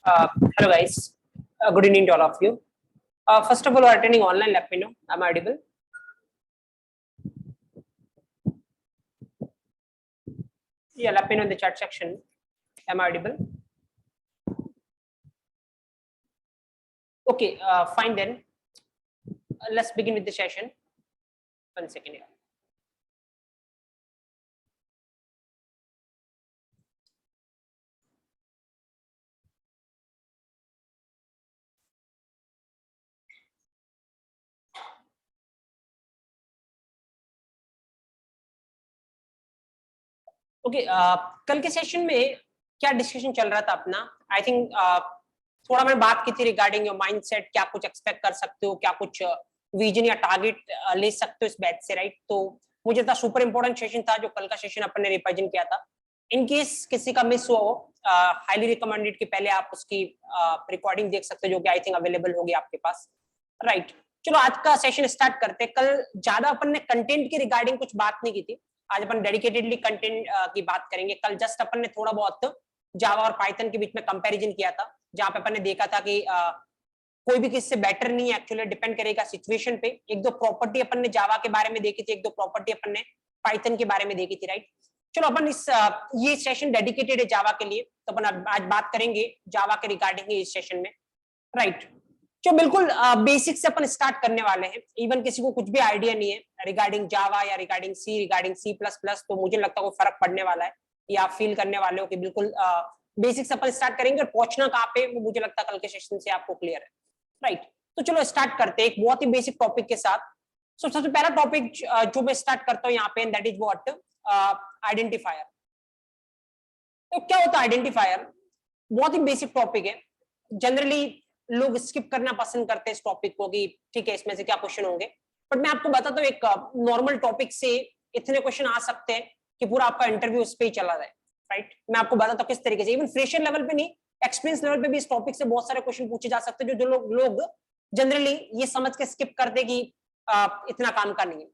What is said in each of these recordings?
Hello guys, good evening to all of you. First of all, we're attending online. Let me know. Am I audible? Yeah, let me know in the chat section. Am I audible? Okay, fine then. Let's begin with the session. 1 second here. Okay, कल के session में क्या discussion चल रहा था अपना? I think थोड़ा मैंने बात की थी रिगार्डिंग योर माइंडसेट, क्या कुछ एक्सपेक्ट कर सकते हो, क्या कुछ विजन या टारगेट ले सकते हो इस बैच से, राइट? तो मुझे था सुपर इंपॉर्टेंट सेशन था जो कल का सेशन अपन ने रिप्रेजेंट किया था. इन केस किसी का मिस हुआ हो, हाईली रिकमेंडेड कि पहले आप उसकी रिकॉर्डिंग देख सकते हो जो कि आई थिंक अवेलेबल होगी आपके पास, राइट? चलो आज का सेशन स्टार्ट करते हैं. कल ज्यादा अपन ने कंटेंट की रिगार्डिंग कुछ बात नहीं की थी. आज अपन डेडिकेटेडली कंटेंट की बात करेंगे. कल जस्ट अपन ने थोड़ा बहुत जावा और पाइथन के बीच में कंपैरिजन किया था, जहां पे अपन ने देखा था कि कोई भी किससे बेटर नहीं है. एक्चुअली डिपेंड करेगा सिचुएशन पे. एक दो प्रॉपर्टी अपन ने जावा के बारे में देखी थी, एक दो प्रॉपर्टी अपन ने पाइथन के बारे में देखी थी, राइट? चलो अपन इस ये सेशन डेडिकेटेड है जावा के लिए, तो अपन आज बात करेंगे जावा के रिगार्डिंग इस सेशन में, राइट? जो बिल्कुल बेसिक से अपन स्टार्ट करने वाले हैं. इवन किसी को कुछ भी आइडिया नहीं है रिगार्डिंग जावा या रिगार्डिंग सी प्लस प्लस, तो मुझे लगता है कोई फर्क पड़ने वाला है या आप फील करने वाले हो कि बिल्कुल बेसिक से अपन स्टार्ट करेंगे. और पहुंचना कहाँ पे वो मुझे लगता है कल के सेशन से आपको क्लियर है, राइट? तो चलो स्टार्ट करते हैं एक बहुत ही बेसिक टॉपिक के साथ. सबसे पहला टॉपिक जो मैं स्टार्ट करता हूँ यहाँ पे, दैट इज व्हाट आइडेंटिफायर. तो क्या होता है आइडेंटिफायर? बहुत ही बेसिक टॉपिक है. जनरली लोग स्किप करना पसंद करते हैं इस टॉपिक को कि ठीक है इसमें से क्या क्वेश्चन होंगे, बट मैं आपको बताता हूँ एक नॉर्मल टॉपिक से इतने क्वेश्चन आ सकते हैं कि पूरा आपका इंटरव्यू उस पे ही चला जाए, राइट? मैं आपको बताता हूँ किस तरीके से. इवन फ्रेशर लेवल पे नहीं, एक्सपीरियंस लेवल पे भी इस टॉपिक से बहुत सारे क्वेश्चन पूछे जा सकते हैं जो लोग जनरली ये समझ के स्किप करते कि इतना काम का नहीं है.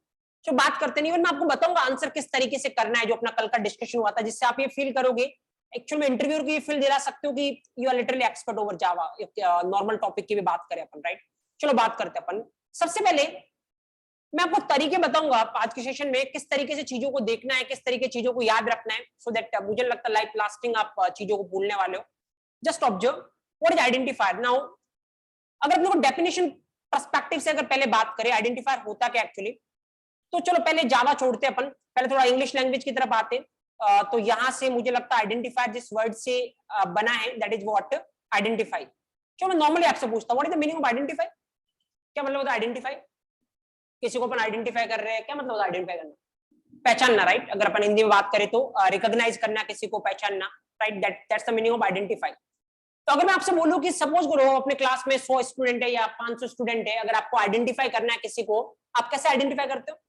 जो बात करते नहीं, मैं आपको बताऊंगा आंसर किस तरीके से करना है, जो अपना कल का डिस्कशन हुआ था, जिससे आप ये फील करोगे एक्चुअल में इंटरव्यू की फील दिला सकते हो कि you are literally expert over Java. Normal topic की भी बात करें अपन, राइट? चलो बात करते हैं अपन. सबसे पहले मैं आपको तरीके बताऊंगा आज के सेशन में किस तरीके से चीजों को देखना है, किस तरीके चीजों को याद रखना है, सो दैट मुझे लगता है लाइफ लास्टिंग आप चीजों को भूलने वाले हो. Just observe what is identifier. Now अगर अपने को डेफिनेशन पर्सपेक्टिव से अगर पहले बात करें आइडेंटिफायर होता क्या एक्चुअली, तो चलो पहले जावा छोड़ते अपन, पहले थोड़ा इंग्लिश लैंग्वेज की तरफ आते. तो यहां से मुझे लगता है आइडेंटिफायर जिस वर्ड से बना है दैट इज व्हाट आइडेंटिफाई. जो मैं नॉर्मली आपसे पूछता हूं what is the meaning of identify. क्या मतलब होता है आइडेंटिफाई? किसी को अपन आइडेंटिफाई कर रहे हैं, क्या मतलब होता है आइडेंटिफाई करना? पहचानना, राइट? अगर अपन हिंदी में बात करें तो रिकॉग्नाइज करना, किसी को पहचानना, right? That's the meaning of identify. तो अगर मैं आपसे बोलूं कि सपोज करो अपने क्लास में 100 स्टूडेंट है या 500 स्टूडेंट है, अगर आपको आइडेंटिफाई करना है किसी को, आप कैसे आइडेंटिफाई करते हो?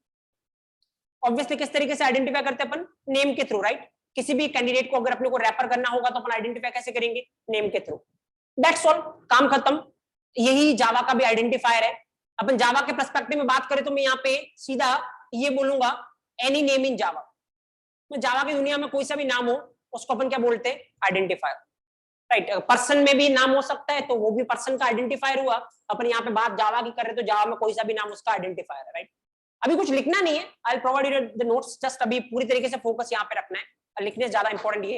ऑब्वियसली किस तरीके से आइडेंटिफाई करते हैं अपन? नेम के थ्रू, राइट? किसी भी कैंडिडेट को अगर अपने को रैपर करना होगा तो अपन आइडेंटिफाई कैसे करेंगे? नेम के थ्रू. दैट्स ऑल, काम खत्म. यही जावा का भी आइडेंटिफायर है. अपन जावा के पर्सपेक्टिव में बात करें तो मैं यहाँ पे सीधा ये बोलूंगा एनी नेम इन जावा. तो जावा की दुनिया में कोई सा भी नाम हो उसको अपन क्या बोलते हैं? Identifier, right? पर्सन में भी नाम हो सकता है तो वो भी पर्सन का आइडेंटिफायर हुआ. अपन यहाँ पे बात जावा की कर रहे तो जावा में कोई सा भी नाम उसका आइडेंटिफायर है, राइट? अभी कुछ लिखना नहीं है, I will provide you the notes. Just अभी पूरी तरीके से फोकस यहाँ पे रखना है, लिखने से ज्यादा इंपॉर्टेंट ये,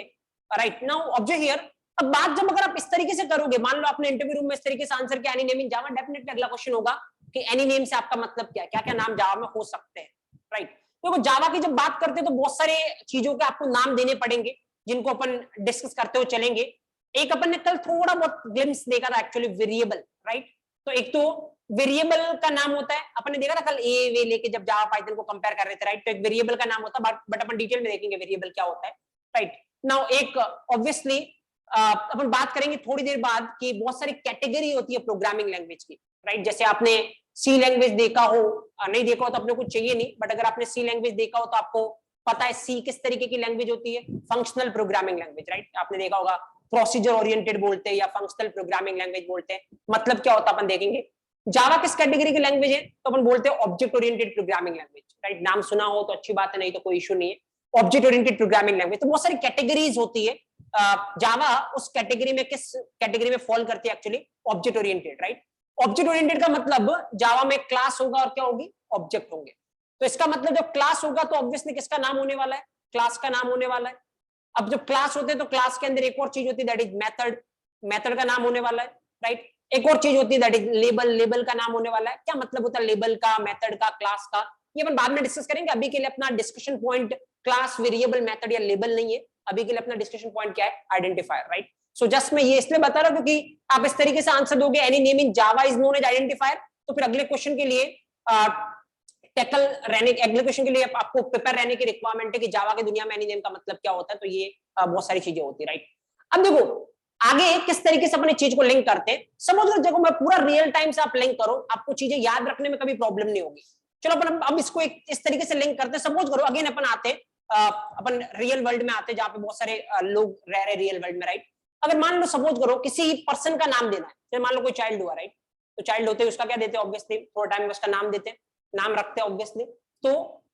राइट? Now observe here. अब बात जब अगर आप इस तरीके से करोगे, मान लो आपने इंटरव्यू रूम में इस तरीके से आंसर किया any name in Java, definitely अगला क्वेश्चन होगा कि एनी नेम से आपका मतलब क्या है, क्या क्या नाम जावा में हो सकते हैं, राइट? देखो जावा की जब बात करते हैं तो बहुत सारे चीजों के आपको नाम देने पड़ेंगे जिनको अपन डिस्कस करते हुए चलेंगे. एक अपन ने कल थोड़ा बहुत ग्लिम्स देखा था एक्चुअली वेरिएबल, राइट? तो एक तो वेरिएबल का नाम होता है, अपन ने देखा था कल ए वे लेके जब जावा पाइथन को कंपेयर कर रहे थे, राइट? तो एक वेरिएबल का नाम होता है, बट अपन डिटेल में देखेंगे वेरिएबल क्या होता है, राइट? नाउ एक ऑब्वियसली अपन बात करेंगे थोड़ी देर बाद कि बहुत सारी कैटेगरी होती है प्रोग्रामिंग लैंग्वेज की, राइट? जैसे आपने सी लैंग्वेज देखा हो, नहीं देखा हो तो अपने कुछ चाहिए नहीं, बट अगर आपने सी लैंग्वेज देखा हो तो आपको पता है सी किस तरीके की लैंग्वेज होती है? Functional programming language, right? आपने देखा होगा प्रोसीजर ओरिएंटेड बोलते हैं या फंक्शनल प्रोग्रामिंग लैंग्वेज बोलते हैं. मतलब क्या होता है अपन देखेंगे. जावा किस कैटेगरी की लैंग्वेज है? तो अपन बोलते हैं object oriented programming language, right? नाम सुना हो तो अच्छी बात है, नहीं तो कोई इशू नहीं है. Object oriented programming language. तो बहुत सारी कैटेगरीज होती है जावा उस कैटेगरी में, किस कैटेगरी में फॉल करती है actually? Object oriented, right? Object oriented का मतलब जावा में क्लास होगा और क्या होगी? ऑब्जेक्ट होंगे। तो इसका मतलब जब क्लास होगा तो ऑब्वियसली किसका नाम होने वाला है? क्लास का नाम होने वाला है। अब जब क्लास होते हैं तो क्लास के अंदर एक और चीज होती है, दैट इज मेथड, मेथड का नाम होने वाला है, राइट? एक और चीज होती है दैट इज लेबल, लेबल का नाम होने वाला है। क्या मतलब होता है लेबल का, मेथड का, क्लास का? ये अपन बाद में डिस्कस करेंगे। अभी के लिए अपना discussion point class, variable, method या लेबल नहीं है। अभी के लिए अपना डिस्कशन पॉइंट क्या है? Identifier, right? सो जस्ट मैं ये इसलिए बता रहा हूं क्योंकि आप इस तरीके से आंसर दोगे any name in Java is known as identifier, तो फिर अगले क्वेश्चन के लिए टैकल रहने, अगले क्वेश्चन के लिए आपको प्रिपेयर रहने की रिक्वायरमेंट है कि जावा की दुनिया में एनी नेम का मतलब क्या होता है। तो ये बहुत सारी चीजें होती है, राइट? अब देखो आगे किस तरीके से अपने चीज को लिंक करते हैं, समझ लो। देखो मैं पूरा रियल टाइम से आप लिंक करो, आपको चीजें याद रखने में कभी प्रॉब्लम नहीं होगी। चलो अपन अब इसको एक इस तरीके से लिंक करते हैं। सपोज करो अगेन अपन आते हैं, अपन रियल वर्ल्ड में आते हैं जहां पे बहुत सारे लोग रह रहे रियल वर्ल्ड में, राइट? अगर मान लो सपोज करो किसी पर्सन का नाम देना है, मान लो कोई चाइल्ड हुआ, राइट? तो चाइल्ड होते उसका क्या देते हैं? ऑब्वियसली थोड़ा टाइम में उसका नाम देते हैं, नाम रखते हैं ऑब्वियसली। तो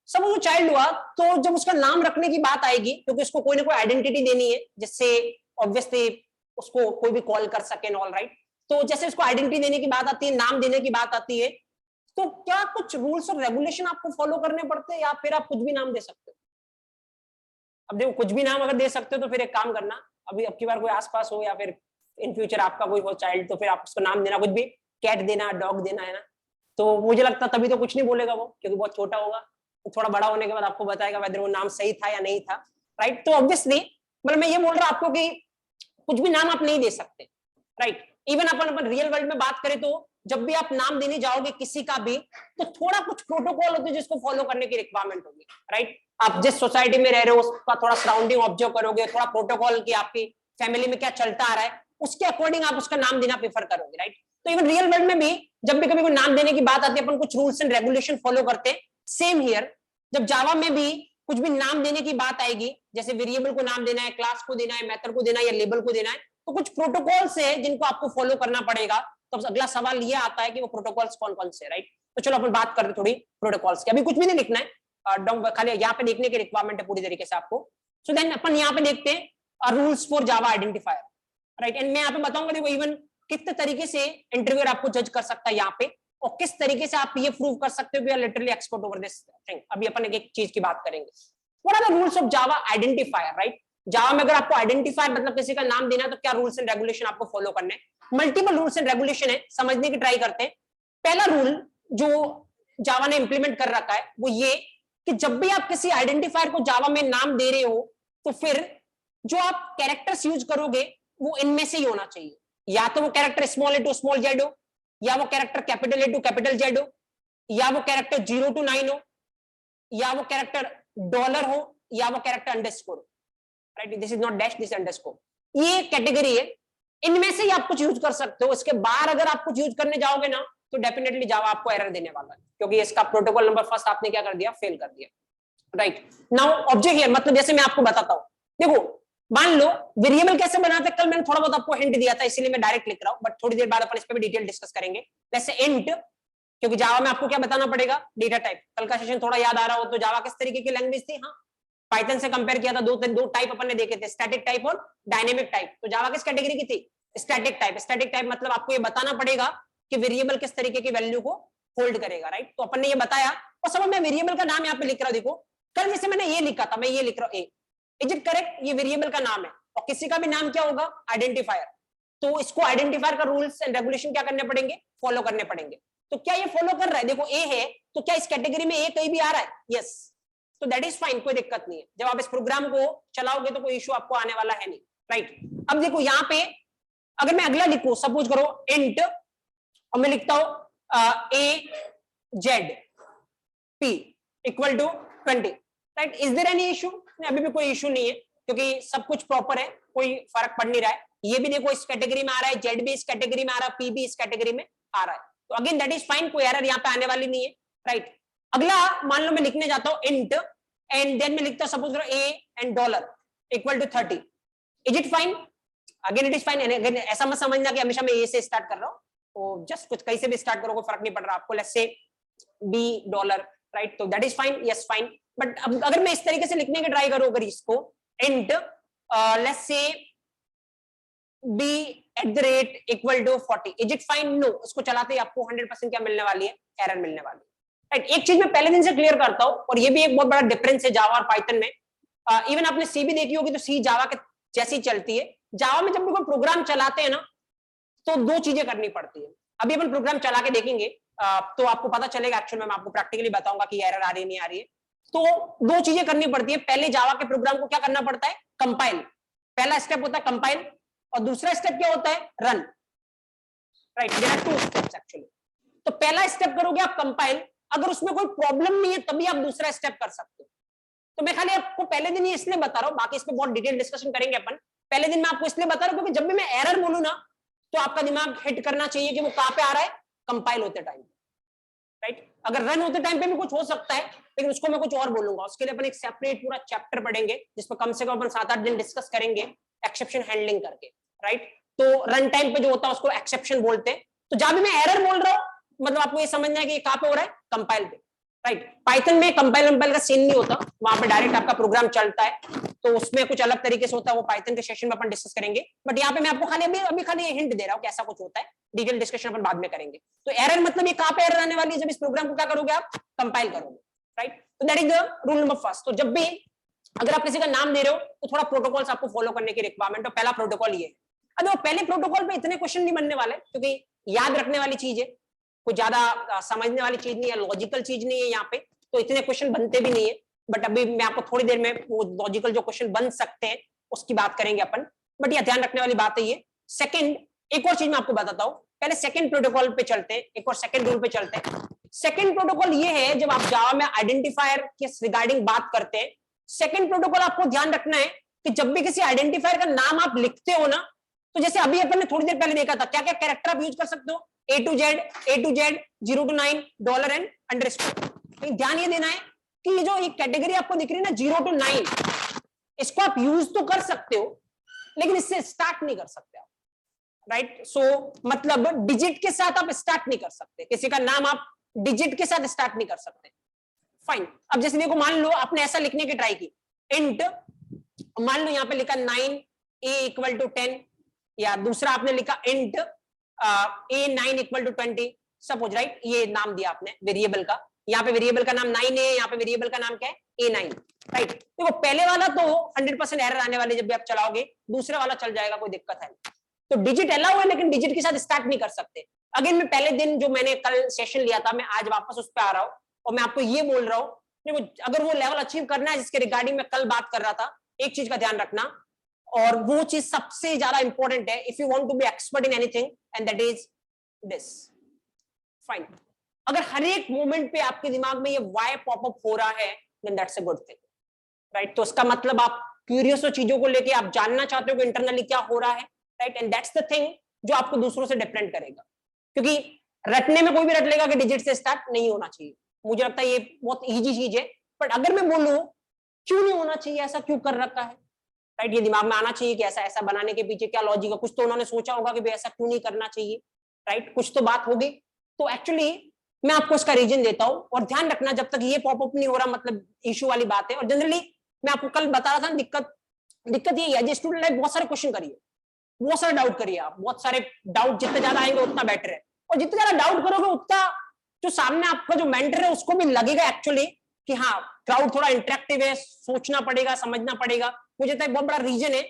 सपोज वो चाइल्ड हुआ, तो जब उसका नाम रखने की बात आएगी, क्योंकि उसको कोई ना कोई आइडेंटिटी देनी है जिससे ऑब्वियसली उसको कोई भी कॉल कर सके, ऑल राइट? तो जैसे उसको आइडेंटिटी देने की बात आती है, नाम देने की बात आती है, तो क्या कुछ रूल्स और रेगुलेशन आपको फॉलो करने पड़ते हैं या फिर आप कुछ भी नाम दे सकते हो? अब देखो कुछ भी नाम अगर दे सकते हो तो फिर एक काम करना, अभी अब की बार कोई आसपास हो या फिर इन फ्यूचर आपका कोई हो चाइल्ड, तो फिर आप उसको नाम देना कुछ भी, कैट देना, डॉग देना, है ना? तो मुझे लगता तभी तो कुछ नहीं बोलेगा वो, क्योंकि बहुत छोटा होगा। तो थोड़ा बड़ा होने के बाद आपको बताएगा वेदर वो नाम सही था या नहीं था, राइट? तो ऑब्वियसली मतलब मैं ये बोल रहा हूं आपको कि कुछ भी नाम आप नहीं दे सकते, राइट? इवन अपन रियल वर्ल्ड में बात करें तो जब भी आप नाम देने जाओगे किसी का भी, तो थोड़ा कुछ प्रोटोकॉल होते हैं जिसको फॉलो करने की रिक्वायरमेंट होगी, राइट? आप जिस सोसाइटी में रह रहे हो उसका थोड़ा सराउंडिंग ऑब्जर्व करोगे, थोड़ा प्रोटोकॉल की आपकी फैमिली में क्या चलता आ रहा है उसके अकॉर्डिंग आप उसका नाम देना प्रेफर करोगे, राइट? तो इवन रियल वर्ल्ड में भी जब भी कभी कोई नाम देने की बात आती है अपन कुछ रूल्स एंड रेगुलेशन फॉलो करते हैं। सेम हियर, जब जावा में भी कुछ भी नाम देने की बात आएगी, जैसे वेरिएबल को नाम देना है, क्लास को देना है, मेथड को देना है या लेबल को देना है, तो कुछ प्रोटोकॉल्स है जिनको आपको फॉलो करना पड़ेगा। तो अगला सवाल ये आता है कि वो प्रोटोकॉल्स कौन कौन से, राइट? तो चलो अपन बात करते थोड़ी प्रोटोकॉल्स की। अभी कुछ भी नहीं लिखना है, खाली यहाँ पे देखने की रिक्वायरमेंट है पूरी तरीके से आपको। सो देन अपन यहाँ पे देखते हैं rules for Java identifier, right? And मैं यहाँ पे बताऊंगा देखो इवन कितने तरीके से इंटरव्यूअर आपको जज कर सकता है यहाँ पे, और किस तरीके से आप ये प्रूव कर सकते हो कि literally expert over this thing. अभी अपन एक चीज की बात करेंगे, what are the rules of Java identifier, right? Java में अगर आपको आइडेंटिफायर मतलब किसी का नाम देना है तो क्या रूल्स एंड रेगुलेशन आपको फॉलो करने हैं? मल्टीपल रूल्स एंड रेगुलेशन है, समझने की ट्राई करते हैं। पहला रूल जो जावा ने इंप्लीमेंट कर रखा है वो ये कि जब भी आप किसी आइडेंटिफायर को जावा में नाम दे रहे हो तो फिर जो आप कैरेक्टर्स यूज करोगे वो इनमें से ही होना चाहिए। या तो वो character small a to small z हो, या वो character capital A to capital Z हो, या वो कैरेक्टर 0 to 9 हो, या वो कैरेक्टर डॉलर हो, या वो character underscore, right? This is not dash, this underscore. ये कैटेगरी है, इनमें से ही आप कुछ यूज कर सकते हो। इसके बाहर अगर आप कुछ यूज करने जाओगे ना तो डेफिनेटली जावा आपको एरर देने वाला है, क्योंकि इसका प्रोटोकॉल नंबर फर्स्ट आपने क्या कर दिया? फेल कर दिया, राइट? नाउ ऑब्जेक्ट हियर, मतलब जैसे मैं आपको बताता हूं, देखो मान लो वेरिएबल कैसे बनाते हैं, कल मैंने थोड़ा बहुत आपको हिंट दिया था इसलिए मैं डायरेक्ट लिख रहा हूं, बट थोड़ी देर बाद अपन इस पे भी डिटेल डिस्कस करेंगे। जैसे इंट, क्योंकि जावा में आपको क्या बताना पड़ेगा? Data type. कल का सेशन थोड़ा याद आ रहा हो तो जावा किस तरीके की लैंग्वेज थी? हाँ, पाइथन से कंपेयर किया था, दो टाइप अपन ने देखे थे, स्टैटिक टाइप और डायनेमिक टाइप। तो जावा किस कैटेगरी की थी? Static type. स्टैटिक टाइप मतलब आपको ये बताना पड़ेगा कि वेरिएबल किस तरीके की वैल्यू को होल्ड करेगा, राइट? तो अपन ने ये बताया, और समझ में वेरिएबल का नाम यहाँ पे लिख रहा हूं, देखो कल जैसे मैंने ये लिखा था, मैं ये लिख रहा हूं ए, इज इट करेक्ट? ये वेरिएबल का नाम है, और किसी का भी नाम क्या होगा? आइडेंटिफायर। तो इसको आइडेंटिफायर का रूल्स एंड रेगुलेशन क्या करने पड़ेंगे? फॉलो करने पड़ेंगे। तो क्या ये फॉलो कर रहा है? देखो ए है, तो क्या इस कैटेगरी में ए कहीं भी आ रहा है? यस, तो दैट इज फाइन, कोई दिक्कत नहीं है। जब आप इस प्रोग्राम को चलाओगे तो कोई इश्यू आपको आने वाला है नहीं, राइट? अब देखो यहाँ पे अगर मैं अगला लिखूं, सपोज करो इंट, और मैं लिखता हूं A Z P equal to 20, right? Is there any issue? अभी भी कोई इशू नहीं है, क्योंकि सब कुछ प्रॉपर है, कोई फर्क पड़ नहीं रहा है। ये भी देखो इस कैटेगरी में आ रहा है, जेड भी इस कैटेगरी में आ रहा है, पी भी इस कैटेगरी में आ रहा है, तो अगेन दैट इज फाइन, कोई एरर यहाँ पे आने वाली नहीं है, राइट? अगला मान लो मैं लिखने जाता हूं इंट, एंड देन मैं लिखता हूं सपोज करो a and dollar equal to 30, is it fine? Again it is fine. Again ऐसा मत समझना कि हमेशा मैं ए से स्टार्ट कर रहा हूं, तो जस्ट कुछ कहीं से भी स्टार्ट करो, कोई फर्क नहीं पड़ रहा आपको। Let's say B dollar, right? तो that is fine, yes fine. But अब अगर मैं इस तरीके से लिखने की ट्राई करूं, अगर इसको int let's say b @= 40 is it fine? No, उसको चलाते ही आपको 100% क्या मिलने वाली है? एरर मिलने वाली है। राइट, एक चीज मैं पहले दिन से क्लियर करता हूं, और ये भी एक बहुत बड़ा डिफरेंस है जावा और पाइथन में। इवन आपने सी भी देखी होगी, तो सी जावा के जैसी चलती है। जावा में जब भी कोई प्रोग्राम चलाते हैं ना, तो दो चीजें करनी पड़ती है। अभी अपन प्रोग्राम चला के देखेंगे, तो आपको पता चलेगा। एक्चुअली मैं आपको प्रैक्टिकली बताऊंगा कि एरर आ रही है नहीं आ रही है। तो दो चीजें करनी पड़ती है। पहले जावा के प्रोग्राम को क्या करना पड़ता है? कंपाइल। पहला स्टेप होता है कंपाइल, और दूसरा स्टेप क्या होता है? Run. Right, there are 2 steps actually. तो पहला स्टेप करोगे आप कंपाइल, अगर उसमें कोई प्रॉब्लम नहीं है तभी आप दूसरा स्टेप कर सकते हो। तो मैं खाली आपको पहले दिन ही इसलिए बता रहा हूं, बाकी इस पे बहुत डिटेल डिस्कशन करेंगे अपन। पहले दिन मैं आपको इसलिए बता रहा हूं क्योंकि जब भी मैं एरर बोलूं ना, तो आपका दिमाग हिट करना चाहिए कि वो कहां पे आ रहा है? कंपाइल होते टाइम। राइट, अगर रन होते टाइम पे भी कुछ हो सकता है, लेकिन उसको मैं कुछ और बोलूंगा। उसके लिए अपन एक सेपरेट पूरा चैप्टर पढ़ेंगे, जिसमें कम से कम अपन 7-8 दिन डिस्कस करेंगे एक्सेप्शन हैंडलिंग करके। राइट, तो रन टाइम पे जो होता है उसको एक्सेप्शन बोलते हैं। तो जहां भी मैं एरर बोल रहा हूं, मतलब आपको ये समझना है कि कहां पे हो रहा है? कंपाइल पे। राइट, पाइथन में कंपाइल का सीन नहीं होता, वहां पे डायरेक्ट आपका प्रोग्राम चलता है, तो उसमें कुछ अलग तरीके से होता है। वो पाइथन के सेशन में अपन डिस्कस करेंगे, बट यहाँ पे मैं आपको खाली अभी खाली हिंट दे रहा हूँ कैसा कुछ होता है। डिटेल डिस्कशन अपन बाद में करेंगे। तो एरर मतलब ये कहां पे एरर आने वाली है? जब इस प्रोग्राम को क्या करोगे आप? कंपाइल करोगे। राइट, तो that is the rule number first. तो जब भी अगर आप किसी का नाम दे रहे हो, तो थोड़ा प्रोटोकॉल्स आपको फॉलो करने की रिक्वायरमेंट है। पहला प्रोटोकॉल ये है। अब वो पहले प्रोटोकॉल पे इतने क्वेश्चन नहीं बनने वाले, क्योंकि याद रखने वाली चीज है, कुछ ज्यादा समझने वाली चीज नहीं है, लॉजिकल चीज नहीं है यहाँ पे, तो इतने क्वेश्चन बनते भी नहीं है। बट अभी मैं आपको थोड़ी देर में वो लॉजिकल जो क्वेश्चन बन सकते हैं उसकी बात करेंगे अपन। बट यह ध्यान रखने वाली बात है ये। सेकंड, एक और चीज मैं आपको बताता हूँ। पहले सेकंड प्रोटोकॉल पे चलते हैं, एक और सेकंड रूल पे चलते हैं। सेकंड प्रोटोकॉल ये है, जब आप जावा में आइडेंटिफायर के रिगार्डिंग बात करते हैं, सेकंड प्रोटोकॉल आपको ध्यान रखना है कि जब भी किसी आइडेंटिफायर का नाम आप लिखते हो ना, तो जैसे अभी अपन ने थोड़ी देर पहले देखा था, क्या क्या कैरेक्टर आप यूज कर सकते हो? A to Z, 0 to 9, dollar and underscore. ध्यान ये देना है कि जो एक कैटेगरी आपको दिख रही है ना 0 to 9, इसको आप यूज तो कर सकते हो, लेकिन इससे स्टार्ट नहीं कर सकते आप। राइट, सो मतलब डिजिट के साथ आप स्टार्ट नहीं कर सकते, किसी का नाम आप डिजिट के साथ स्टार्ट नहीं कर सकते। फाइन, अब जैसे देखो, मान लो आपने ऐसा लिखने की ट्राई की, इंट, मान लो यहाँ पे लिखा 9 A = 10, या दूसरा आपने लिखा इंट A9 = 20 सपोज। राइट, ये नाम दिया आपने वेरिएबल का, यहाँ पे वेरिएबल का नाम 9 है, यहाँ पे वेरिएबल का नाम क्या है? A9। राइट, देखो पहले वाला तो 100% एरर आने वाली जब भी आप चलाओगे, दूसरे वाला चल जाएगा, कोई दिक्कत है नहीं। तो डिजिट अलाउ है, लेकिन डिजिट के साथ स्टार्ट नहीं कर सकते। अगेन मैं पहले दिन जो मैंने कल सेशन लिया था, मैं आज वापस उस पर आ रहा हूँ, और मैं आपको ये बोल रहा हूँ, अगर वो लेवल अचीव करना है जिसके रिगार्डिंग मैं कल बात कर रहा था, एक चीज का ध्यान रखना, और वो चीज सबसे ज्यादा इंपॉर्टेंट है, if you want to be expert in anything, and that is this. Fine, अगर हर एक मोमेंट पे आपके दिमाग में ये वाई पॉपअप हो रहा है, then that's a good thing. Right, तो उसका मतलब आप क्यूरियस हो चीजों को लेके, आप जानना चाहते हो कि इंटरनली क्या हो रहा है। Right, and that's the thing जो आपको दूसरों से डिफरेंट करेगा, क्योंकि रटने में कोई भी रट लेगा कि डिजिट से स्टार्ट नहीं होना चाहिए। मुझे लगता है ये बहुत इजी चीज है, बट अगर मैं बोलूं क्यों नहीं होना चाहिए, ऐसा क्यों कर रखा है, राइट, ये दिमाग में आना चाहिए कि ऐसा ऐसा बनाने के पीछे क्या लॉजिक है, कुछ तो उन्होंने सोचा होगा कि भाई ऐसा क्यों नहीं करना चाहिए। राइट, कुछ तो बात होगी। तो एक्चुअली मैं आपको इसका रीजन देता हूं, और ध्यान रखना जब तक ये पॉपअप नहीं हो रहा, मतलब इशू वाली बात है। और जनरली मैं आपको कल बता रहा था, दिक्कत ये है, स्टूडेंट लाइफ बहुत सारे क्वेश्चन करिए, बहुत सारे डाउट करिए आप, बहुत सारे डाउट जितने ज्यादा आएंगे उतना बेटर है, और जितने ज्यादा डाउट करोगे उतना जो सामने आपका जो मेंटर है उसको भी लगेगा एक्चुअली कि हाँ, क्राउड थोड़ा इंटरेक्टिव है, सोचना पड़ेगा, समझना पड़ेगा। मुझे तो एक बहुत बड़ा रीजन है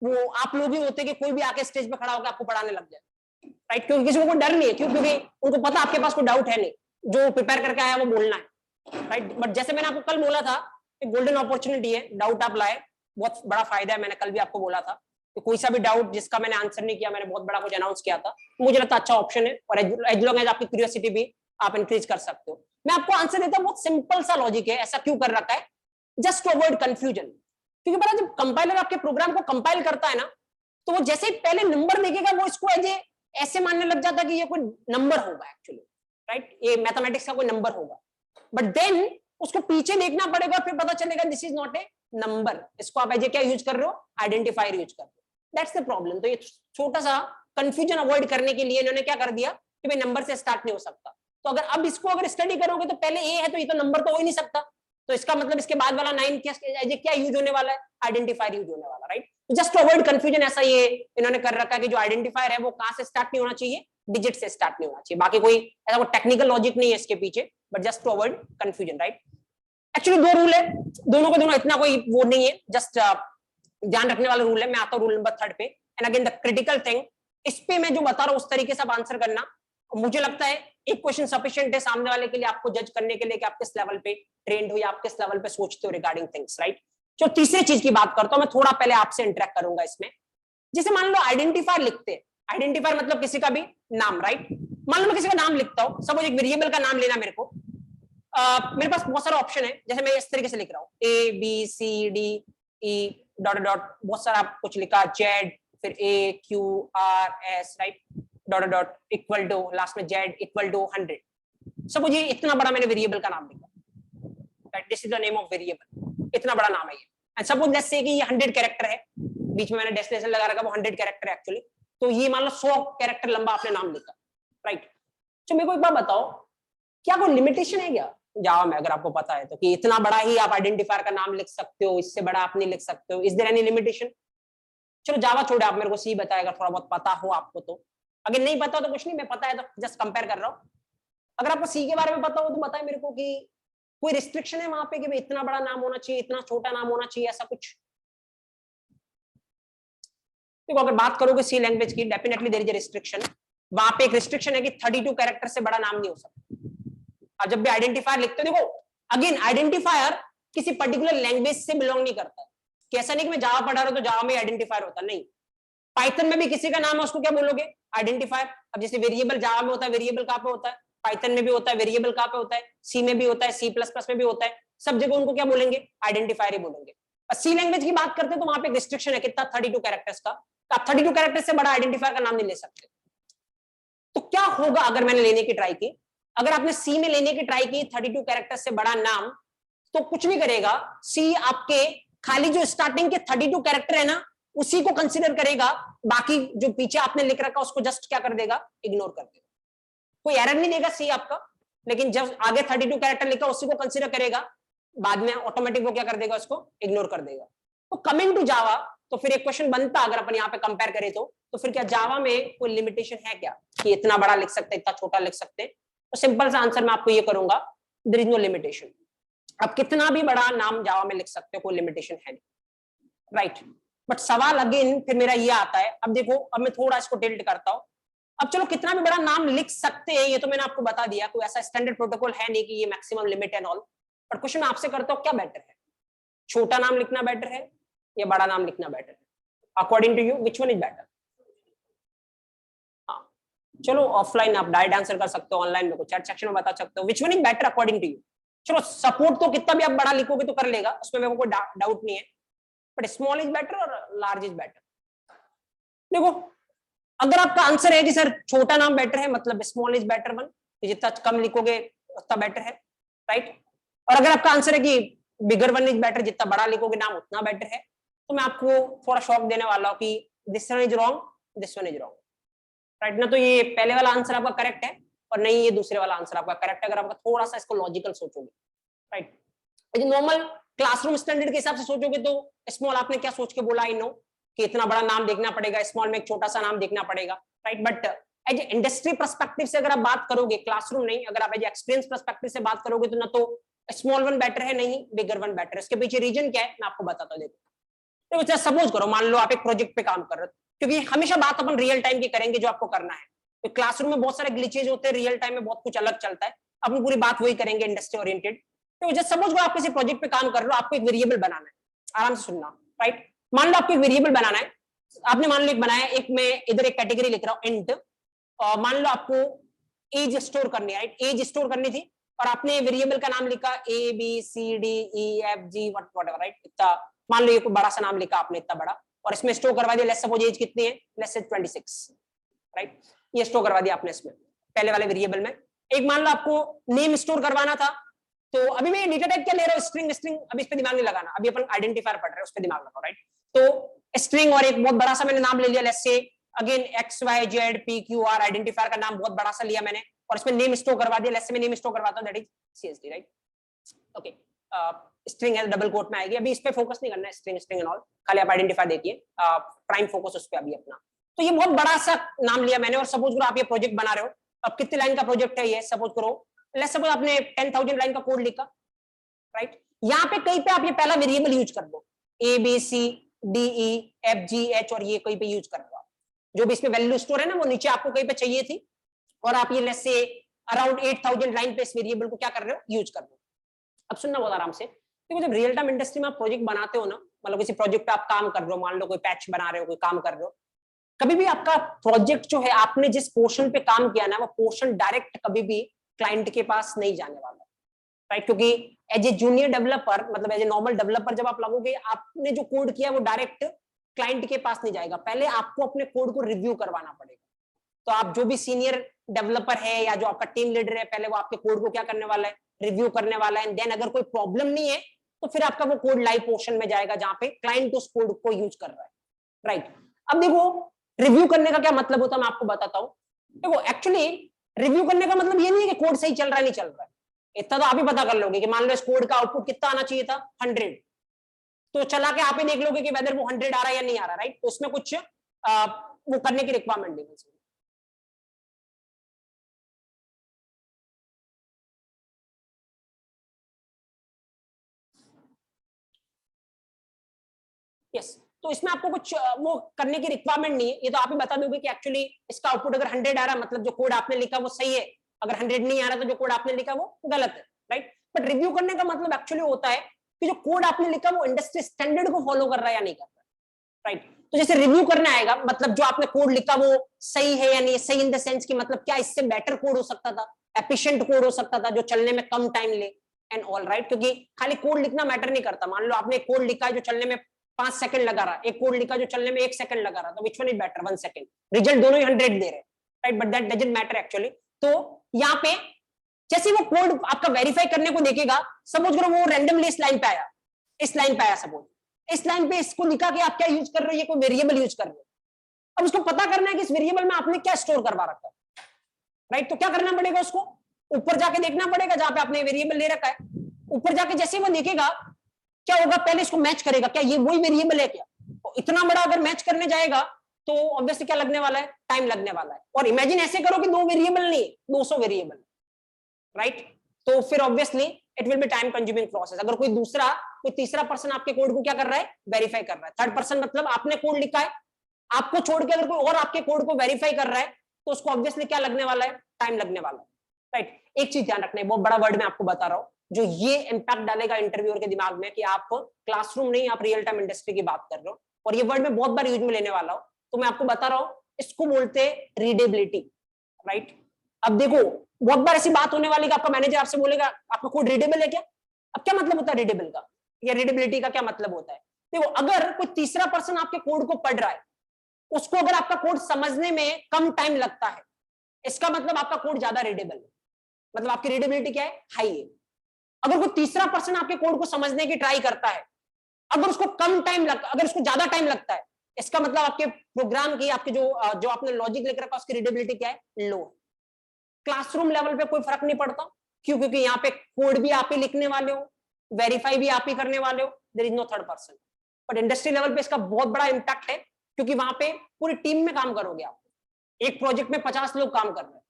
वो आप लोग ही होते कि कोई भी आके स्टेज पे खड़ा होकर आपको पढ़ाने लग जाए। राइट, क्योंकि किसी को कोई डर नहीं है, क्यों? क्योंकि उनको पता आपके पास कोई डाउट है नहीं, जो प्रिपेयर करके आया वो बोलना है। राइट, बट जैसे मैंने आपको कल बोला था, एक गोल्डन अपॉर्चुनिटी है, डाउट आप लाए, बहुत बड़ा फायदा है। मैंने कल भी आपको बोला था कि कोई सा भी डाउट जिसका मैंने आंसर नहीं किया, मैंने बहुत बड़ा कुछ अनाउंस किया था, मुझे लगता अच्छा ऑप्शन है, और एज लॉन्ग एज आपकी क्यूरियोसिटी भी आप इंक्रीज कर सकते हो। मैं आपको आंसर देता हूं, बहुत सिंपल सा लॉजिक है, ऐसा क्यों कर रखा है, जस्ट टू अवॉइड कंफ्यूजन। क्योंकि पता, जब कंपाइलर आपके प्रोग्राम को कंपाइल करता है ना, तो वो जैसे ही पहले नंबर देखेगा, वो इसको ऐसे मानने लग जाता है कि ये कोई नंबर होगा एक्चुअली। राइट, ये मैथमेटिक्स का कोई नंबर होगा, बट देन उसको पीछे देखना पड़ेगा, फिर पता चलेगा this is not a number, इसको आप एज क्या यूज कर रहे हो? आइडेंटिफायर यूज कर रहे हो। That's the problem. तो ये छोटा सा कंफ्यूजन अवॉइड करने के लिए इन्होंने क्या कर दिया कि भाई नंबर से स्टार्ट नहीं हो सकता। तो अगर अब इसको अगर स्टडी करोगे तो पहले ए है तो ये तो नंबर तो हो ही नहीं सकता, तो इसका मतलब इसके बाद वाला 9 क्या यूज होने वाला है, आइडेंटिफायर यूज होने वाला, right. Just to avoid confusion ऐसा ये इन्होंने कर रखा है कि जो आइडेंटिफायर है वो कहां से स्टार्ट नहीं होना चाहिए, डिजिट से स्टार्ट नहीं होना चाहिए। बाकी कोई ऐसा कोई टेक्निकल लॉजिक नहीं है इसके पीछे, but just to avoid confusion, right. Actually 2 rule है, दोनों के दोनों इतना कोई वो नहीं है, जस्ट ध्यान रखने वाला रूल है। मैं आता हूँ रूल नंबर 3 पे। And again the critical thing, इस पे मैं जो बता रहा हूँ उस तरीके से आप आंसर करना। मुझे लगता है एक क्वेश्चन सफिशिएंट है सामने वाले के लिए, आपको जज करने के लिए कि आप किस लेवल पे ट्रेंड हो या आप किस लेवल पे सोचते हो रिगार्डिंग थिंग्स, राइट। जो तीसरी चीज की बात करता हूं, मैं थोड़ा पहले आपसे इंटरेक्ट करूंगा इसमें। जैसे मान लो आइडेंटिफायर लिखते हैं, आइडेंटिफायर मतलब किसी का भी नाम, राइट। मान लो मैं किसी का नाम लिखता हूं, सपोज एक वेरिएबल का नाम लेना मेरे को, मेरे पास बहुत सारे ऑप्शन है, जैसे मैं इस तरीके से लिख रहा हूँ A B C D E dot dot, बहुत सारा कुछ लिखा, जेड, फिर A Q R S, right, dot dot equal to, last में जेड इक्वल टू 100। सपोज ये इतना बड़ा मैंने वेरिएबल का नाम लिखा, right, this is the name of variable, इतना बड़ा नाम है ये। एंड सपोज लेट्स से कि ये 100 कैरेक्टर है, बीच में मैंने डेस्टिनेशन लगा रखा, वो 100 कैरेक्टर है एक्चुअली, तो ये मान लो 100 कैरेक्टर लंबा आपने नाम लिखा, राइट। तो मेरे को एक बात बताओ, क्या कोई लिमिटेशन है क्या जावा में, अगर आपको पता है तो, कि इतना बड़ा ही आप आइडेंटिफायर का नाम लिख सकते हो, इससे बड़ा आप नहीं लिख सकते हो? Is there any limitation? चलो जावा छोड़े, आप मेरे को सी बताएगा, थोड़ा बहुत पता हो आपको तो। अगर नहीं पता तो कुछ नहीं, मैं पता है तो जस्ट कंपेयर कर रहा हूँ। अगर आपको सी के बारे में पता हो तो बताए मेरे को कि कोई रिस्ट्रिक्शन है वहां पे कि इतना बड़ा नाम होना चाहिए, इतना छोटा नाम होना चाहिए, ऐसा कुछ? देखो अगर बात करोगे सी लैंग्वेज की, definitely there is a restriction. वहां पे एक रिस्ट्रिक्शन है कि 32 कैरेक्टर से बड़ा नाम नहीं हो सकता। अब जब भी आइडेंटिफायर लिखते हो, देखो अगेन आइडेंटिफायर किसी पर्टिकुलर लैंग्वेज से बिलोंग नहीं करता है, कि ऐसा नहीं कि मैं जावा पढ़ा रहा हूं तो जावा में आइडेंटिफायर होता, नहीं। पाइथन में भी किसी का नाम है उसको क्या बोलोगे, आइडेंटिफायर। अब जैसे वेरिएबल जावा में होता है, वेरिएबल कहां पे होता है, पाइथन में भी होता है, वेरिएबल कहां पे होता है, सी में भी होता है, सी प्लस प्लस में भी होता है, सब जगह उनको क्या बोलेंगे, आइडेंटिफायर ही बोलेंगे। सी लैंग्वेज की बात करते हैं तो वहां पे रिस्ट्रिक्शन है, कितना, 32 कैरेक्टर्स का। तो आप 32 कैरेक्टर से बड़ा आइडेंटिफायर का नाम नहीं ले सकते। तो क्या होगा अगर मैंने लेने की ट्राई की, अगर आपने सी में लेने की ट्राई की 32 कैरेक्टर से बड़ा नाम, तो कुछ नहीं करेगा सी, आपके खाली जो स्टार्टिंग के 32 कैरेक्टर है ना उसी को कंसीडर करेगा, बाकी जो पीछे आपने लिख रखा उसको जस्ट क्या कर देगा, इग्नोर कर देगा। कोई एरर नहीं देगा सी आपका, लेकिन जब आगे 32 कैरेक्टर लिखा उसी को कंसीडर करेगा, बाद में ऑटोमेटिक वो क्या कर देगा, उसको इग्नोर कर देगा। तो कमिंग टू जावा, तो फिर एक क्वेश्चन बनता अगर अपन यहाँ पे कंपेयर करें तो फिर क्या जावा में कोई लिमिटेशन है क्या, कि इतना बड़ा लिख सकते, इतना छोटा लिख सकते? तो सिंपल सा आंसर मैं आपको ये करूंगा, देयर इज नो लिमिटेशन। आप कितना भी बड़ा नाम जावा में लिख सकते हो, कोई लिमिटेशन है नहीं, राइट। बट सवाल अगेन फिर मेरा ये आता है, अब देखो अब मैं थोड़ा इसको टिल्ट करता हूं। अब चलो कितना भी बड़ा नाम लिख सकते हैं, ये तो मैंने आपको बता दिया, कोई ऐसा स्टैंडर्ड प्रोटोकॉल है नहीं कि ये मैक्सिमम लिमिट एंड ऑल। पर क्वेश्चन आपसे करता हूं, क्या बेटर है, छोटा नाम लिखना बेटर है या बड़ा नाम लिखना बेटर है? According to you which one is better? हाँ चलो ऑफलाइन आप डायरेक्ट आंसर कर सकते हो, ऑनलाइन में को चैट सेक्शन में बता सकते हो, which one is better according to you. चलो सपोर्ट तो कितना भी आप बड़ा लिखोगे तो कर लेगा, उसमें मेरे को कोई डाउट नहीं है, बट स्मॉल इज बेटर और लार्ज इज बेटर? देखो अगर आपका आंसर है कि सर छोटा नाम बेटर है, मतलब स्मॉल इज बेटर वन, जितना कम लिखोगे उतना बेटर है, राइट। और अगर आपका आंसर है कि बिगर वन इज बेटर, जितना बड़ा लिखोगे नाम उतना बेटर है, तो मैं आपको थोड़ा शॉक देने वाला हूं कि this one is wrong, this one is wrong, right ना। तो ये पहले वाला आंसर आपका करेक्ट है और नहीं ये दूसरे वाला आंसर आपका करेक्ट है, अगर आपका थोड़ा सा इसको लॉजिकल सोचोगे, राइट। नॉर्मल क्लासरूम स्टैंडर्ड के हिसाब से सोचोगे तो स्मॉल आपने क्या सोच के बोला, आई नो कि इतना बड़ा नाम देखना पड़ेगा, स्मॉल में एक छोटा सा नाम देखना पड़ेगा, right. But as industry perspective से अगर आप बात करोगे, क्लासरूम नहीं, अगर आप एज एक्सपीरियंस पर्सपेक्टिव से बात करोगे तो ना तो स्मॉल वन बेटर है, नहीं बिगर वन बेटर है। इसके पीछे रीजन क्या है मैं आपको बताता हूँ। देखो सपोज करो, मान लो आप एक प्रोजेक्ट पे काम कर रहे हो, क्योंकि हमेशा बात अपन रियल टाइम की करेंगे जो आपको करना है, तो क्लासरूम में बहुत सारे ग्लिचेज होते हैं, रियल टाइम में बहुत कुछ अलग चलता है, अपन पूरी बात वही करेंगे इंडस्ट्री ओरिएंटेड। तो जस्ट सपोज आप किसी प्रोजेक्ट पे काम कर रहे हो, आपको एक वेरिएबल बनाना है, आराम से सुनना, राइट। मान लो आपको एक वेरिएबल बनाना है, आपने मान लो एक बनाया, एक मैं इधर एक कैटेगरी लिख रहा हूं इंट, और मान लो आपको एज स्टोर करनी है, राइट, एज स्टोर करनी थी, और आपने वेरिएबल का नाम लिखा A B C D E F G whatever, right. इतना मान लो ये कोई बड़ा सा नाम लिखा आपने, इतना बड़ा, और इसमें स्टोर करवा दिया, लेट्स सपोज एज कितनी है, लेट्स से 26, राइट। ये स्टोर करवा दिया आपने इसमें पहले वाले वेरिएबल में। एक मान लो आपको नेम स्टोर करवाना था, तो अभी मैं डेटा टाइप क्या ले रहा हूँ, स्ट्रिंग, स्ट्रिंग अभी इस पे दिमाग नहीं लगाना, अभी अपन आइडेंटिफायर पढ़ रहे हैं, उस पे दिमाग लगाओ, राइट। तो स्ट्रिंग और एक बहुत बड़ा सा मैंने नाम ले लिया, let's say again X Y Z P Q R, identifier का नाम बहुत बड़ा सा लिया मैंने, और इसमें नेम स्टोर करवा दिया, लेट्स से मैं नेम स्टोर करवाता हूं, that is CSD, right. Okay, string है डबल कोट में आएगी। अभी इस पे फोकस नहीं करना है, स्ट्रिंग स्ट्रिंग एंड ऑल, खाली आप आइडेंटिफाई देखिए, प्राइम फोकस उस पे अभी अपना। तो ये बहुत बड़ा सा नाम लिया मैंने, और सपोज करो आप ये प्रोजेक्ट बना रहे हो, अब कितने लाइन का प्रोजेक्ट है ये, सपोज करो लेट्स सपोज आपने 10,000 लाइन का कोड लिखा, राइट। यहाँ पे कहीं पे आप ये पहला वेरिएबल यूज कर दो, A B C D E F G H, और ये कहीं पे यूज कर दो, जो भी इसमें वैल्यू स्टोर है ना वो नीचे आपको कहीं पे चाहिए थी, और आप ये लेट्स से अराउंड 8,000 लाइन पे इस वेरिएबल को क्या कर रहे हो, यूज कर रहे हो। अब सुनना बहुत आराम से, देखो जब रियल टाइम इंडस्ट्री में आप प्रोजेक्ट बनाते हो ना, मतलब किसी प्रोजेक्ट पे आप काम कर रहे हो, मान लो कोई पैच बना रहे हो, कोई काम कर रहे हो, कभी भी आपका प्रोजेक्ट जो है, आपने जिस पोर्शन पे काम किया ना, वो पोर्शन डायरेक्ट कभी भी क्लाइंट के पास नहीं जाने वाला, राइट। क्योंकि एज ए जूनियर डेवलपर, मतलब एज ए नॉर्मल डेवलपर जब आप लगोगे, आपने जो कोड किया वो डायरेक्ट क्लाइंट के पास नहीं जाएगा, पहले आपको अपने कोड को रिव्यू करवाना पड़ेगा। तो आप जो भी सीनियर डेवलपर है या जो आपका टीम लीडर है, पहले वो आपके कोड को क्या करने वाला है, रिव्यू करने वाला है, एंड देन अगर कोई प्रॉब्लम नहीं है तो फिर आपका वो कोड लाइव पोर्शन में जाएगा जहां पे क्लाइंट उस कोड को यूज कर रहा है, राइट। अब देखो रिव्यू करने का क्या मतलब होता है, मैं आपको बताता हूं। देखो एक्चुअली रिव्यू करने का मतलब ये नहीं है कि कोड सही चल रहा है नहीं चल रहा है, इतना तो आप ही पता कर लोगे कि मान लो इस कोड का आउटपुट कितना आना चाहिए था, 100, तो चला के आप ही देख लोगे कि वेदर वो 100 आ रहा है या नहीं आ रहा, राइट। तो उसमें कुछ वो करने की रिक्वायरमेंट नहीं है। यस, तो इसमें आपको कुछ वो करने की रिक्वायरमेंट नहीं है, ये तो आप ही बता दोगे कि एक्चुअली इसका आउटपुट अगर 100 आ रहा है मतलब जो कोड आपने लिखा वो सही है, अगर 100 नहीं आ रहा तो जो कोड आपने लिखा वो गलत है, राइट। बट रिव्यू करने का मतलब एक्चुअली होता है कि जो कोड आपने लिखा वो इंडस्ट्री स्टैंडर्ड को फॉलो कर रहा है या नहीं कर रहा है, राइट। तो जैसे रिव्यू करना आएगा, मतलब जो आपने कोड लिखा वो सही है या नहीं, सही इन द सेंस की मतलब क्या इससे बेटर कोड हो सकता था, एफिशिएंट कोड हो सकता था जो चलने में कम टाइम ले एंड ऑल, राइट। क्योंकि खाली कोड लिखना मैटर नहीं करता, मान लो आपने कोड लिखा है जो चलने में 5 सेकंड लगा रहा, एक कोड लिखा जो चलने में 1 सेकंड लगा रहा, तो विच one is better, 1 second, result दोनों ही 100 दे रहे, right, but that doesn't matter actually. तो यहाँ पे जैसे वो कोड आपका वेरीफाई करने को देखेगा, सपोज करो वो रैंडमली इस लाइन पे आया, इस लाइन पे आया, सपोज इस लाइन पे इसको लिखा कि आप क्या यूज कर रहे हो, ये कोई वेरिएबल यूज कर रहे हो। अब उसको पता करना है कि इस वेरिएबल में आपने क्या स्टोर करवा रखा है, राइट। तो क्या करना पड़ेगा, उसको ऊपर जाके देखना पड़ेगा जहां पे आपने वेरिएबल ले रखा है, ऊपर जाके जैसे वो देखेगा क्या होगा, पहले इसको मैच करेगा, क्या ये वही वेरिएबल है क्या, तो इतना बड़ा अगर मैच करने जाएगा तो ऑब्वियसली क्या लगने वाला है, टाइम लगने वाला है। और इमेजिन ऐसे करो कि 2 वेरिएबल नहीं 200 वेरिएबल, राइट, तो फिर obviously it will be time consuming process. अगर कोई तीसरा पर्सन आपके कोड को क्या कर रहा है, वेरीफाई कर रहा है, थर्ड पर्सन मतलब आपने कोड लिखा है, आपको छोड़ के अगर कोई और आपके कोड को वेरीफाई कर रहा है तो उसको ऑब्वियसली क्या लगने वाला है, टाइम लगने वाला है, राइट। एक चीज ध्यान रखना है, बहुत बड़ा वर्ड मैं आपको बता रहा हूं जो ये इंपैक्ट डालेगा इंटरव्यूअर के दिमाग में कि आप क्लासरूम नहीं, आप रियल टाइम इंडस्ट्री की बात कर रहे हो, और ये वर्ड मैं बहुत बार यूज में लेने वाला हूं, तो मैं आपको बता रहा हूं, इसको बोलते हैं रीडेबिलिटी, राइट। अब देखो बहुत बार ऐसी बात होने वाली कि आपका मैनेजर आपसे बोलेगा आपका कोड रीडेबल है क्या, अब क्या मतलब होता है रीडेबल का या रीडेबिलिटी का क्या मतलब होता है। देखो अगर कोई तीसरा पर्सन आपके कोड को पढ़ रहा है, उसको अगर आपका कोड समझने में कम टाइम लगता है, इसका मतलब आपका कोड ज्यादा रीडेबल है, मतलब आपकी रीडेबिलिटी क्या है, हाई है। अगर कोई तीसरा पर्सन आपके कोड को समझने की ट्राई करता है, अगर उसको कम टाइम लगता, अगर उसको ज्यादा टाइम लगता है, इसका मतलब आपके प्रोग्राम की, आपके जो आपने लॉजिक लिख रखा है उसकी रीडेबिलिटी क्या है, लो है। क्लासरूम लेवल पे कोई फर्क नहीं पड़ता, क्यों, क्योंकि यहाँ पे कोड भी आप ही लिखने वाले हो, वेरीफाई भी आप ही करने वाले हो, there is no third person. But industry level पे इसका बहुत बड़ा इंपैक्ट है, क्योंकि वहां पे पूरी टीम में काम करोगे आप, एक प्रोजेक्ट में 50 लोग काम कर रहे हैं,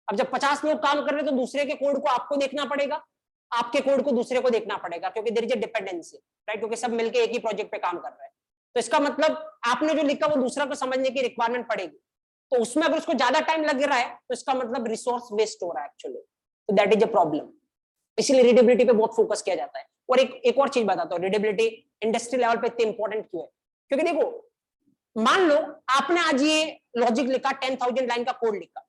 अब जब 50 लोग काम कर रहे हैं तो दूसरे के कोड को आपको देखना पड़ेगा, आपके कोड को दूसरे को देखना पड़ेगा, क्योंकि there is a dependency, right, क्योंकि सब मिलकर एक ही प्रोजेक्ट पे काम कर रहे हैं। तो इसका मतलब आपने जो लिखा वो दूसरा को समझने की रिक्वायरमेंट पड़ेगी, तो उसमें अगर उसको ज्यादा टाइम लग रहा है तो इसका मतलब रिसोर्स वेस्ट हो रहा है एक्चुअली, तो दैट इज अ प्रॉब्लम। इसीलिए रीडेबिलिटी पे बहुत फोकस किया जाता है। और एक और चीज बताता हूँ, रीडेबिलिटी इंडस्ट्री लेवल पे इतनी इंपॉर्टेंट क्यों है, क्योंकि देखो मान लो आपने आज ये लॉजिक लिखा, 10,000 लाइन का कोड लिखा,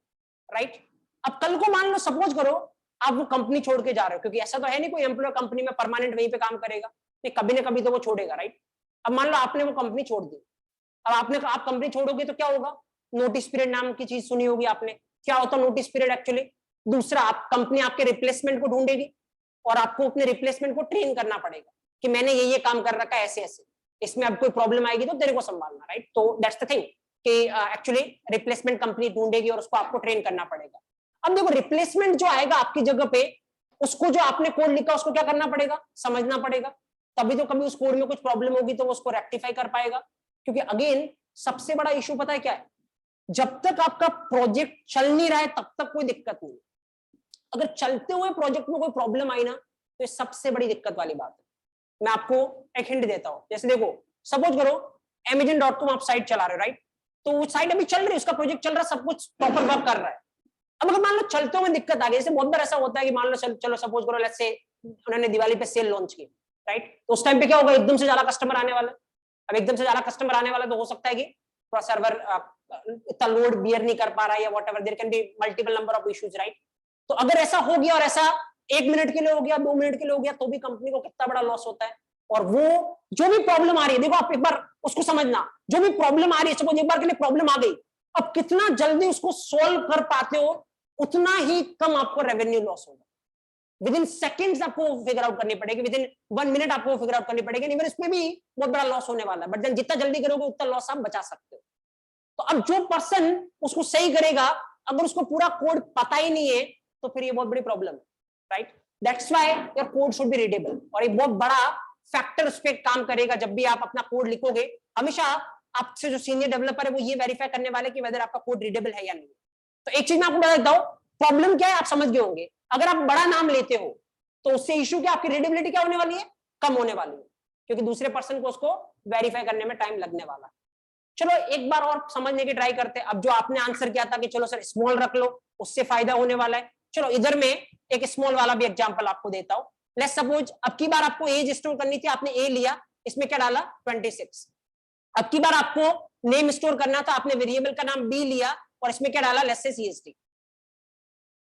राइट। अब कल को मान लो सपोज करो आप वो कंपनी छोड़ के जा रहे हो, क्योंकि ऐसा तो है नहीं कोई एम्प्लॉय कंपनी में परमानेंट वहीं पे काम करेगा, नहीं कभी ना कभी तो वो छोड़ेगा, राइट। अब मान लो आपने वो कंपनी छोड़ दी, अब आप कंपनी छोड़ोगे तो क्या होगा, नोटिस पीरियड नाम की चीज सुनी होगी आपने, क्या होता है नोटिस पीरियड एक्चुअली, दूसरा आप कंपनी आपके रिप्लेसमेंट को ढूंढेगी और आपको अपने रिप्लेसमेंट को ट्रेन करना पड़ेगा कि मैंने ये काम कर रखा है ऐसे ऐसे, इसमें अब कोई प्रॉब्लम आएगी तो तेरे को संभालना, राइट। तो दैट्स द थिंग कि एक्चुअली रिप्लेसमेंट कंपनी ढूंढेगी और उसको आपको ट्रेन करना पड़ेगा। अब देखो रिप्लेसमेंट जो आएगा आपकी जगह पे, उसको जो आपने कोड लिखा उसको क्या करना पड़ेगा, समझना पड़ेगा, तभी तो कभी उस कोड में कुछ प्रॉब्लम होगी तो वो उसको रेक्टिफाई कर पाएगा। क्योंकि अगेन सबसे बड़ा इशू पता है क्या है, जब तक आपका प्रोजेक्ट चल नहीं रहा है तब तक कोई दिक्कत नहीं, अगर चलते हुए प्रोजेक्ट में कोई प्रॉब्लम आई ना तो ये सबसे बड़ी दिक्कत वाली बात है। मैं आपको एक हिंट देता हूं, जैसे देखो सपोज करो Amazon.com आप साइट चला रहे हो, राइट, तो वो साइट अभी चल रही है, उसका प्रोजेक्ट चल रहा है, सब कुछ प्रॉपर वर्क कर रहा है। अब अगर मान लो चलते हुए दिक्कत आ गई, जैसे बहुत बार ऐसा होता है कि मान लो चलो सपोज करो लेट्स से उन्होंने दिवाली पे सेल लॉन्च की, राइट, तो उस टाइम पे क्या होगा, एकदम से ज्यादा कस्टमर आने वाला। अब एकदम से ज्यादा कस्टमर आने वाला तो हो सकता है कि थोड़ा सर्वर इतना लोड बियर नहीं कर पा रहा है या whatever, there can be multiple number of issues, right. तो अगर ऐसा हो गया और ऐसा 1 मिनट के लिए हो गया, 2 मिनट के लिए हो गया, तो भी कंपनी को कितना बड़ा लॉस होता है। और वो जो भी प्रॉब्लम आ रही है, देखो आप एक बार उसको समझना, जो भी प्रॉब्लम आ रही है, सपोज एक बार के लिए प्रॉब्लम आ गई, अब कितना जल्दी उसको सोल्व कर पाते हो उतना ही कम आपको रेवेन्यू लॉस होगा। विद इन सेकेंड्स आपको फिगर आउट करनी पड़ेगी, विद इन 1 मिनट आपको फिगर आउट करनी पड़ेगी, इवन इसमें भी बहुत बड़ा लॉस होने वाला है, बट देन जितना जल्दी करोगे उतना लॉस आप बचा सकते हो। तो अब जो पर्सन उसको सही करेगा, अगर उसको पूरा कोड पता ही नहीं है तो फिर ये बहुत बड़ी प्रॉब्लम है, right. That's why your code should be readable, और एक बहुत बड़ा फैक्टर उस पर काम करेगा। जब भी आप अपना कोड लिखोगे, हमेशा आपसे जो सीनियर डेवलपर है वो ये वेरीफाई करने वाले कि वेदर आपका कोड रीडेबल है या नहीं। तो एक चीज मैं आपको बता देता हूं, प्रॉब्लम क्या है आप समझ गए होंगे, अगर आप बड़ा नाम लेते हो तो उससे इशू क्या, आपकी रीडेबिलिटी क्या होने वाली है, कम होने वाली है, क्योंकि दूसरे पर्सन को उसको वेरीफाई करने में टाइम लगने वाला है। चलो एक बार और समझने की ट्राई करते हैं। अब जो आपने आंसर किया था कि चलो सर स्मॉल रख लो, उससे फायदा होने वाला है, चलो इधर में एक स्मॉल वाला भी एग्जांपल आपको देता हूं। लेट्स सपोज अब की बार आपको एज स्टोर करनी थी, आपने ए लिया, इसमें क्या डाला 26। अब की बार आपको नेम स्टोर करना था, आपने वेरिएबल का नाम बी लिया और इसमें क्या डाला, let's say CST,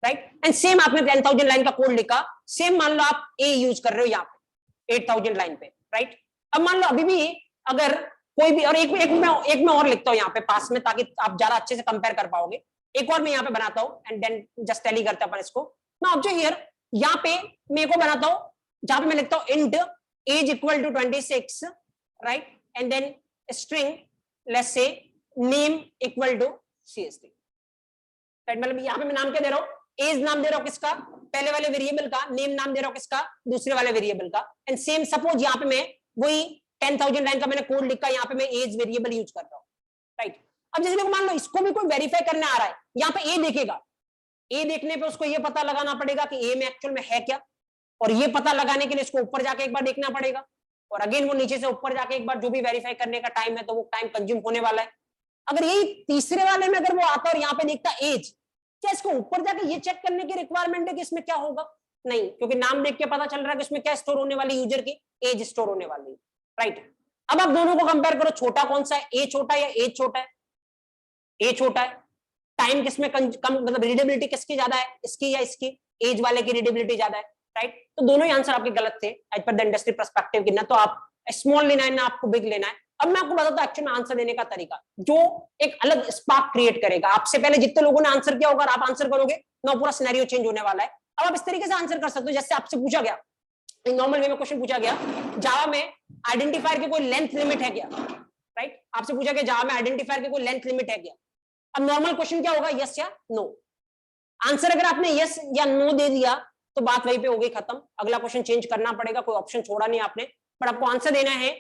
right. And same आपने 10,000 लाइन का कोड लिखा, सेम मान लो आप ए यूज कर रहे हो यहाँ पे 8,000 लाइन पे, राइट। अब मान लो अभी भी अगर कोई भी, और एक में और लिखता हूं यहाँ पे पास में, ताकि आप ज्यादा अच्छे से कंपेयर कर पाओगे। एक और मैं यहाँ पे बनाता हूँ एंड देन जस्ट टैली करते हैं अपन इसको। नाउ ऑब्जर्व हियर, यहाँ पे मैं को बनाता हूँ जहां पे मैं लिखता हूँ int age equal to 26, right, and then string let's say name equal to CST, right. मतलब यहाँ पे मैं नाम क्या दे रहा हूँ, एज नाम दे रहा हूँ किसका, पहले वाले वेरिएबल का, नेम नाम दे रहा हूँ किसका, दूसरे वाले वेरिएबल का। एंड सेम सपोज यहाँ पे मैं वही 10,000 लाइन का मैंने कोड लिखा, यहाँ पे मैं एज वेरिएबल यूज कर रहा हूँ, राइट। अब जैसे मान लो इसको भी कोई वेरीफाई करने आ रहा है, यहाँ पे ए देखेगा, ए देखने पे उसको ये पता लगाना पड़ेगा कि ए में एक्चुअल में है क्या, और ये पता लगाने के लिए इसको ऊपर जाके एक बार देखना पड़ेगा, और अगेन वो नीचे से ऊपर जाके एक बार जो भी वेरीफाई करने का टाइम है तो वो टाइम कंज्यूम होने वाला है। अगर यही तीसरे वाले में अगर वो आता और यहाँ पे देखता एज, क्या इसको ऊपर जाके ये चेक करने की रिक्वायरमेंट है कि इसमें क्या होगा, नहीं, क्योंकि नाम देख के पता चल रहा है कि इसमें क्या स्टोर होने वाली, यूजर की एज स्टोर होने वाली है, राइट। अब आप दोनों को कंपेयर करो, छोटा कौन सा है, ए छोटा या एज छोटा है, ए छोटा है। टाइम किसमें कम, मतलब रीडेबिलिटी किसकी ज्यादा है, इसकी या इसकी, एज वाले की रीडेबिलिटी ज्यादा है, राइट। तो दोनों ही आंसर आपके गलत थे as per the industry perspective की, ना तो आप स्मॉल लेना है ना आपको बिग लेना है। अब मैं आपको बताता हूं एक्चुअल में आंसर देने का तरीका, जो एक अलग स्पार्क क्रिएट करेगा। आपसे पहले जितने लोगों ने आंसर किया होगा, आप आंसर करोगे ना, पूरा सिनेरियो चेंज होने वाला है। अब आप इस तरीके से आंसर कर सकते हो, जैसे आपसे पूछा गया, नॉर्मल वे में क्वेश्चन पूछा गया, जावा में आइडेंटिफायर की कोई लेंथ लिमिट है क्या, राइट। आपसे पूछा गया जावा में आइडेंटिफायर की कोई लेंथ लिमिट है क्या। अब नॉर्मल क्वेश्चन क्या होगा, यस या नो। आंसर अगर आपने यस या नो दे दिया तो बात वहीं पे हो गई खत्म, अगला क्वेश्चन चेंज करना पड़ेगा, कोई ऑप्शन छोड़ा नहीं आपने, पर आपको आंसर देना है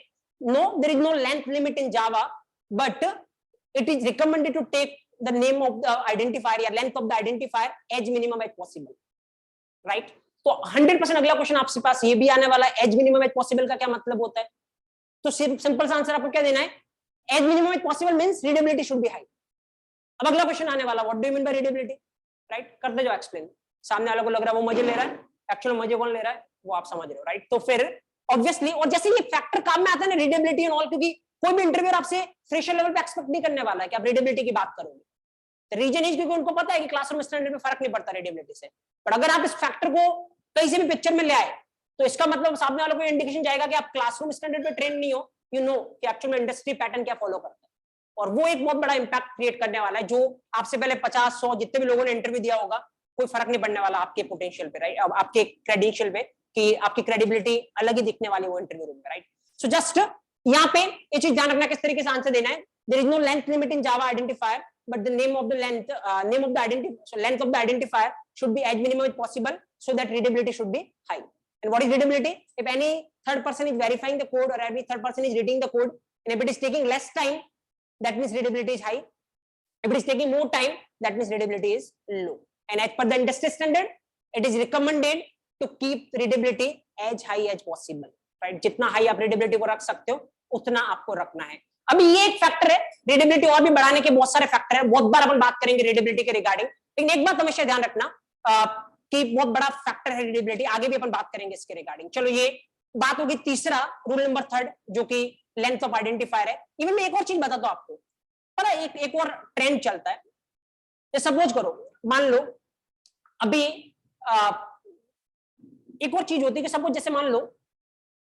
no, there is no length limit in Java, but it is recommended to take the name of the identifier या length of the identifier as minimum as possible, right. तो 100% अगला क्वेश्चन आपके पास ये भी आने वाला है, एज मिनिमम एज पॉसिबल का क्या मतलब होता है। तो सिंपल सा आंसर आपको क्या देना है, as minimum as possible means readability should be high. अब अगला क्वेश्चन आने वाला, what do you mean by readability, right. करते जाओ एक्सप्लेन, सामने वाले को लग रहा है वो मजे ले रहा है, एक्चुअल मजे कौन ले रहा है वो आप समझ रहे हो, राइट। तो फिर ऑब्वियसली, और जैसे ये फैक्टर काम में आता है ना रीडेबिलिटी एंड ऑल, क्योंकि कोई भी इंटरव्यूअर आपसे फ्रेशर लेवल पे एक्सपेक्ट नहीं करने वाला है कि आप रीडेबिलिटी की बात करोगे। रीजन इज क्योंकि उनको पता है कि क्लासरूम स्टैंडर्ड में फर्क नहीं पड़ता रीडेबिलिटी से, बट अगर आप इस फैक्टर को कहीं से भी पिक्चर में ले आए तो इसका मतलब सामने वालों को इंडिकेशन जाएगा कि आप क्लासरूम स्टैंडर्ड पे ट्रेन नहीं हो, यू नो कि एक्चुअल में इंडस्ट्री पैटर्न क्या फॉलो करता है, और वो एक बहुत बड़ा इंपैक्ट क्रिएट करने वाला है, जो आपसे पहले 50-100 जितने भी लोगों ने इंटरव्यू दिया होगा कोई फर्क नहीं पड़ने वाला आपके पोटेंशियल पे, राइट, आपके क्रेडेंशियल पे, कि आपकी क्रेडिबिलिटी अलग ही दिखने वाली वो इंटरव्यू रूम में, राइट। सो जस्ट यहाँ पे ये चीज ध्यान रखना किस तरीके से आंसर देना है, there is no length limit in Java identifier, but the name of the length of the identifier should be as minimum as possible so that readability should be high. And what is readability? If any third person is verifying the code or every third person is reading the code, and if it is taking less time, that means readability is high. If it is taking more time, that means readability is low. And as per the industry standard, it is recommended to keep readability as high as possible. Right? जितना high आप readability को रख सकते हो, उतना आपको रखना है. अभी ये एक फैक्टर है, रीडेबिलिटी और भी बढ़ाने के बहुत सारे फैक्टर हैं, बहुत बार अपन बात करेंगे रीडेबिलिटी के रिगार्डिंग, लेकिन एक बात हमेशा ध्यान रखना कि बहुत बड़ा फैक्टर है रीडेबिलिटी, आगे भी अपन बात करेंगे इसके रिगार्डिंग. चलो ये बात होगी तीसरा, रूल नंबर 3 जो कि लेंथ ऑफ आइडेंटिफायर है. इवन मैं एक और चीज बताता हूं आपको, पता है एक और ट्रेंड चलता है. सपोज करो, मान लो अभी एक और चीज होती है कि सपोज जैसे मान लो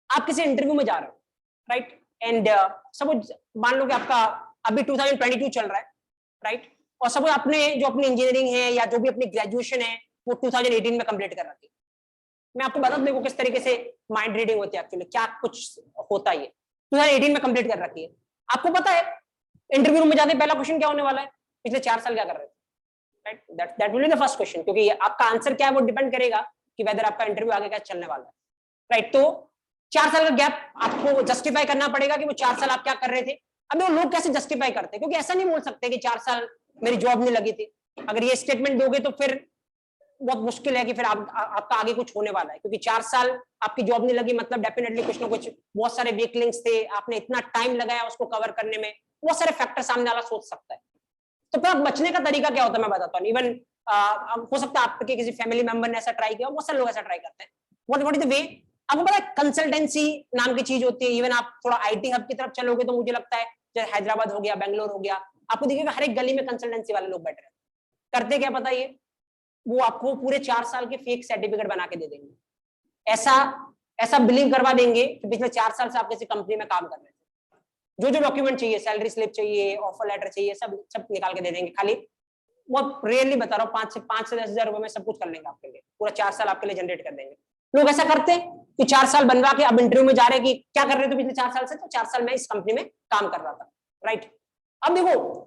आप किसी इंटरव्यू में जा रहे हो, राइट, एंड सपोज मान लो कि आपका अभी 2022 चल रहा है, राइट, और सपोज आपने जो अपनी इंजीनियरिंग है या जो भी अपनी ग्रेजुएशन है वो 2018 में कंप्लीट कर रखी. मैं आपको बता दूं किस तरीके से माइंड रीडिंग होती है, एक्चुअली क्या कुछ होता है. 2018 में कंप्लीट कर रखी है, आपको पता है इंटरव्यू में जाते पहला क्वेश्चन क्या होने वाला है, पिछले 4 साल क्या कर रहे थे, right. That will be the first question, क्योंकि आपका आंसर क्या है वो डिपेंड करेगा कि वेदर आपका इंटरव्यू आगे क्या चलने वाला है, राइट. तो 4 साल का गैप आपको जस्टिफाई करना पड़ेगा कि वो 4 साल आप क्या कर रहे थे. अभी वो लोग कैसे जस्टिफाई करते हैं, क्योंकि ऐसा नहीं बोल सकते कि 4 साल मेरी जॉब नहीं लगी थी. अगर ये स्टेटमेंट दोगे तो फिर बहुत मुश्किल है कि फिर आपका आगे कुछ होने वाला है, क्योंकि 4 साल आपकी जॉब नहीं लगी मतलब डेफिनेटली कुछ ना कुछ बहुत सारे वीक लिंक्स थे, आपने इतना टाइम लगाया उसको कवर करने में, बहुत सारे फैक्टर सामने वाला सोच सकता है. तो फिर बचने का तरीका क्या होता है मैं बताता हूँ. इवन हो सकता है आपके किसी फैमिली मेंबर ने ऐसा ट्राई किया, बहुत सारे लोग ऐसा ट्राई करते हैं. व्हाट इज द वे, आपको पता है कंसल्टेंसी नाम की चीज होती है. इवन आप थोड़ा आईटी हब की तरफ चलोगे तो मुझे लगता है जैसे हैदराबाद हो गया, बेंगलोर हो गया, आपको दिखेगा हर एक गली में कंसल्टेंसी वाले लोग बैठे रहते हैं. करते क्या पता, ये वो आपको पूरे 4 साल के फेक सर्टिफिकेट बना के दे देंगे. ऐसा बिलीव करवा देंगे कि पिछले 4 साल से आप किसी कंपनी में काम कर रहे थे, जो डॉक्यूमेंट चाहिए, सैलरी स्लिप चाहिए, ऑफर लेटर चाहिए, सब निकाल के दे देंगे. खाली बहुत रेयरली बता रहा हूँ, 5 से 10 हजार रुपए में सब कुछ कर लेंगे आपके लिए, पूरा 4 साल आपके लिए जनरेट कर देंगे. लोग ऐसा करते हैं कि 4 साल बनवा के अब इंटरव्यू में जा रहे हैं कि क्या कर रहे थे पिछले 4 साल से, तो 4 साल में इस कंपनी में काम कर रहा था, राइट. अब देखो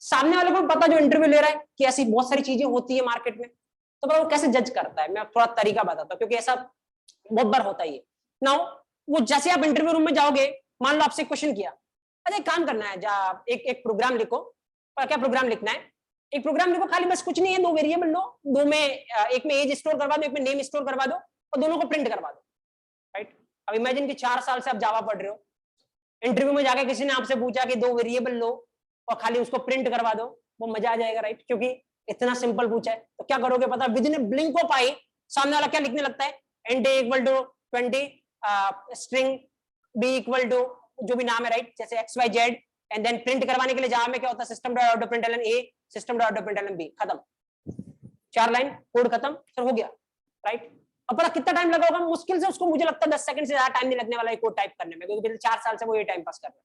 सामने वाले को पता जो इंटरव्यू ले रहा है कि ऐसी बहुत सारी चीजें होती है मार्केट में, तो वो कैसे जज करता है, मैं थोड़ा तरीका बताता हूँ, क्योंकि ऐसा बहुत बार होता है. नाउ वो जैसे आप इंटरव्यू रूम में जाओगे, मान लो आपसे क्वेश्चन किया, अरे काम करना है, एक प्रोग्राम लिखो. क्या प्रोग्राम लिखना है, एक प्रोग्राम लिखो, खाली बस कुछ नहीं है, 2 वेरिएबल लो, 2 में एक में एज स्टोर करवा दो, एक में नेम स्टोर करवा दो और दोनों को प्रिंट करवा दो, राइट. अब इमेजिन कि 4 साल से आप जावा पढ़ रहे हो, इंटरव्यू में जाके किसी ने आपसे पूछा कि 2 वेरिएबल लो और खाली उसको प्रिंट करवा दो, वो मजा आ जाएगा, राइट, क्योंकि इतना सिंपल पूछा है. तो क्या करोगे पता, within blink of eye सामने वाला क्या लिखने लगता है, int equal to 20 string b equal to जो भी नाम है, राइट, जैसे xyz, एंड देन प्रिंट करवाने के लिए जावा में क्या होता है, system dot out println a, system dot out println b, खत्म. 4 लाइन कोड खत्म, सर हो गया, राइट. अब पता कितना टाइम लगा होगा, मुश्किल से उसको मुझे लगता है 10 सेकंड से ज्यादा टाइम नहीं लगने वाला है कोड टाइप करने में, क्योंकि पिछले 4 साल से वो ये टाइम पास कर रहा है,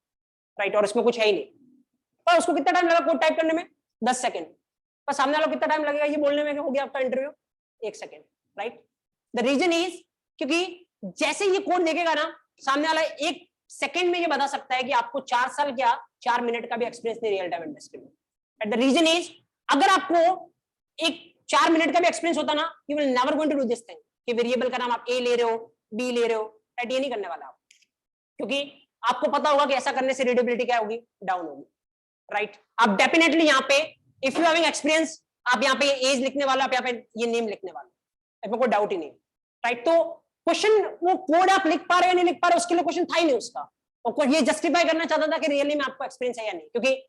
राइट, और इसमें कुछ है ही नहीं. पर उसको कितना टाइम लगा कोड टाइप करने में, 10 सेकंड. पर सामने वाला कितना टाइम लगेगा ये बोलने में कि हो गया आपका interview, 1 second, right. The reason is क्योंकि जैसे ये कोड देखेगा ना, सामने वाला 1 सेकंड में ये बता सकता है कि आपको 4 साल क्या 4 मिनट का भी एक्सपीरियंस नहीं रियल टाइम इंडस्ट्री में. द रीजन इज अगर आपको एक 4 मिनट का भी एक्सपीरियंस होता ना, you will never going to do this thing कि वेरिएबल का नाम आप ए ले रहे हो, बी ले रहे हो, राइट. ये नहीं करने वाला आप, क्योंकि आपको पता होगा कि ऐसा करने से रीडेबिलिटी क्या होगी, डाउन होगी, राइट. आप डेफिनेटली यहाँ पे इफ यू हैविंग एक्सपीरियंस, आप यहाँ पे एज लिखने वाला, आप यहाँ पे ये नेम लिखने वाला, इसमें कोई डाउट ही नहीं, राइट. तो क्वेश्चन वो कोड आप लिख पा रहे हैं नहीं लिख पा रहे, उसके लिए क्वेश्चन था ही नहीं उसका, और ये जस्टिफाई करना चाहता था कि रियली में आपको एक्सपीरियंस है या नहीं. क्योंकि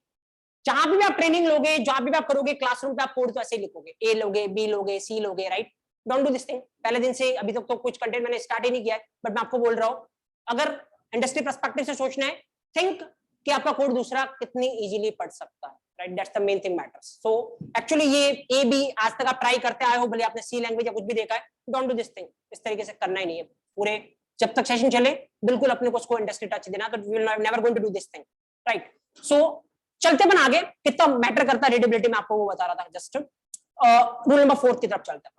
जहां भी आप ट्रेनिंग लोगे, जहां भी आप करोगे क्लासरूम पे, आप कोड तो ऐसे ही लिखोगे, ए लोगे, बी लोगे, सी लोगे, right. Don't do this thing. पहले दिन से अभी तक तो कुछ कंटेंट मैंने स्टार्ट ही नहीं किया है, बट मैं आपको बोल रहा हूँ, अगर इंडस्ट्री पर्सपेक्टिव से सोचना है, थिंक कि आपका कोड दूसरा कितनी इजीली पढ़ सकता है, right. That's the main thing matters. So actually ये ए बी आज तक आप ट्राई करते आए हो, भले आपने सी लैंग्वेज या कुछ भी देखा है, डोंट डू दिस थिंग. इस तरीके से करना ही नहीं है. पूरे जब तक सेशन चले बिल्कुल अपने को उसको इंडस्ट्री टच देना, तो we will never going to do this thing, right. So चलते बन आगे, कितना मैटर करता है रीडेबिलिटी में आपको वो बता रहा था जस्ट. रूल नंबर 4 की तरफ चलते हैं.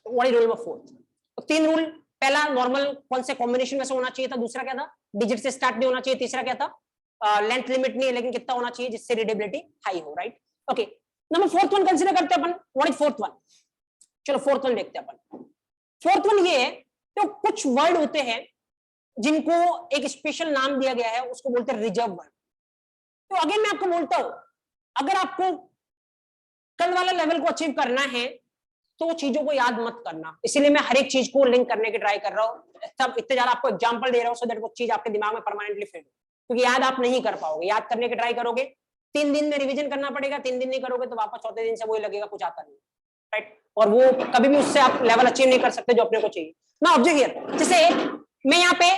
What is rule number 4? तो 3 रूल. पहला नॉर्मल कौन से कॉम्बिनेशन में से होना चाहिए था, दूसरा क्या था, डिजिट से स्टार्ट नहीं होना चाहिए, तीसरा क्या था, लेंथ लिमिट नहीं है लेकिन कितना होना चाहिए जिससे रीडेबिलिटी हाई हो, right. Okay, number 4th one consider करते हैं अपन. What is 4th one? चलो फोर्थ वन देखते हैं अपन। फोर्थ वन ये है तो कुछ वर्ड होते हैं जिनको एक स्पेशल नाम दिया गया है, उसको बोलते हैं रिजर्व वर्ड। तो अगेन मैं आपको बोलता हूं, अगर आपको कल वाला लेवल को अचीव करना है तो चीजों को याद मत करना, इसीलिए मैं हर एक चीज को लिंक करने की ट्राई कर रहा हूं, सब इतने ज्यादा आपको एग्जांपल दे रहा हूं सो दैट वो चीज आपके दिमाग में परमानेंटली फिट हो, क्योंकि याद आप नहीं कर पाओगे। याद करने की ट्राई करोगे, 3 दिन में रिवीजन करना पड़ेगा, 3 दिन नहीं करोगे तो वापस चौथे दिन से वही लगेगा कुछ आता नहीं, राइट। और वो कभी भी उससे आप लेवल अचीव नहीं कर सकते जो अपने को चाहिए ना। ऑब्जेक्ट हियर, जैसे मैं यहाँ पे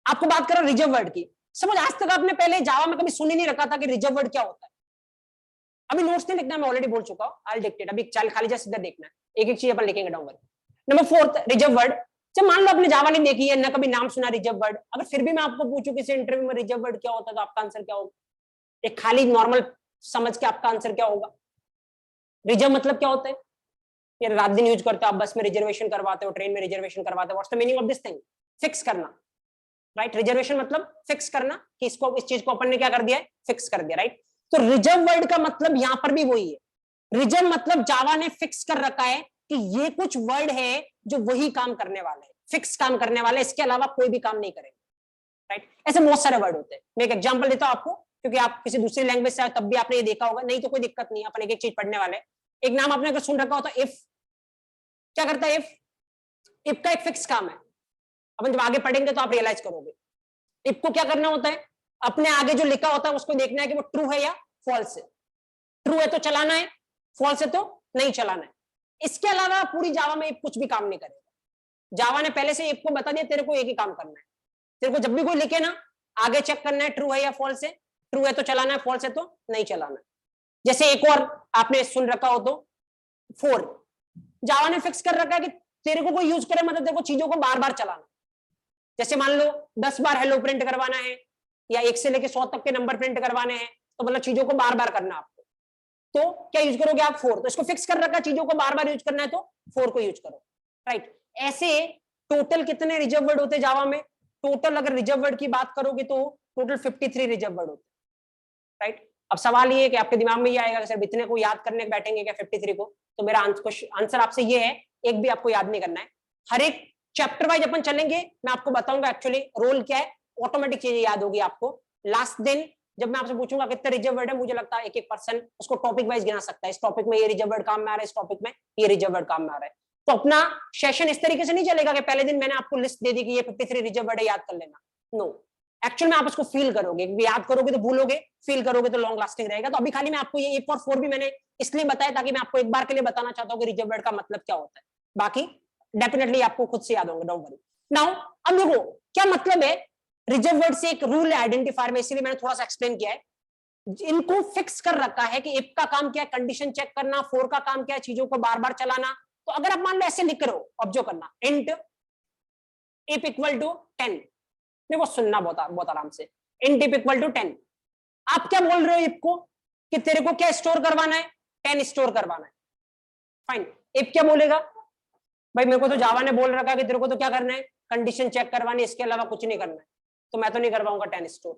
आपको बात कर रहा हूँ रिजर्व वर्ड की। समझ, आज तक आपने पहले जावा में कभी सुन ही नहीं रखा था कि रिजर्व वर्ड क्या होता है। अभी नोट्स नहीं लिखना, मैं ऑलरेडी बोल चुका हूँ, आई डिक्टेट, अभी चल खाली जस्ट इधर देखना है, एक एक चीज अपन लिखेंगे डाउन। Number 4 reserve word. जब मान लो आपने जावा नहीं देखी है ना, कभी नाम सुना रिजर्व वर्ड, अगर फिर भी मैं आपको पूछूं किसी इंटरव्यू में रिजर्व वर्ड क्या होता है तो आपका आंसर क्या होगा? एक खाली नॉर्मल समझ के आपका आंसर क्या होगा? रिजर्व मतलब क्या होता है? ये रात दिन यूज करते हो आप, बस में रिजर्वेशन करवाते हो, ट्रेन में रिजर्वेशन करवाते हो, what's the meaning of this thing? Fix करना, राइट। रिजर्वेशन मतलब फिक्स करना कि इसको, इस चीज को अपन ने क्या कर दिया है, फिक्स कर दिया, राइट। तो रिजर्व वर्ड का मतलब यहां पर भी वही है। रिजर्व मतलब जावा ने फिक्स कर रखा है कि ये कुछ वर्ड है जो वही काम करने वाले हैं, फिक्स काम करने वाले, इसके अलावा कोई भी काम नहीं करेंगे, राइट। ऐसे बहुत सारे वर्ड होते हैं। मैं एक एग्जांपल देता हूं आपको, क्योंकि आप किसी दूसरी लैंग्वेज से आए तब भी आपने ये देखा होगा, नहीं तो कोई दिक्कत नहीं, अपन एक एक चीज पढ़ने वाले। एक नाम आपने अगर सुन रखा हो तो इफ, क्या करता है इफ? इफ का एक फिक्स काम है, अपन जब आगे पढ़ेंगे तो आप रियलाइज करोगे। इफ को क्या करना होता है, अपने आगे जो लिखा होता है उसको देखना है कि वो ट्रू है या फॉल्स है। ट्रू है तो चलाना है, फॉल्स है तो नहीं चलाना है। इसके अलावा पूरी जावा में कुछ भी काम नहीं करेगा। जावा ने पहले से इफ को बता दिया, तेरे को एक ही काम करना है, तेरे को जब भी कोई लिखे ना, आगे चेक करना है ट्रू है या फॉल्स है, ट्रू है तो चलाना है, फॉल्स है तो नहीं चलाना है। जैसे एक और आपने सुन रखा हो तो 4, जावा ने फिक्स कर रखा है कि तेरे को कोई यूज करे, मतलब तेरे को चीजों को बार बार चलाना। जैसे मान लो 10 बार हेलो प्रिंट करवाना है या 1 से लेकर 100 तक के नंबर प्रिंट करवाने हैं, तो मतलब चीजों को बार बार करना आपको, तो क्या यूज करोगे आप? 4। तो इसको फिक्स कर रखा है, चीजों को बार बार यूज करना है तो 4 को यूज करो, राइट। ऐसे टोटल कितने रिजर्व वर्ड होते जावा में? टोटल अगर रिजर्व वर्ड की बात करोगे तो टोटल 53 रिजर्व वर्ड होते, राइट। अब सवाल ये है कि आपके दिमाग में ये आएगा कि सर इतने को याद करने बैठेंगे क्या 53 को? तो मेरा आंसर आपसे ये है, एक भी आपको याद नहीं करना है, हर एक चैप्टर वाइज अपन चलेंगे, मैं आपको बताऊंगा एक्चुअली रोल क्या है, ऑटोमेटिक चीजें याद होगी आपको। लास्ट दिन जब मैं आपसे पूछूंगा कितने रिजर्व वर्ड है, मुझे लगता है एक एक पर्सन उसको टॉपिक वाइज गिना सकता है, इस टॉपिक में ये रिजर्व वर्ड काम में आ रहा है, इस टॉपिक में ये रिजर्व वर्ड काम में आ रहा है। तो अपना सेशन इस तरीके से नहीं चलेगा कि पहले दिन मैंने आपको लिस्ट दे दी कि ये 53 रिजर्व वर्ड है, याद कर लेना। नो, एक्चुअल में आप उसको फील करोगे, याद करोगे तो भूलोगे, फील करोगे तो लॉन्ग लास्टिंग रहेगा। तो अभी खाली मैं आपको ये 1 और 4 भी मैंने इसलिए बताया ताकि मैं आपको एक बार के लिए बताना चाहता हूँ कि रिजर्व वर्ड का मतलब क्या होता है, बाकी डेफिनेटली आपको खुद से याद होंगे, डोंट वरी। नाउ अब देखो क्या मतलब है रिजर्व वर्ड से, एक रूल आइडेंटिफायर में, इसीलिए मैंने थोड़ा सा एक्सप्लेन किया है। इनको फिक्स कर रखा है कि इफ का काम क्या है, कंडीशन चेक करना, 4 का काम क्या है, चीजों को बार बार चलाना। तो अगर आप मान लो ऐसे लिख रहे हो, ऑब्जर्व करना, इंट इफ इक्वल टू 10, देखो सुनना बहुत आराम से, इंट इफ इक्वल टू 10, आप क्या बोल रहे हो इफ को कि तेरे को क्या स्टोर करवाना है, 10 स्टोर करवाना है, फाइन। इफ क्या बोलेगा, भाई मेरे को तो जावा ने बोल रखा है कि तेरे को तो क्या करना है, कंडीशन चेक करवानी, इसके अलावा कुछ नहीं करना है, तो मैं तो नहीं करवाऊंगा 10 स्टोर,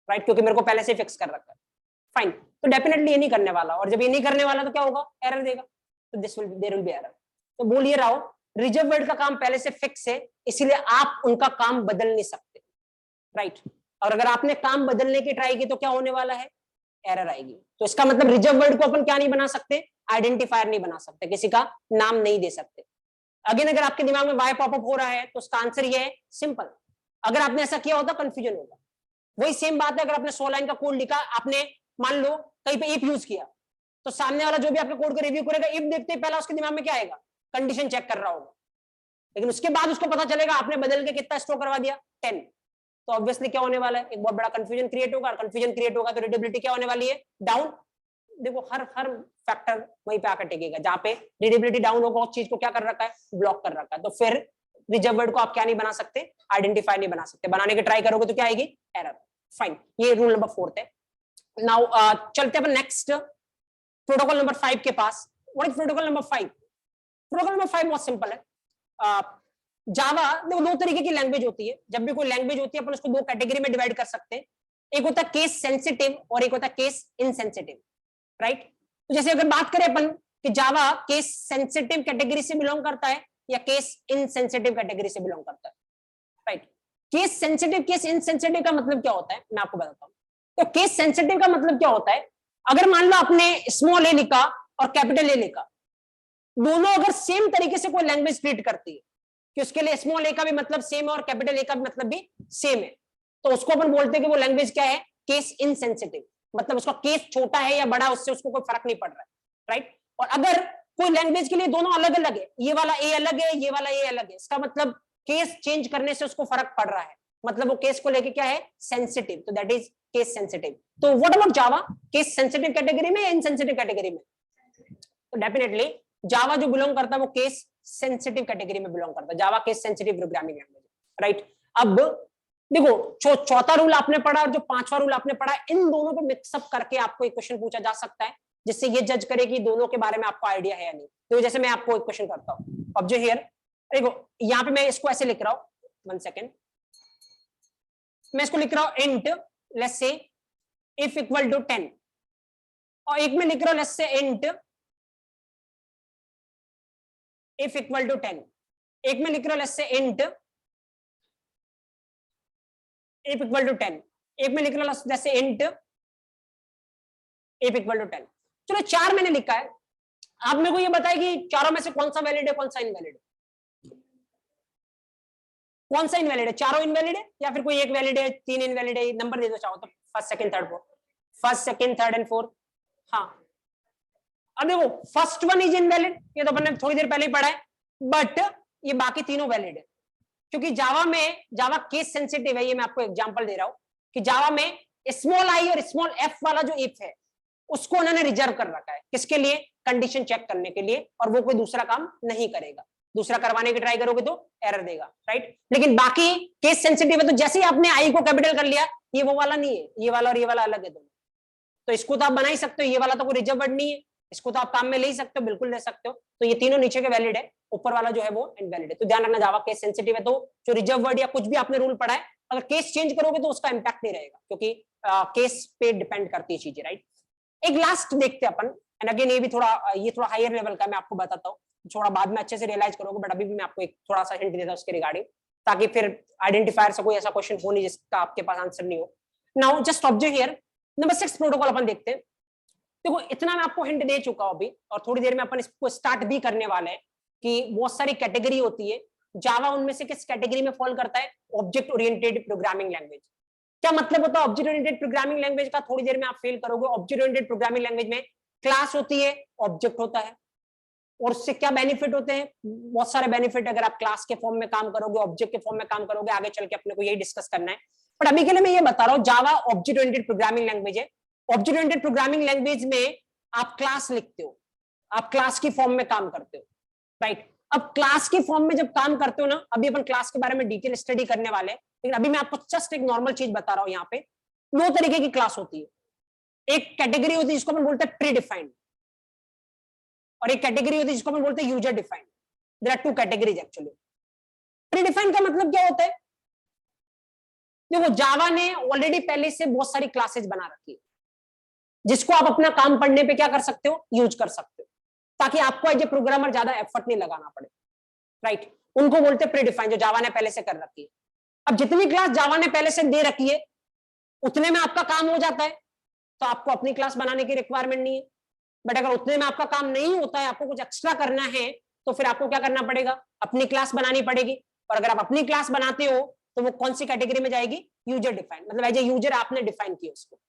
राइट, क्योंकि मेरे को पहले से फिक्स कर रखा है, फाइन। तो डेफिनेटली ये नहीं करने वाला, और जब ये नहीं करने वाला तो क्या होगा, एरर देगा, तो देयर विल बी एरर। तो बोल ये रहा हो रिजर्व वर्ड का काम पहले से फिक्स है, इसीलिए आप उनका काम बदल नहीं सकते, राइट। और अगर आपने काम बदलने की ट्राई की तो क्या होने वाला है, एरर आएगी। तो इसका मतलब रिजर्व वर्ड को अपन क्या नहीं बना सकते, आइडेंटिफायर नहीं बना सकते, किसी का नाम नहीं दे सकते। अगेन अगर आपके दिमाग में वाई पॉपअप हो रहा है तो उसका आंसर ये है, सिंपल। अगर आपने ऐसा किया होता कंफ्यूजन होगा। वही सेम बात है, अगर आपने 100 लाइन का कोड लिखा, आपने मान लो कहीं पे इफ यूज किया, तो सामने वाला जो भी आपके कोड को रिव्यू करेगा, इफ देखते ही पहला उसके दिमाग में क्या आएगा, कंडीशन चेक कर रहा होगा, लेकिन उसके बाद उसको पता चलेगा आपने बदल के कितना स्टोर करवा दिया, 10। तो ऑब्वियसली क्या होने वाला है, एक बहुत बड़ा कंफ्यूजन क्रिएट होगा, और कंफ्यूजन क्रिएट होगा तो रीडेबिलिटी क्या होने वाली है, डाउन। देखो हर फैक्टर वहीं पे आकर टिकेगा, जहां पे रीडेबिलिटी डाउन होगा उस चीज को क्या कर रखा है, ब्लॉक कर रखा है। तो फिर रिजर्व वर्ड को आप क्या नहीं बना सकते, आइडेंटिफाई नहीं बना सकते, बनाने की ट्राई करोगे तो क्या आएगी, एरर, फाइन। ये रूल नंबर 4 है। नाउ चलते हैं नेक्स्ट प्रोटोकॉल नंबर 5 के पास। What is protocol number 5? Protocol number 5 बहुत सिंपल है। जावा देखो 2 तरीके की लैंग्वेज होती है, जब भी कोई लैंग्वेज होती है अपन उसको 2 कैटेगरी में डिवाइड कर सकते हैं, एक होता है केस सेंसिटिव और एक होता है केस इनसेंसिटिव, राइट। तो जैसे अगर बात करें अपन कि जावा केस सेंसिटिव कैटेगरी से बिलोंग करता है या केस इनसेंसिटिव कैटेगरी से बिलोंग करता है, right. Case sensitive case insensitive का मतलब क्या होता है मैं आपको बताता हूं। तो केस सेंसिटिव का मतलब क्या होता है, अगर मान लो आपने स्मॉल ए लिखा और कैपिटल ए लिखा, दोनों अगर सेम तरीके से कोई लैंग्वेज ट्रीट करती है कि उसके लिए स्मॉल ए का भी मतलब सेम है और कैपिटल ए का भी मतलब भी सेम है, तो उसको अपन बोलते हैं कि वो लैंग्वेज क्या है, केस इनसेंसिटिव, मतलब उसका केस छोटा है या बड़ा उससे उसको कोई फर्क नहीं पड़ रहा है, राइट। और अगर कोई लैंग्वेज के लिए दोनों अलग अलग है, ये वाला ए अलग है, ये वाला ए अलग है, इसका मतलब केस चेंज करने से उसको फर्क पड़ रहा है, मतलब वो केस को लेके क्या है, सेंसिटिव, तो दैट इज केस सेंसिटिव। तो what about Java, case sensitive category में या इनसेंसिटिव कैटेगरी में? तो डेफिनेटली जावा जो बिलोंग करता है वो केस सेंसिटिव कैटेगरी में बिलोंग करता है, Java case sensitive programming language, right. अब देखो चौथा रूल आपने पढ़ा और जो पांचवा रूल आपने पढ़ा, इन दोनों को मिक्सअप करके आपको एक क्वेश्चन पूछा जा सकता है जिससे ये जज करे कि दोनों के बारे में आपको आइडिया है या नहीं। तो जैसे मैं आपको एक क्वेश्चन करता हूं, ऑब्जर्व हियर, देखो यहाँ पे मैं इसको ऐसे लिख रहा हूं, 1 सेकेंड, मैं इसको लिख रहा हूं int let's say if equal to 10, और एक में लिख रहा हूं let's say int if equal to 10, एक में लिख रहा हूं let's say int if equal to 10, एक में लिख रहा हूं जैसे इंट इफ इक्वल टू 10। चलो 4 मैंने लिखा है, आप मेरे को ये बताए कि चारों में से कौन सा वैलिड है कौन सा इनवैलिड है, कौन सा इनवैलिड है, चारों इनवैलिड है या फिर कोई एक वैलिड है, 3 इनवैलिड है, नंबर दे दो चाहो तो, first second third fourth, first second third and fourth. हाँ अब देखो फर्स्ट वन इज इनवैलिड, ये तो अपन ने थोड़ी देर पहले ही पढ़ा है, बट ये बाकी तीनों वैलिड है, क्योंकि जावा केस सेंसिटिव है। ये मैं आपको एग्जांपल दे रहा हूं कि जावा में स्मॉल आई और स्मॉल एफ वाला जो इफ है उसको उन्होंने रिजर्व कर रखा है, किसके लिए, कंडीशन चेक करने के लिए, और वो कोई दूसरा काम नहीं करेगा, दूसरा करवाने की ट्राई करोगे तो एरर देगा, राइट। लेकिन बाकी केस सेंसिटिव है, तो जैसे ही आपने आई को कैपिटल कर लिया, ये वो वाला नहीं है, ये वाला और ये वाला अलग है दोनों, तो इसको तो आप बना ही सकते हो, ये वाला तो कोई रिजर्व वर्ड नहीं है, इसको तो आप काम में ले ही सकते हो, बिल्कुल ले सकते हो। तो ये तीनों नीचे के वैलिड है, ऊपर वाला जो है वो इनवैलिड है। तो ध्यान रखना जावा केस सेंसिटिव है, तो जो रिजर्व वर्ड या कुछ भी आपने रूल पढ़ा है, अगर केस चेंज करोगे तो उसका इंपैक्ट नहीं रहेगा, क्योंकि केस पे डिपेंड करती है चीजें, राइट। एक लास्ट देखते हैं अपन, एंड अगेन ये भी थोड़ा हायर लेवल का, मैं आपको बताता हूँ, थोड़ा बाद में अच्छे से रियलाइज करोगे, बट अभी भी मैं आपको एक थोड़ा सा हिंट देता हूँ उसके रिगार्डिंग, ताकि फिर आइडेंटिफायर से कोई ऐसा क्वेश्चन हो नहीं जिसका आपके पास आंसर नहीं हो। Now just observe here, number 6 protocol अपन देखते हैं। देखो इतना मैं आपको हिंट दे चुका हूं अभी, और थोड़ी देर में अपन इसको स्टार्ट भी करने वाले हैं कि बहुत सारी कैटेगरी होती है, जावा उनमें से किस कैटेगरी में फॉल करता है, ऑब्जेक्ट ओरिएंटेड प्रोग्रामिंग लैंग्वेज। क्या मतलब होता है ऑब्जेक्ट ओरिएंटेड प्रोग्रामिंग लैंग्वेज का, थोड़ी देर में आप फील करोगे। ऑब्जेक्ट ओरिएंटेड प्रोग्रामिंग लैंग्वेज में क्लास होती है, ऑब्जेक्ट होता है, और उससे क्या बेनिफिट होते हैं, बहुत सारे बेनिफिट। अगर आप क्लास के फॉर्म में काम करोगे, ऑब्जेक्ट के फॉर्म में काम करोगे, आगे चल के अपने को यही डिस्कस करना है, बट अभी के लिए मैं ये बता रहा हूं, जावा ऑब्जेक्ट ओरिएंटेड प्रोग्रामिंग लैंग्वेज है। ऑब्जेक्ट ओरिएंटेड प्रोग्रामिंग लैंग्वेज में आप क्लास लिखते हो, आप क्लास की फॉर्म में काम करते हो, राइट। अब क्लास की फॉर्म में जब काम करते हो ना, अभी अपन क्लास के बारे में डिटेल स्टडी करने वाले हैं, लेकिन अभी मैं आपको जस्ट एक नॉर्मल चीज बता रहा हूं। यहाँ पे 2 तरीके की क्लास होती है, एक कैटेगरी होती है जिसको अपन बोलते हैं प्री डिफाइंड, और एक कैटेगरी होती है जिसको अपन बोलते हैं user defined. There are 2 categories actually. Predefined का मतलब क्या होता है, देखो जावा ने ऑलरेडी पहले से बहुत सारी क्लासेस बना रखी है, जिसको आप अपना काम पढ़ने पे क्या कर सकते हो, यूज कर सकते हो, ताकि आपको एज ए प्रोग्रामर ज्यादा एफर्ट नहीं लगाना पड़े, राइट। उनको बोलते हैं प्री डिफाइंड, जो जावा ने पहले से कर रखी है। अब जितनी क्लास जावा ने पहले से दे रखी है उतने में आपका काम हो जाता है, तो आपको अपनी क्लास बनाने की रिक्वायरमेंट नहीं है। बट अगर उतने में आपका काम नहीं होता है, आपको कुछ एक्स्ट्रा करना है, तो फिर आपको क्या करना पड़ेगा, अपनी क्लास बनानी पड़ेगी। और अगर आप अपनी क्लास बनाते हो तो वो कौन सी कैटेगरी में जाएगी, यूजर डिफाइंड, मतलब एज ए यूजर आपने डिफाइन किया उसको,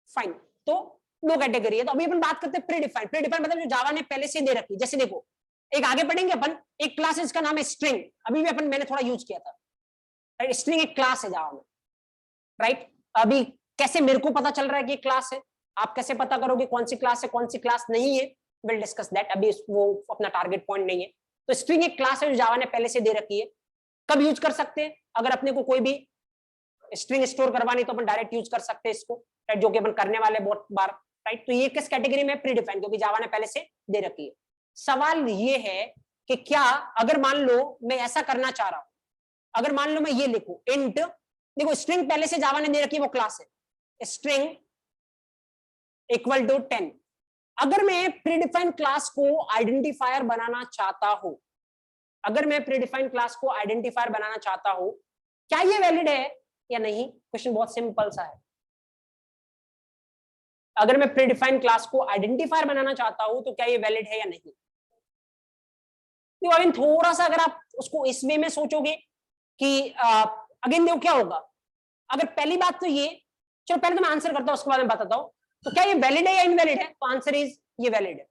फाइन। तो 2 कैटेगरी है। तो अभी अपन बात करते हैं प्री डिफाइंड। प्री डिफाइंड मतलब जो जावा ने पहले से दे रखी, जैसे देखो एक आगे पढ़ेंगे अपन, एक क्लास इसका नाम है स्ट्रिंग, अभी भी अपन मैंने थोड़ा यूज किया था, राइट। स्ट्रिंग एक क्लास है जावा में, राइट। अभी कैसे मेरे को पता चल रहा है कि क्लास है, आप कैसे पता करोगे कौन सी क्लास है कौन सी क्लास नहीं है, विल डिस्कस दैट, अभी वो अपना टारगेट पॉइंट नहीं है। तो स्ट्रिंग एक क्लास है जो जावा ने पहले से दे रखी है। कब यूज कर सकते हैं, अगर अपने को कोई भी स्ट्रिंग स्टोर करवानी तो अपन डायरेक्ट यूज कर सकते हैं इसको, राइट, जो कि अपन करने वाले बहुत बार, राइट। तो ये किस कैटेगरी में, प्री डिफाइंड, क्योंकि जावा ने पहले से दे रखी है। सवाल ये है कि क्या अगर मान लो मैं ऐसा करना चाह रहा हूं, अगर मान लो मैं ये लिखूं इंट, देखो स्ट्रिंग पहले से जावा ने दे रखी है, वो क्लास है, स्ट्रिंग इक्वल टू 10, अगर मैं प्रीडिफाइंड क्लास को आइडेंटिफायर बनाना चाहता हूं, अगर मैं प्रीडिफाइंड क्लास को आइडेंटिफायर बनाना चाहता हूं, क्या ये वैलिड है या नहीं? क्वेश्चन बहुत सिंपल सा है। अगर मैं प्रीडिफाइंड क्लास को आइडेंटिफायर बनाना चाहता हूं तो क्या ये वैलिड है या नहीं? तो अगेन थोड़ा सा अगर आप उसको इस वे में सोचोगे कि अगेन देखो क्या होगा। अगर पहली बात तो ये, चलो पहले तो मैं आंसर करता हूं उसके बाद में बताता हूं। तो क्या ये वैलिड है या इनवैलिड है? तो आंसर इज ये वैलिड है।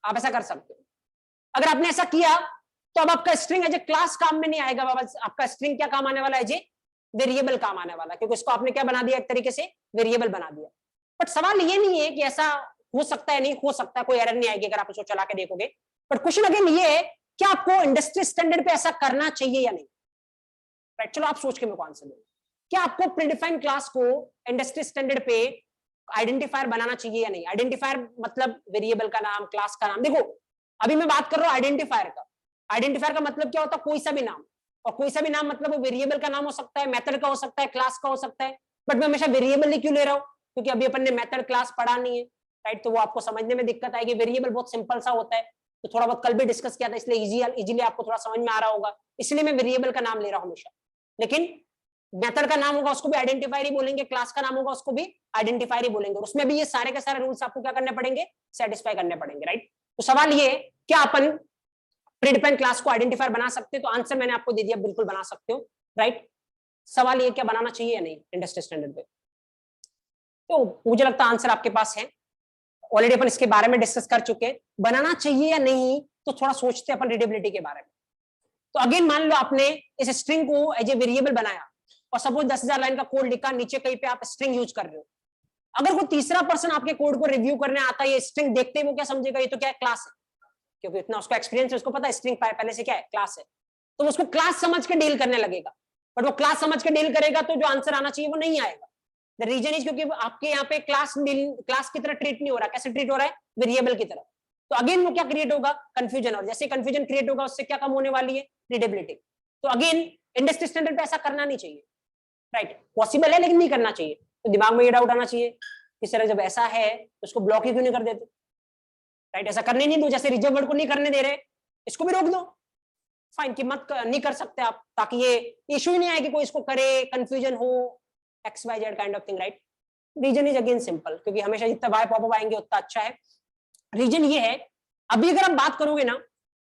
आप ऐसा कर सकते हो। अगर आपने ऐसा किया तो अब आपका स्ट्रिंग एज ए क्लास काम में नहीं आएगा बाबा, आपका स्ट्रिंग क्या काम आने वाला है? एज ए वेरिएबल काम आने वाला, क्योंकि इसको आपने क्या बना दिया? एक तरीके से वेरिएबल बना दिया। बट सवाल ये नहीं है कि ऐसा हो सकता है, नहीं हो सकता, कोई एरर नहीं आएगी अगर आप उसको चला के देखोगे। बट क्वेश्चन अगेन ये है, क्या आपको इंडस्ट्री स्टैंडर्ड पे ऐसा करना चाहिए या नहीं? राइट, चलो आप सोच के मेरे को आंसर दो। क्या आपको प्रीडिफाइंड क्लास को इंडस्ट्री स्टैंडर्ड पे आइडेंटिफायर बनाना चाहिए या नहीं? आइडेंटिफायर मतलब वेरिएबल का नाम, क्लास का नाम। देखो अभी मैं बात कर रहा हूं आइडेंटिफायर का। आइडेंटिफायर का मतलब क्या होता है? कोई सा भी नाम। और कोई सा भी नाम मतलब वो वेरिएबल का नाम हो सकता है, मेथड का हो सकता है, क्लास का हो सकता है। बट मैं हमेशा वेरिएबल ही क्यों ले रहा हूं? क्योंकि अभी अपन ने मेथड क्लास पढ़ा नहीं है, राइट? तो वो आपको समझने में दिक्कत आएगी। वेरिएबल बहुत सिंपल सा होता है, तो थोड़ा बहुत कल भी डिस्कस किया था, इसलिए इजीली आपको थोड़ा समझ में आ रहा होगा, इसलिए मैं वेरिएबल का नाम ले रहा हूं हमेशा। लेकिन मेथड का नाम होगा उसको भी आइडेंटिफायर ही बोलेंगे, क्लास का नाम होगा उसको भी आइडेंटिफायर ही बोलेंगे। उसमें भी ये सारे के सारे रूल्स आपको क्या करने पड़ेंगे? सेटिस्फाई करने पड़ेंगे, राइट? तो सवाल ये, क्या अपन प्रीडिफाइंड क्लास को आइडेंटिफायर बना सकते हैं? तो आंसर मैंने आपको दे दिया, बिल्कुल बना सकते हो, राइट? सवाल ये, क्या बनाना चाहिए या नहीं इंडस्ट्री स्टैंडर्ड पे? तो मुझे लगता है आंसर आपके पास है, ऑलरेडी अपन इसके बारे में डिस्कस कर चुके हैं। बनाना चाहिए या नहीं, तो थोड़ा सोचते हैं अपन रीडेबिलिटी के बारे में। तो अगेन मान लो आपने इस स्ट्रिंग को एज ए वेरिएबल बनाया और सपोज 10,000 लाइन का कोड लिखा, नीचे कहीं पे आप स्ट्रिंग यूज कर रहे हो। अगर कोई तीसरा पर्सन आपके कोड को रिव्यू करने आता है, ये स्ट्रिंग देखते ही वो क्या समझेगा? ये तो क्या है? क्लास है। क्योंकि इतना उसका एक्सपीरियंस है, उसको पता है स्ट्रिंग पहले से क्या है? क्लास है। तो उसको क्लास समझ के डील करने लगेगा। बट वो क्लास समझ के डील करेगा तो जो आंसर आना चाहिए वो नहीं आएगा। द रीजन इज क्योंकि आपके यहाँ पे क्लास की तरह ट्रीट नहीं हो रहा। कैसे ट्रीट हो रहा है? वेरिएबल की तरह। तो अगेन वो क्या क्रिएट होगा? कंफ्यूजन। और जैसे कंफ्यूजन क्रिएट होगा उससे क्या कम होने वाली है? रीडेबिलिटी। तो अगेन इंडस्ट्री स्टैंडर्ड पे ऐसा करना नहीं चाहिए, राइट? पॉसिबल है लेकिन नहीं करना चाहिए। तो दिमाग में ये डाउट आना चाहिए कि सर जब ऐसा है तो उसको ब्लॉक ही क्यों नहीं कर देते? राइट, ऐसा करने नहीं दो। जैसे रिजर्व वर्ड को नहीं करने दे रहे, इसको भी रोक दो। फाइन, कि मत नहीं कर सकते आप, ताकि ये इशू ही नहीं आए कि कोई इसको करे, कंफ्यूजन हो, X Y Z kind of thing, right? Reason is again simple, क्योंकि हमेशा जितना वाई पॉपअप आएंगे उतना अच्छा है। रीजन ये है, अभी अगर आप बात करोगे ना,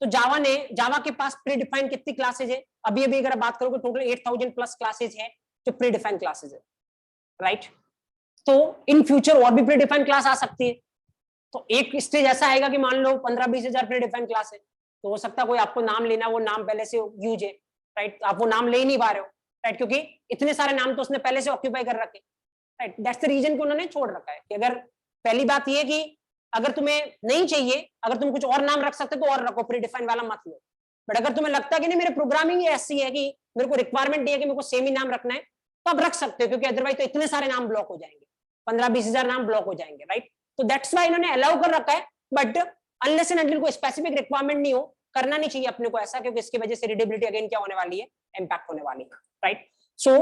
तो जावा के पास प्री डिफाइंड कितनी क्लासेज है? अभी अगर आप बात करोगे टोटल 8,000 प्लस क्लासेज है जो प्री डिफाइंड क्लासेज है, राइट? तो इन फ्यूचर और भी प्री डिफाइंड क्लास आ सकती है। तो एक स्टेज ऐसा आएगा कि मान लो 15-20 हजार प्री डिफाइंड क्लास है, तो हो सकता है कोई आपको नाम लेना, वो नाम पहले से यूज है, राइट? आप वो नाम ले ही नहीं पा रहे हो, राइट? क्योंकि इतने सारे नाम तो उसने पहले से ऑक्यूपाई कर रखे, राइट? दैट्स द रीजन कि उन्होंने छोड़ रखा है। कि अगर पहली बात ये कि अगर तुम्हें नहीं चाहिए, अगर तुम कुछ और नाम रख सकते तो और रखो, प्री डिफाइंड वाला मत लो। बट अगर तुम्हें लगता है कि नहीं मेरे प्रोग्रामिंग ऐसी है कि मेरे को रिक्वायरमेंट है कि मेरे को सेम ही नाम रखना है, तो आप रख सकते हो, क्योंकि अदरवाइज तो इतने सारे नाम ब्लॉक हो जाएंगे, 15-20 हजार नाम ब्लॉक हो जाएंगे, राइट? तो दैट्स वाई इन्होंने अलाउ कर रखा है। बट अनलेस एंड अनटिल कोई स्पेसिफिक रिक्वायरमेंट नहीं हो, करना नहीं चाहिए अपने को ऐसा, क्योंकि इसकी वजह से रीडेबिलिटी अगेन क्या होने वाली है? इंपैक्ट होने वाली है, right? So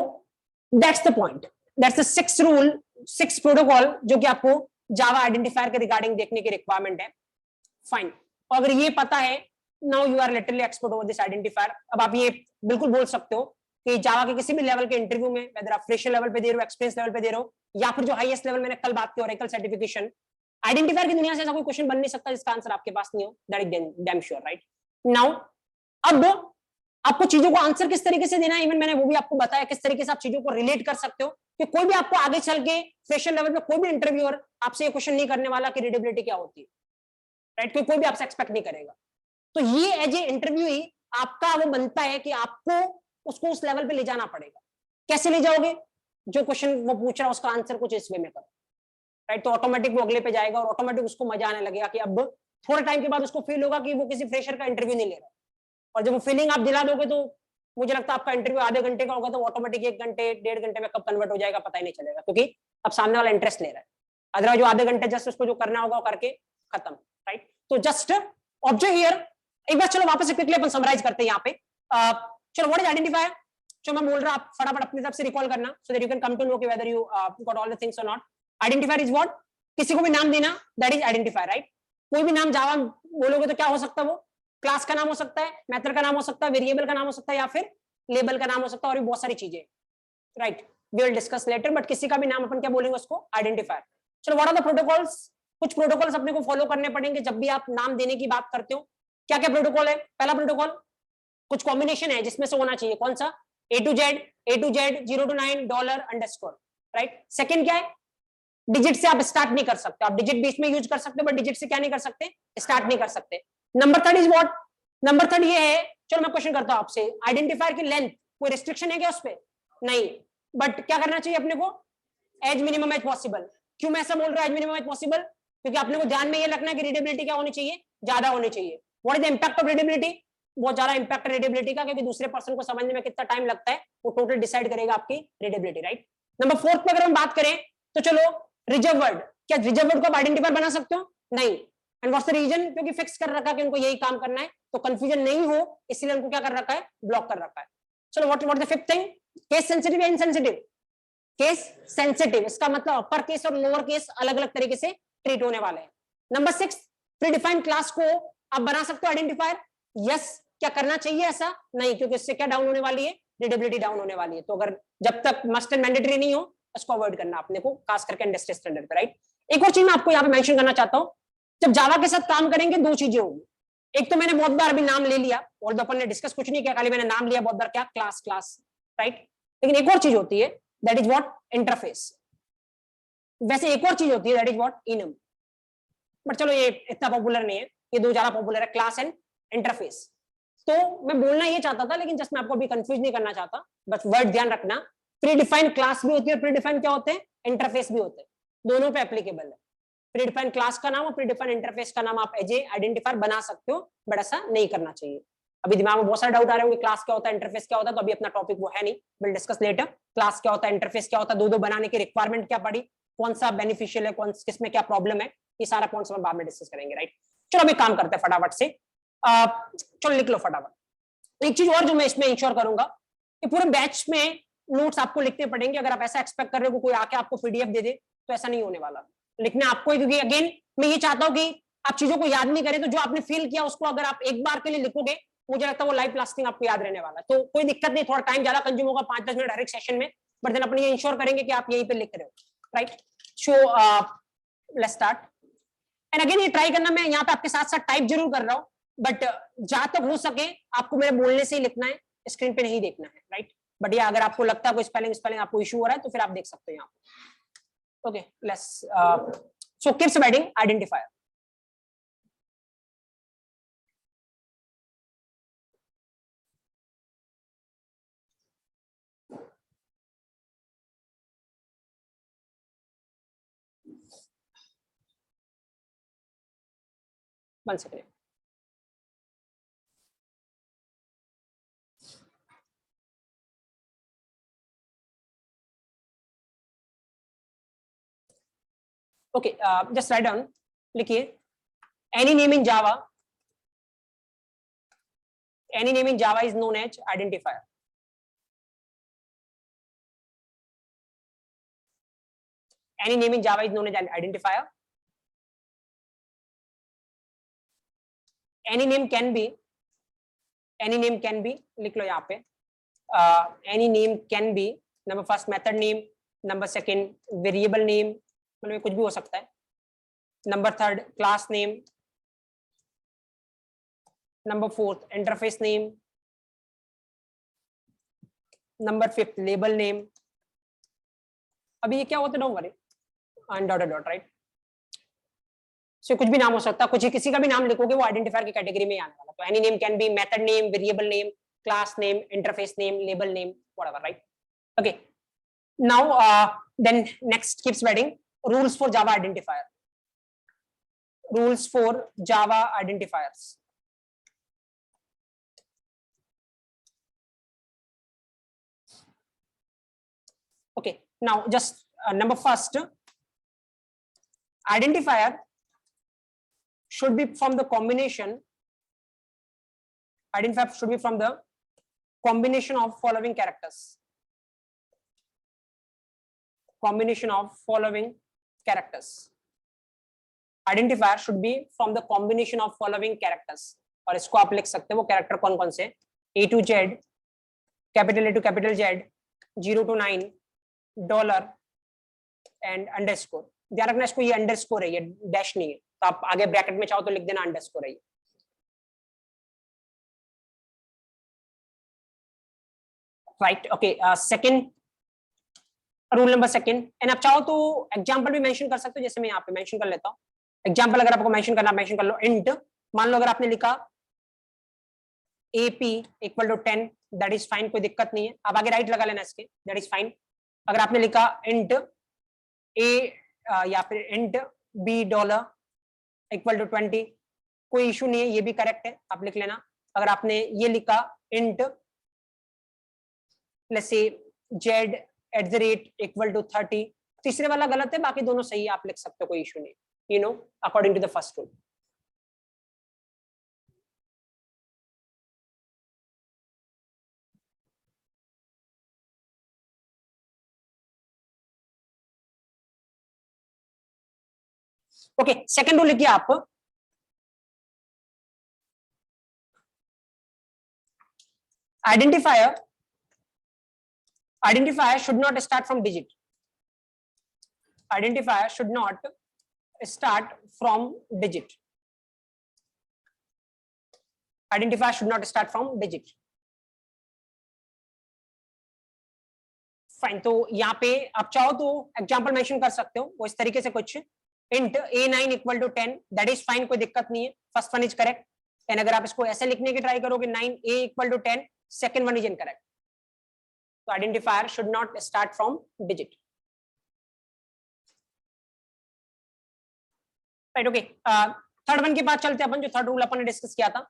that's the point, that's the 6th rule, 6th protocol जो कि आपको जावा आइडेंटिफायर के रिगार्डिंग देखने की रिक्वायरमेंट है। फाइन, और अगर ये पता है, now you are literally expert over this identifier. अब आप ये बिल्कुल बोल सकते हो कि जावा के किसी भी लेवल के इंटरव्यू में, वेदर आप फ्रेशर लेवल पे दे रहे हो, एक्सपीरियंस लेवल पे दे रहे हो, या फिर जो हाईएस्ट लेवल मैंने कल बात की ओरेकल सर्टिफिकेशन, आइडेंटिफायर की दुनिया से ऐसा कोई क्वेश्चन बन नहीं सकता जिसका आंसर आपके पास नहीं हो। That is damn sure, right? Now अब आपको चीजों को आंसर किस तरीके से देना है, इवन मैंने वो भी आपको बताया किस तरीके से आप चीजों को रिलेट कर सकते हो, कि कोई भी आपको आगे चल के फ्रेशर लेवल पे कोई भी इंटरव्यूअर आपसे ये क्वेश्चन नहीं करने वाला कि रीडेबिलिटी क्या होती है, राइट? क्योंकि कोई भी आपसे एक्सपेक्ट नहीं करेगा। तो ये एज ए इंटरव्यू ही आपका वो बनता है कि आपको उसको उस लेवल पे ले जाना पड़ेगा। कैसे ले जाओगे? जो क्वेश्चन वो पूछ रहा है उसका आंसर कुछ इस वे में करो, राइट? तो ऑटोमेटिक वो अगले पे जाएगा और ऑटोमेटिक उसको मजा आने लगेगा कि अब थोड़े टाइम के बाद उसको फील होगा कि वो किसी फ्रेशर का इंटरव्यू नहीं ले रहा। और जब वो फीलिंग आप दिला दोगे तो मुझे लगता है आपका इंटरव्यू आधे घंटे का होगा तो ऑटोमेटिक 1 घंटे 1.5 घंटे में कब कन्वर्ट हो जाएगा पता ही नहीं चलेगा, क्योंकि अब सामने वाला इंटरेस्ट ले रहा है। अदरवाइज जो आधे घंटे जस्ट उसको जो करना होगा वो करके खत्म, राइट? तो जस्ट ऑब्जर्व हियर, एक बार चलो वापस से क्विकली अपन समराइज करते हैं यहाँ पे। चलो व्हाट इज आइडेंटिफायर? जो मैं बोल रहा हूं आप फटाफट अपनी तरफ से रिकॉल करना, so that you can come to know कि whether you got all the things और नॉट। Identifier is what? किसी को भी नाम देना, दैट इज आइडेंटिफायर, राइट। कोई भी नाम जावा बोलोगे तो क्या हो सकता है, वो क्लास का नाम हो सकता है, मेथड का नाम हो सकता है, वेरिएबल का नाम हो सकता है, या फिर लेबल का नाम हो सकता है, और भी बहुत सारी चीजें, right, we will discuss later. But किसी का भी नाम अपन क्या बोलेंगे उसको, आइडेंटिफायर। चलो, व्हाट आर द प्रोटोकॉल्स? कुछ प्रोटोकॉल्स अपने को फॉलो करने पड़ेंगे जब भी आप नाम देने की बात करते हो। क्या क्या प्रोटोकॉल है? पहला प्रोटोकॉल, कुछ कॉम्बिनेशन है जिसमें से होना चाहिए, कौन सा? A to Z 0 to 9 $_, right. Second क्या है? डिजिट से आप स्टार्ट नहीं कर सकते, आप डिजिट बीच में यूज कर सकते हो, बट डिजिट से क्या नहीं कर सकते, स्टार्ट नहीं कर सकते। Number third is what? Number third ये है, चलो मैं क्वेश्चन करता हूं आपसे, आइडेंटिफायर की लेंथ कोई रिस्ट्रिक्शन है क्या उस पर? नहीं, बट क्या करना चाहिए अपने को? As minimum as possible. क्यों मैं ऐसा बोल रहा हूं एज मिनिमम एज पॉसिबल? क्योंकि अपने को ध्यान में ये रखना है कि रीडेबिलिटी क्या होनी चाहिए, ज्यादा होनी चाहिए। What is the impact of readability? बहुत ज्यादा इंपैक्ट रीडेबिलिटी का, क्योंकि दूसरे पर्सन को समझने में कितना टाइम लगता है वो टोटल डिसाइड करेगा आपकी रीडेबिलिटी, राइट। नंबर फोर्थ पे अगर हम बात करें तो चलो, रिजर्व वर्ड। क्या रिजर्व वर्ड को आप आइडेंटिफायर बना सकते हो? नहीं। And what's the reason? क्योंकि फिक्स कर रखा है कि उनको यही काम करना है, तो कंफ्यूजन नहीं हो इसलिए उनको क्या कर रखा है, ब्लॉक कर रखा है। चलो, what the fifth thing? Case sensitive या इनसेंसिटिव? केस सेंसिटिव, इसका मतलब अपर केस और लोअर केस अलग अलग तरीके से ट्रीट होने वाले हैं। नंबर 6, प्रीडिफाइंड क्लास को आप बना सकते हो आइडेंटिफायर? यस। क्या करना चाहिए ऐसा? नहीं, क्योंकि इससे क्या डाउन होने वाली है, रीडेबिलिटी डाउन होने वाली है। तो अगर जब तक मस्ट एंड मैंडेटरी नहीं हो, उसको अवॉइड करना अपने को, खास करके इंडस्ट्री स्टैंडर्ड पे, राइट। एक और चीज मैं आपको यहाँ पे मेंशन करना चाहता हूँ, जब जावा के साथ काम करेंगे दो चीजें होंगी। एक तो मैंने बहुत बार अभी नाम ले लिया, और अपन ने डिस्कस कुछ नहीं किया, खाली मैंने नाम लिया बहुत बार, क्या? Class class, right. लेकिन एक और चीज होती है, दैट इज व्हाट? इंटरफेस। वैसे एक और चीज होती है, that is what? Enum. But चलो ये इतना पॉपुलर नहीं है, ये दो ज्यादा पॉपुलर है, क्लास एंड इंटरफेस। तो मैं बोलना ये चाहता था, लेकिन जस्ट मैं आपको अभी कंफ्यूज नहीं करना चाहता, बस वर्ड ध्यान रखना, प्रीडिफाइंड क्लास भी होती है, प्रीडिफाइंड क्या होते हैं? इंटरफेस भी होते हैं, दोनों पे एप्लीकेबल है। प्रीडिफाइंड क्लास का नाम और प्रीडिफाइंड इंटरफेस का नाम आप एज ए आइडेंटिफायर बना सकते हो, बट ऐसा नहीं करना चाहिए। अभी दिमाग में बहुत सारे डाउट आ रहे होंगे, क्लास क्या होता है, इंटरफेस क्या होता है, तो अभी अपना टॉपिक वो है नहीं, विल डिस्कस लेटर। क्लास क्या होता है, इंटरफेस क्या होता है, दो बनाने की रिक्वायरमेंट क्या पड़ी, कौन सा बेनिफिशियल है, कौन किसमें क्या प्रॉब्लम है, ये सारा पॉइंट्स हम बाद में डिस्कस करेंगे, राइट। चलो अभी काम करते हैं फटाफट से, चलो लिख लो फटाफट। एक चीज और जो मैं इसमें इंश्योर करूंगा कि पूरे बैच में नोट्स आपको लिखने पड़ेंगे। अगर आप ऐसा एक्सपेक्ट कर रहे हो कोई आके आपको पीडीएफ दे दे, तो ऐसा नहीं होने वाला। लिखना आपको ही, क्योंकि अगेन मैं ये चाहता हूं कि आप चीजों को याद नहीं करें, तो जो आपने फील किया उसको अगर आप एक बार के लिए लिखोगे, मुझे लगता है वो लाइफ लास्टिंग आपको याद रहने वाला है। तो कोई दिक्कत नहीं, थोड़ा टाइम ज्यादा कंज्यूम होगा, 5-10 मिनट हर एक सेशन में, बट देन अपन ये इंश्योर करेंगे कि आप यहीं पे लिख रहे हो, right. So let's start. And again ये ट्राई करना, मैं यहाँ पे आपके साथ साथ टाइप जरूर कर रहा हूँ, बट जहां तक हो सके आपको मेरे बोलने से ही लिखना है, स्क्रीन पे नहीं देखना है, राइट। बट ये अगर आपको लगता है कोई स्पेलिंग आपको इशू हो रहा है, तो फिर आप देख सकते हो यहाँ पे। Okay, let's so keeps writing identifier. One second. Okay, just write down, लिखिए any name in Java, any name in Java is known as identifier. Any name in Java is known as an identifier. Any name can be, लिख लो यहाँ पे, any name can be, number first method name, number second variable name, मतलब कुछ भी हो सकता है, number third class name, number fourth interface name, number fifth label name. अभी ये क्या होता है, don't worry, dot dot, right. So कुछ भी नाम हो सकता है, कुछ किसी का भी नाम लिखोगे वो आइडेंटिफायर की कैटेगरी में आने वाला। तो any name can be method name, variable name, class name, interface name, label name, whatever, right. Okay, now then next keeps writing rules for Java identifier. Rules for Java identifiers. Okay, now just number first, identifier should be from the combination, identifier should be from the combination of following characters, combination of following characters. Identifier should be from the combination of following characters, और इसको आप लिख सकते हो, वो character कौन कौन से, A to Z, capital A to capital Z, 0 to 9, dollar and underscore. ध्यान रखना इसको, ये अंडरस्कोर है, ये डैश नहीं है, तो आप आगे ब्रैकेट में चाहो तो लिख देना अंडरस्कोर है ये। Right, okay. Second rule number second, and आप चाहो तो एग्जांपल भी मेंशन कर सकते हो, जैसे मैं यहाँ पे मेंशन कर लेता हूँ एग्जांपल। अगर आपको मेंशन करना, मेंशन कर लो। इंट, मान लो अगर आपने लिखा AP equal to 10, that is fine, कोई दिक्कत नहीं है, आप आगे राइट लगा लेना इसके, दैट इज फाइन। अगर आपने लिखा इंट A या फिर int B dollar equal to 20, कोई इशू नहीं है, ये भी करेक्ट है, आप लिख लेना। अगर आपने ये लिखा int let's say Z at the rate equal to 30, तीसरे वाला गलत है, बाकी दोनों सही है, आप लिख सकते हो, कोई इशू नहीं, you know, according to the first rule. Okay, second rule लिखिए आप, identifier should not start from digit. Identifier should not start from digit. Identifier should not start from digit. Fine, तो यहाँ पे आप चाहो तो एग्जांपल मेंशन कर सकते हो, वो इस तरीके से कुछ int A9 equal to 10, that is fine, कोई दिक्कत नहीं है, first one is correct. And अगर आप इसको ऐसे लिखने की ट्राई करोगे 9A equal to 10, second one is incorrect. तो identifier should not start from digit. Right, okay. Third one के बाद चलते हैं अपन, जो थर्ड रूल अपन ने डिस्कस किया था।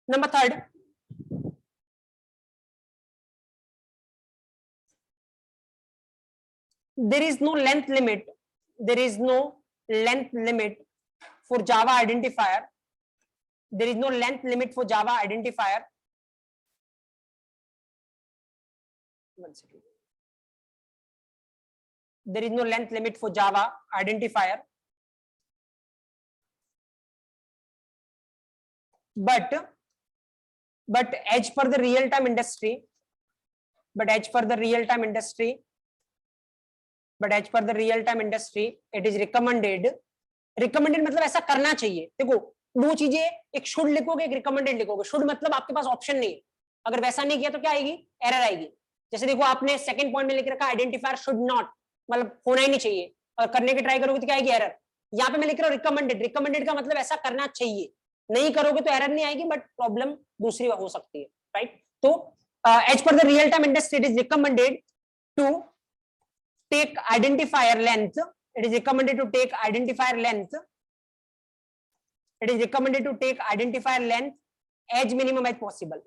Number third, there is no length limit, there is no length limit for Java identifier, there is no length limit for Java identifier, one second, there is no length limit for Java identifier, but as per the real time industry, as per the real time industry, it is recommended मतलब ऐसा करना चाहिए। देखो, दो चीजें, एक should लिखोगे, एक रिकमेंडेड लिखोगे। शुड मतलब आपके पास ऑप्शन नहीं है, अगर वैसा नहीं किया तो क्या आएगी, एरर आएगी। जैसे देखो, आपने सेकंड पॉइंट में लिख रखा आइडेंटिफायर शुड नॉट, मतलब होना ही नहीं चाहिए, और करने की ट्राई करोगे तो क्या आएगी, एरर। यहाँ पे मैं लिख रहा हूँ रिकमेंडेड का मतलब ऐसा करना चाहिए, नहीं करोगे तो एरर नहीं आएगी, बट प्रॉब्लम दूसरी हो सकती है, राइट। तो as per the real time industry, it is recommended to take identifier length, it is recommended to take identifier length, it is recommended to take identifier length as minimum as possible.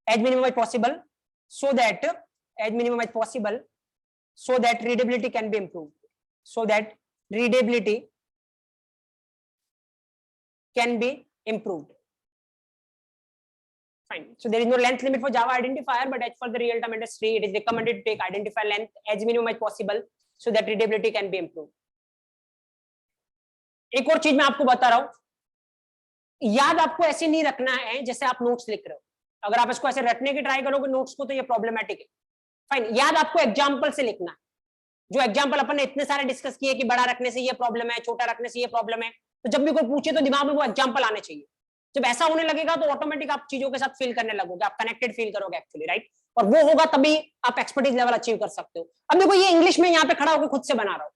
As minimum as possible, so that as minimum as possible, so that readability can be improved, so that readability can be improved. Fine. So there is no length limit for Java identifier, but as for the real-time industry, it is recommended to take identifier length as minimum as possible, so that readability can be improved. एक और चीज मैं आपको बता रहा हूं, याद आपको ऐसे नहीं रखना है जैसे आप नोट्स लिख रहे हो। अगर आप इसको ऐसे रटने की ट्राई करोगे नोट्स को, तो ये प्रॉब्लमेटिक है। फाइन, याद आपको एग्जाम्पल से लिखना है। जो एग्जाम्पल अपन ने इतने सारे डिस्कस किए कि बड़ा रखने से ये प्रॉब्लम है, छोटा रखने से ये प्रॉब्लम है, तो जब भी कोई पूछे तो दिमाग में वो एग्जाम्पल आने चाहिए। जब ऐसा होने लगेगा तो ऑटोमेटिक आप चीजों के साथ फील करने लगोगे, आप कनेक्टेड फील करोगे एक्चुअली, राइट। और वो होगा तभी आप एक्सपर्टीज लेवल अचीव कर सकते हो। अब देखो, ये इंग्लिश में यहाँ पे खड़ा होकर खुद से बना रहा हूँ।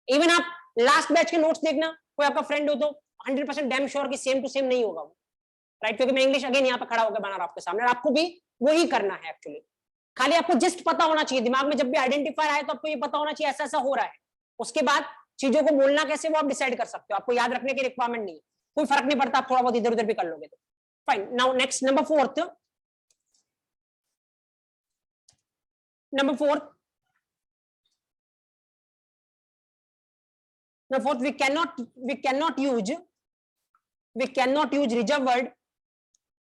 इवन आप लास्ट बैच के नोट्स देखना, कोई आपका फ्रेंड हो तो 100% डैम श्योर कि सेम टू सेम नहीं होगा वो, राइट, क्योंकि मैं इंग्लिश अगेन यहाँ पे खड़ा होकर बना रहा हूँ आपके सामने, और आपको भी वही करना है एक्चुअली। खाली आपको जस्ट पता होना चाहिए, दिमाग में जब भी आइडेंटिफायर आए तो आपको ये पता होना चाहिए ऐसा ऐसा हो रहा है। उसके बाद चीजों को बोलना कैसे वो आप डिसाइड कर सकते हो, आपको याद रखने की रिक्वायरमेंट नहीं है, कोई फर्क नहीं पड़ता, आप थोड़ा बहुत इधर उधर भी कर लोगे तो। Fine. Now next, number fourth. Number fourth, we cannot use reserved word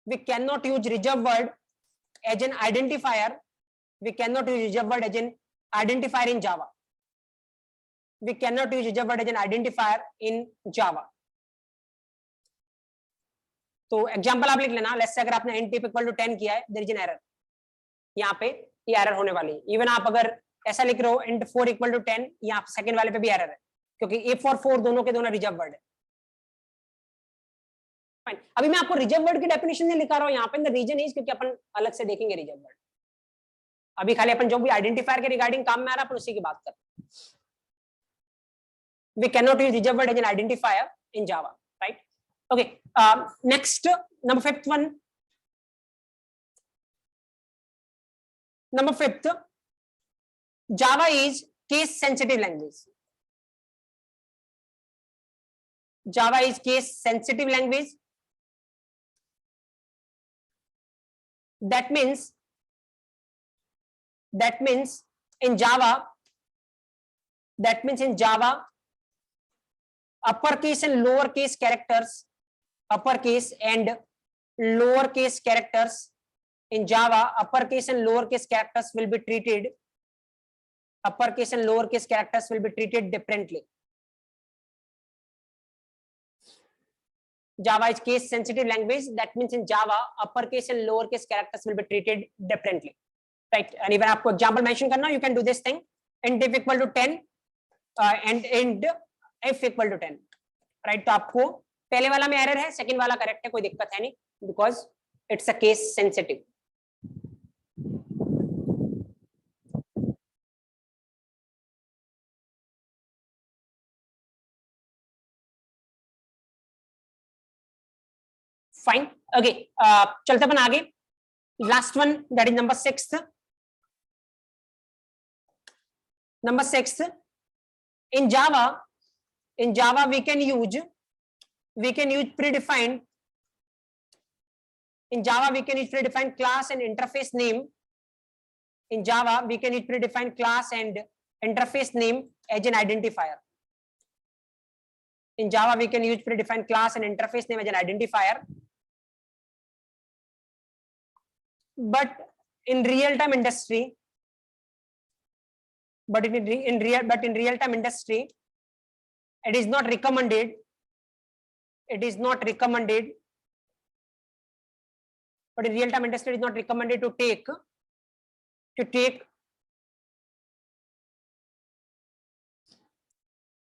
we cannot use reserved word as an identifier. We cannot use reserved word as an identifier in Java. We cannot use reserved word as an identifier in Java. तो example आप लिख लेना, let's say अगर आपने int equal to 10 किया है, there is an error, यहाँ पे ये एरर होने वाली है. इवन आप अगर ऐसा लिख रहे हो int 4 इक्वल टू 10, यहाँ सेकंड वाले पे भी एरर है, क्योंकि if और for दोनों के दोनों रिजर्व वर्ड है. फाइन, अभी मैं आपको रिजर्व वर्ड की डेफिनेशन नहीं लिखा रहा हूँ यहाँ पे, द रीजन इज क्योंकि अपन अलग से देखेंगे रिजर्व वर्ड. अभी खाली अपन जो भी आइडेंटिफायर के रिगार्डिंग काम में आ रहा है अपन उसी की बात करते हैं. We cannot use reserved word as an identifier in Java, right? Okay. Next, number fifth one. Number fifth, Java is case sensitive language. Java is case sensitive language. That means in Java, uppercase and lowercase characters, uppercase and lowercase characters in Java, uppercase and lowercase characters will be treated, uppercase and lowercase characters will be treated differently. Java is case sensitive language. That means in Java, uppercase and lowercase characters will be treated differently, right? And even आपको example mention करना, you can do this thing. Int if equal to 10 and int f equal to 10, right? तो आपको पहले वाला में error है, second वाला correct है, कोई दिक्कत है नहीं, because it's a case sensitive. Fine, okay. चलते अपन आगे. Last one, that is number 6. Number 6, in Java we can use predefined. In Java we can use predefined class and interface name. In Java we can use predefined class and interface name as an identifier. In Java we can use predefined class and interface name as an identifier. But in real-time industry, it is not recommended. It is not recommended. But in real-time industry, it is not recommended to take.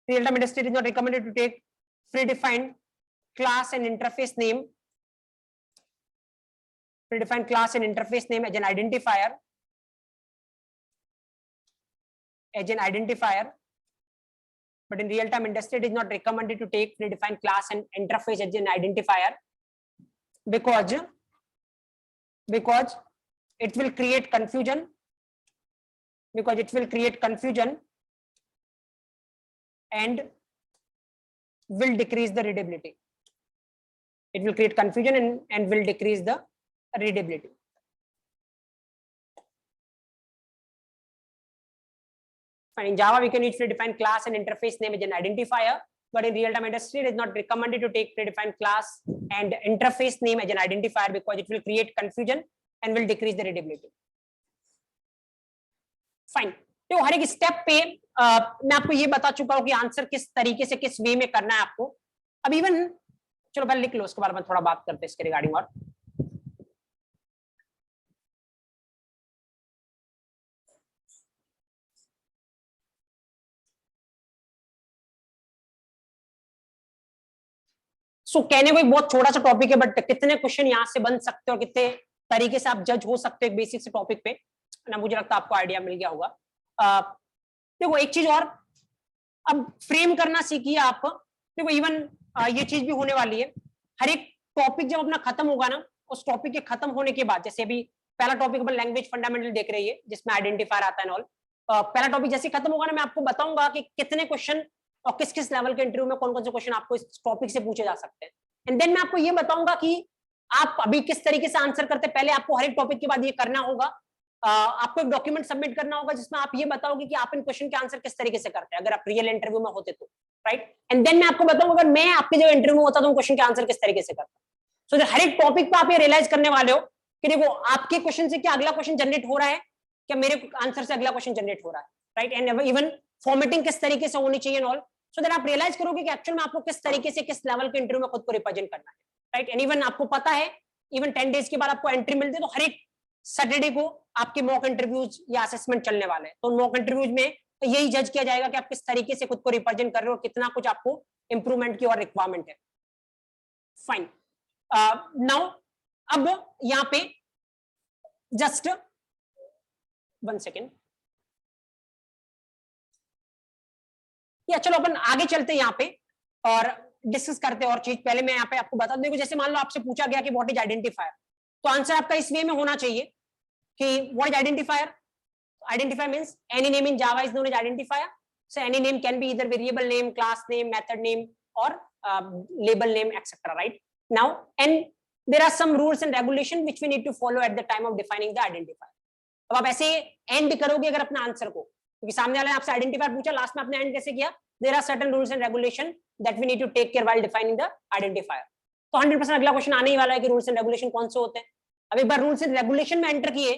Real-time industry is not recommended to take predefined class and interface name. Predefined class and interface name as an identifier. But in real-time industry, it is not recommended to take predefined class and interface as an identifier because it will create confusion. And will decrease the readability. It will create confusion and will decrease the readability. In Java, we can use predefined class and interface name as an identifier, but in real-time industry, it is not recommended to take predefined class and interface name as an identifier because it will create confusion and will decrease the readability. Fine. तो हर एक step पे मैं आपको ये बता चुका हूँ कि आंसर किस तरीके से, किस वे में करना है आपको. अब इवन चलो पहले लिख लो, उसके बारे में थोड़ा बात करते हैं इसके रिगार्डिंग. और कहने को एक बहुत छोटा सा टॉपिक है, बट कितने क्वेश्चन यहाँ से बन सकते हो और कितने तरीके से आप जज हो सकते हो एक बेसिक से टॉपिक पे ना, मुझे लगता है आपको आइडिया मिल गया होगा. देखो एक चीज और, अब फ्रेम करना सीखिए आप. देखो इवन ये चीज भी होने वाली है, हर एक टॉपिक जब अपना खत्म होगा ना, उस टॉपिक के खत्म होने के बाद, जैसे अभी पहला टॉपिक अपन लैंग्वेज फंडामेंटल देख रही है जिसमें आइडेंटिफायर आता है ऑल. पहला टॉपिक जैसे खत्म होगा ना, मैं आपको बताऊंगा कि कितने क्वेश्चन और किस किस लेवल के इंटरव्यू में कौन कौन से क्वेश्चन आपको इस टॉपिक से पूछे जा सकते हैं. एंड देन मैं आपको ये बताऊंगा कि आप अभी किस तरीके से आंसर करते हैं. पहले आपको हर एक टॉपिक के बाद ये करना होगा, आपको एक डॉक्यूमेंट सबमिट करना होगा जिसमें आप ये बताओगे कि आप इन क्वेश्चन के आंसर किस तरीके से करते हैं अगर आप रियल इंटरव्यू में होते तो, राइट. एंड देन मैं आपको बताऊंगा अगर मैं आपके जो इंटरव्यू में होता तो क्वेश्चन के आंसर किस तरीके से करता. सो हर एक टॉपिक पे आप ये रियलाइज करने वाले हो कि देखो आपके क्वेश्चन से क्या अगला क्वेश्चन जनरेट हो रहा है, क्या मेरे आंसर से अगला क्वेश्चन जनरेट हो रहा है, राइट। एंड इवन फॉर्मेटिंग किस तरीके से होनी चाहिए ऑल, सो दैट आप रियलाइज करोगे कि एक्चुअल में आपको किस तरीके से किस लेवल के इंटरव्यू में खुद को रिप्रेजेंट करना है, राइट। एंड इवन आपको पता है इवन 10 डेज के बाद आपको एंट्री मिलती है, तो हर एक सैटरडे को आपके मॉक इंटरव्यूज या असेसमेंट चलने वाले हैं, तो मॉक इंटरव्यूज में यही जज किया जाएगा कि आप किस तरीके से खुद को रिप्रेजेंट कर रहे हो और कितना कुछ आपको इंप्रूवमेंट की और रिक्वायरमेंट है। फाइन, नाउ अब यहां पे जस्ट 1 सेकेंड, या चलो अपन आगे चलते हैं यहाँ पे और डिस्कस करते हैं और चीज। पहले मैं यहाँ पे आपको बता दूं, जैसे मान लो आपसे पूछा गया कि व्हाट इज आइडेंटिफायर, तो आंसर आपका इस वे में होना चाहिए कि what is identifier. Identifier means any name in Java is known as identifier, so any name can be either variable name, class name, method name और label name etcetera, right. Now and there are some rules and regulation which we need to follow at the time of defining the identifier. अब आप ऐसे and करोगे अगर अपना answer को, क्योंकि सामने वाले ने आपसे आइडेंटिफायर पूछा, लास्ट में आपने एंड कैसे किया, there are certain rules and regulation that we need to take care while defining the identifier. तो 100% अगला क्वेश्चन आने ही वाला है कि रूल्स एंड रेगुलेशन कौन से होते हैं। अब एक बार रूल्स एंड रेगुलेशन में एंटर किए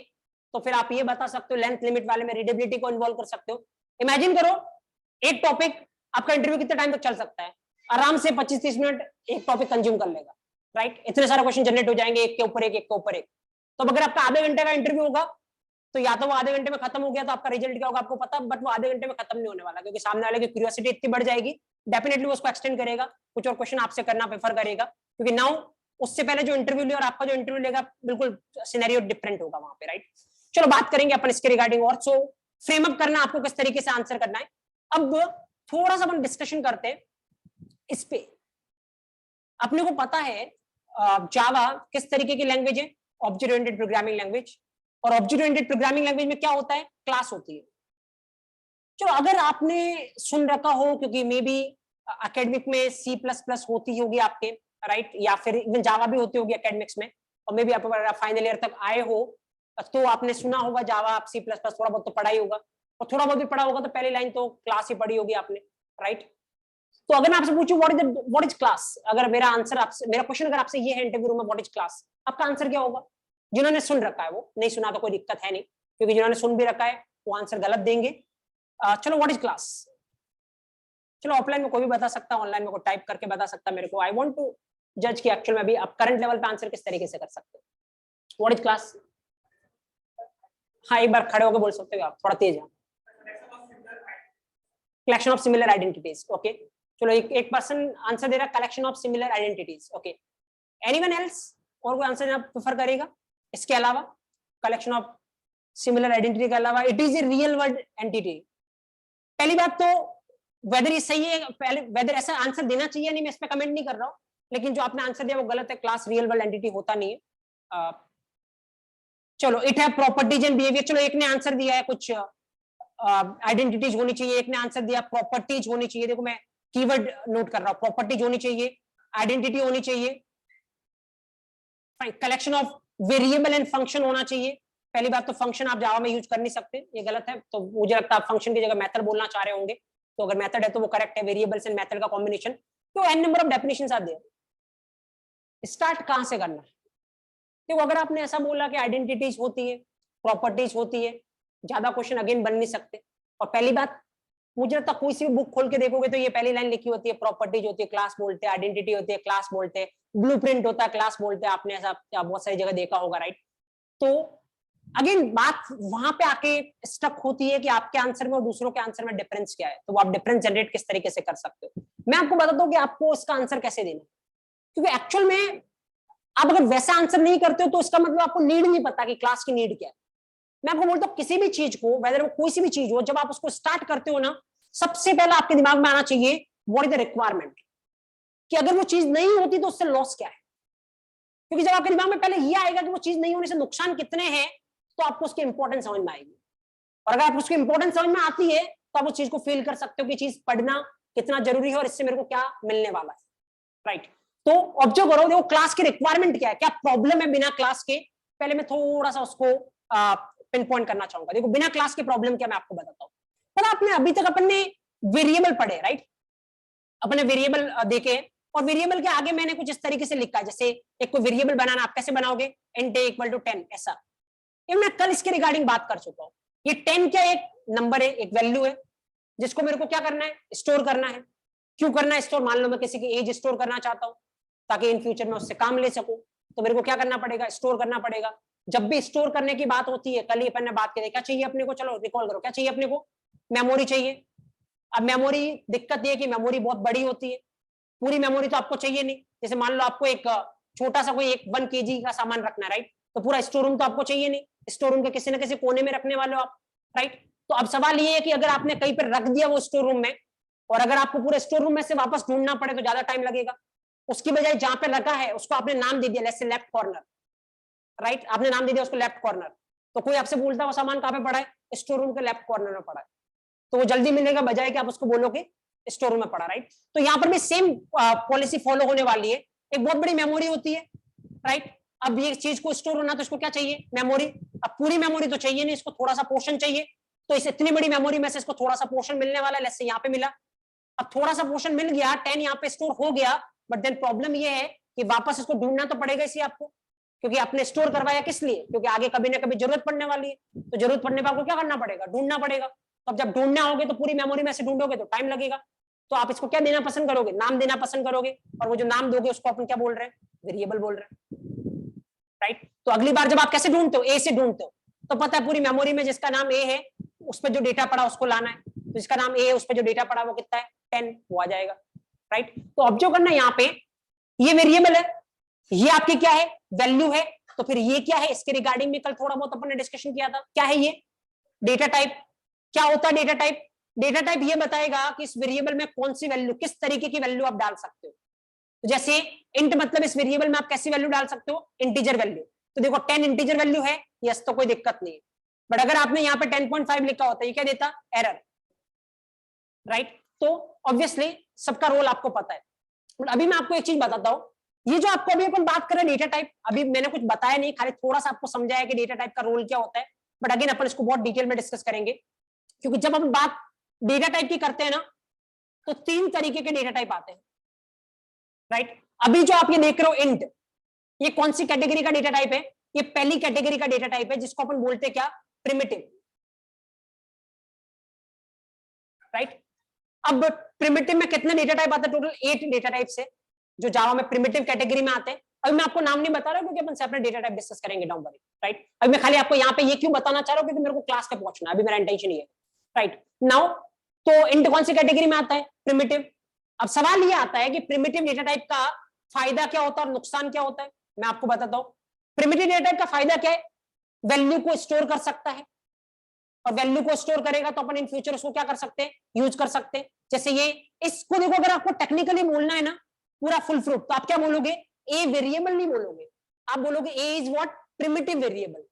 तो फिर आप ये बता सकते हो, लेंथ लिमिट वाले में रीडेबिलिटी को इन्वॉल्व कर सकते हो। इमेजिन करो एक टॉपिक आपका इंटरव्यू कितने टाइम तक चल सकता है, आराम से 25-30 मिनट एक टॉपिक कंज्यूम कर लेगा, राइट। इतने सारे क्वेश्चन जनरेट हो जाएंगे एक के ऊपर एक, एक के ऊपर एक। तो अगर आपका आधे घंटे का इंटरव्यू होगा तो या तो वो आधे घंटे में खत्म हो गया तो आपका रिजल्ट क्या होगा आपको पता, बट वो आधे घंटे में खत्म नहीं होने वाला, क्योंकि सामने वाले की क्यूरियोसिटी इतनी बढ़ जाएगी, डेफिनेटली वो उसको एक्सटेंड करेगा, कुछ और क्वेश्चन आपसे करना प्रेफर करेगा, क्योंकि नाउ उससे पहले जो इंटरव्यू लिया और आपका जो इंटरव्यू लेगा बिल्कुल सिनेरियो डिफरेंट होगा वहां पे, राइट। चलो बात करेंगे अपन इसके रिगार्डिंग और, सो फ्रेम अप करना आपको किस तरीके से आंसर करना है। अब थोड़ा सा अपन डिस्कशन करते हैं इस पे। अपने को पता है जावा किस तरीके की लैंग्वेज है, ऑब्जेक्ट ओरिएंटेड प्रोग्रामिंग लैंग्वेज, और ऑब्जेक्ट ओरिएंटेड प्रोग्रामिंग लैंग्वेज में क्या होता है, क्लास होती है। चलो अगर आपने सुन रखा हो, क्योंकि मे बी एकेडमिक में C++ होती होगी आपके, राइट, या फिर इवन जावा भी होती होगी एकेडमिक्स में, और मे बी आप फाइनल ईयर तक आए हो तो आपने सुना होगा जावा, आप C++ थोड़ा बहुत तो पढ़ा ही होगा, और थोड़ा बहुत भी पढ़ा होगा तो पहली लाइन तो क्लास ही पढ़ी होगी आपने, राइट। तो अगर मैं आपसे पूछूं व्हाट इज क्लास, अगर मेरा आंसर आपसे, मेरा क्वेश्चन अगर आपसे ये है इंटरव्यू में व्हाट इज क्लास, आपका आंसर क्या होगा। जिन्होंने सुन रखा है, वो नहीं सुना तो कोई दिक्कत है नहीं, क्योंकि जिन्होंने सुन भी रखा है वो आंसर गलत देंगे। चलो व्हाट इज क्लास, चलो ऑफलाइन में कोई भी बता सकता, ऑनलाइन में कोई टाइप करके बता सकता मेरे को। आई वांट टू जज कि एक्चुअल में अभी आप करंट लेवल पे आंसर किस तरीके से कर सकते हो। व्हाट इज क्लास, हाँ एक बार खड़े होकर बोल सकते हो आप, थोड़ा तेज है। Collection of similar identities, okay. चलो एक पर्सन आंसर दे रहा है collection of similar identities, okay. Anyone else, और कोई आंसर आप प्रेफर करेगा इसके अलावा, कलेक्शन ऑफ सिमिलर आइडेंटिटी के अलावा, it is a real world entity. पहली बात तो वेदर ये सही है, पहले वेदर ऐसा आंसर देना चाहिए नहीं, मैं इस पे कमेंट नहीं कर रहा हूं, लेकिन जो आपने आंसर दिया वो गलत है, क्लास रियल वर्ल्ड एंटिटी होता नहीं है। चलो it have properties and behaviour, चलो एक ने आंसर दिया है कुछ आइडेंटिटीज होनी चाहिए, एक ने आंसर दिया प्रॉपर्टीज होनी चाहिए। देखो मैं कीवर्ड नोट कर रहा हूं, प्रॉपर्टीज होनी चाहिए, आइडेंटिटी होनी चाहिए, collection of variable and function होना चाहिए। पहली बात तो फंक्शन आप जावा में यूज कर नहीं सकते, ये गलत है, तो मुझे लगता है आप फंक्शन की जगह मेथड बोलना चाह रहे होंगे, तो अगर मेथड है तो वो करेक्ट है, वेरिएबल्स एंड मेथड का कॉम्बिनेशन। तो n number of definitions are there. Start कहां से करना है, देखो अगर आपने ऐसा बोला कि आइडेंटिटीज होती है, प्रॉपर्टीज होती है, ज्यादा क्वेश्चन अगेन बन नहीं सकते। और पहली बात, मुझे लगता है कोई सी भी बुक खोल के देखोगे तो ये पहली लाइन लिखी होती है, प्रॉपर्टीज होती है क्लास बोलते हैं, आइडेंटिटी होती है क्लास बोलते हैं, ब्लूप्रिंट होता है क्लास बोलते हैं, आपने ऐसा बहुत सारी जगह देखा होगा, राइट। तो अगेन बात वहां पे आके स्टक होती है कि आपके आंसर में और दूसरों के आंसर में डिफरेंस क्या है, तो आप डिफरेंस जनरेट किस तरीके से कर सकते हो। मैं आपको बताता हूँ कि आपको इसका आंसर कैसे देना, क्योंकि एक्चुअल में आप अगर वैसा आंसर नहीं करते हो तो इसका मतलब आपको नीड नहीं पता कि क्लास की नीड क्या है। मैं आपको बोलता हूँ किसी भी चीज को, वेदर वो कोई सी भी चीज हो, जब आप उसको स्टार्ट करते हो ना, सबसे पहले आपके दिमाग में आना चाहिए व्हाट इज द रिक्वायरमेंट, कि अगर वो चीज नहीं होती तो उससे लॉस क्या है। क्योंकि जब आपके दिमाग में पहले ये आएगा कि वो चीज नहीं होने से नुकसान कितने हैं, तो आपको उसकी इंपॉर्टेंस समझ में आएगी, और अगर आप उसकी इंपॉर्टेंस समझ में आती है तो आप उस चीज को फील कर सकते हो कि चीज पढ़ना कितना जरूरी है और इससे मेरे को क्या मिलने वाला है, राइट। तो ऑब्जर्व करो, देखो क्लास की रिक्वायरमेंट क्या है, क्या प्रॉब्लम है बिना क्लास के, पहले मैं थोड़ा सा उसको पिन पॉइंट करना चाहूंगा। देखो बिना क्लास के प्रॉब्लम क्या, मैं आपको बताता हूँ। पर आपने अभी तक अपन ने वेरिएबल पढ़े, राइट, अपने वेरिएबल देखे, और वेरिएबल के आगे मैंने कुछ इस तरीके से लिखा है, जैसे एक कोई वेरिएबल बनाना, आप कैसे बनाओगे, int a इक्वल टू 10, ऐसा। ये मैं कल इसके रिगार्डिंग बात कर चुका हूं। ये 10 क्या एक नंबर है, एक वैल्यू है, जिसको मेरे को क्या करना है, स्टोर करना है। क्यों करना है स्टोर? मान लो मैं किसी की एज स्टोर करना चाहता हूं ताकि इन फ्यूचर में उससे काम ले सकूं, तो मेरे को क्या करना पड़ेगा, स्टोर करना पड़ेगा। जब भी स्टोर करने की बात होती है, कल ही अपन ने बात की, क्या चाहिए अपने को, चलो रिकॉल करो, क्या चाहिए अपने को, मेमोरी चाहिए। अब मेमोरी, दिक्कत ये है कि मेमोरी बहुत बड़ी होती है, पूरी मेमोरी तो आपको चाहिए नहीं। जैसे मान लो आपको एक छोटा सा कोई एक 1 kg का सामान रखना है, राइट, तो पूरा स्टोर रूम तो आपको चाहिए नहीं, स्टोर रूम के किसी न किसी कोने में रखने वाले हो आप, राइट। तो अब सवाल ये है कि अगर आपने कहीं पर रख दिया वो स्टोर रूम में, और अगर आपको पूरे स्टोर रूम में से वापस ढूंढना पड़े तो ज्यादा टाइम लगेगा। उसकी बजाय जहां पे रखा है उसको आपने नाम दे दिया, जैसे लेफ्ट कॉर्नर, राइट, आपने नाम दे दिया उसको लेफ्ट कॉर्नर, तो कोई आपसे बोलता है वो सामान कहां पे पड़ा है, स्टोर रूम के लेफ्ट कॉर्नर में पड़ा है, तो वो जल्दी मिलेगा बजाय कि आप उसको बोलोगे स्टोर रूम में पड़ा, राइट। तो यहाँ पर भी सेम पॉलिसी फॉलो होने वाली है। एक बहुत बड़ी मेमोरी होती है, राइट। अब ये चीज को स्टोर होना तो इसको क्या चाहिए, मेमोरी। अब पूरी मेमोरी तो चाहिए नहीं, इसको थोड़ा सा पोर्शन चाहिए, तो इस इतनी बड़ी मेमोरी में से इसको थोड़ा सा पोर्शन मिलने वाला है, जैसे यहाँ पे मिला। अब थोड़ा सा पोर्शन मिल गया, 10 यहाँ पे स्टोर हो गया, बट देन प्रॉब्लम ये है कि वापस इसको ढूंढना तो पड़ेगा इसी आपको, क्योंकि आपने स्टोर करवाया किस लिए, क्योंकि आगे कभी ना कभी जरूरत पड़ने वाली है, तो जरूरत पड़ने पर आपको क्या करना पड़ेगा, ढूंढना पड़ेगा। तो अब जब ढूंढना होगे तो पूरी मेमोरी में से ढूंढोगे तो टाइम लगेगा, तो आप इसको क्या देना पसंद करोगे, नाम देना पसंद करोगे, और वो जो नाम दोगे उसको अपन क्या बोल रहे हैं, वेरिएबल बोल रहे हैं, राइट। तो अगली बार जब आप कैसे ढूंढते हो, ए से ढूंढते हो, तो पता है पूरी मेमोरी में जिसका नाम ए है उस पर जो डेटा पड़ा उसको लाना है, तो जिसका नाम ए है उस पर जो डेटा पड़ा वो कितना है, 10, वो आ जाएगा, राइट। तो अब जो करना है यहाँ पे, ये वेरिएबल है, ये आपकी क्या है, वैल्यू है, तो फिर ये क्या है, इसके रिगार्डिंग में कल थोड़ा बहुत अपन ने डिस्कशन किया था, क्या है ये, डेटा टाइप। क्या होता है डेटा टाइप? डेटा टाइप ये बताएगा कि इस वेरिएबल में कौन सी वैल्यू, किस तरीके की वैल्यू आप डाल सकते हो। तो जैसे इंट मतलब इस वेरिएबल में आप कैसी वैल्यू डाल सकते हो, इंटीजर वैल्यू। तो देखो 10 इंटीजर वैल्यू है, यस, तो कोई दिक्कत नहीं है, बट अगर आपने यहाँ पे 10.5 लिखा होता है, ये क्या देता, एरर, राइट। तो ऑब्वियसली सबका रोल आपको पता है। अभी मैं आपको एक चीज बताता हूँ, ये जो आपको अभी अपन बात कर रहे हैं डेटा टाइप, अभी मैंने कुछ बताया नहीं, खाली थोड़ा सा आपको समझाया कि डेटा टाइप का रोल क्या होता है, बट अगेन अपन इसको बहुत डिटेल में डिस्कस करेंगे, क्योंकि जब हम बात डेटा टाइप की करते हैं ना, तो 3 तरीके के डेटा टाइप आते हैं, राइट। अभी जो आप ये देख रहे हो इंट, ये कौन सी कैटेगरी का डेटा टाइप है, ये पहली कैटेगरी का डेटा टाइप है, जिसको अपन बोलते हैं क्या, प्रिमिटिव, राइट। अब प्रिमिटिव में कितने डेटा टाइप आते हैं, टोटल 8 डेटा टाइप से, जो जावा में प्रिमिटिव कैटेगरी में आते हैं। अभी मैं आपको नाम नहीं बता रहा क्योंकि अपन सेपरेट डेटा टाइप डिस्कस करेंगे, डोंट वरी, राइट। अभी मैं खाली आपको यहाँ पे ये क्यों बताना चाह रहा हूँ, क्योंकि मेरे को क्लास पे पहुंचना है, अभी मेरा इंटेंशन ये है, राइट। नाउ तो इंट कौन सी कैटेगरी में आता है, प्रिमिटिव। अब सवाल ये आता है कि प्रिमिटिव डेटा टाइप का फायदा क्या होता है और नुकसान क्या होता है, मैं आपको बताता हूँ। प्रिमिटिव डेटा टाइप का फायदा क्या है, वैल्यू को स्टोर कर सकता है, और वैल्यू को स्टोर करेगा तो अपन इन फ्यूचर उसको क्या कर सकते हैं, यूज कर सकते हैं। जैसे ये, इसको देखो, अगर आपको टेक्निकली बोलना है ना पूरा फुल फ्रूट, तो आप क्या बोलोगे, ए वेरिएबल नहीं बोलोगे, आप बोलोगे ए इज व्हाट, प्रिमिटिव वेरिएबल।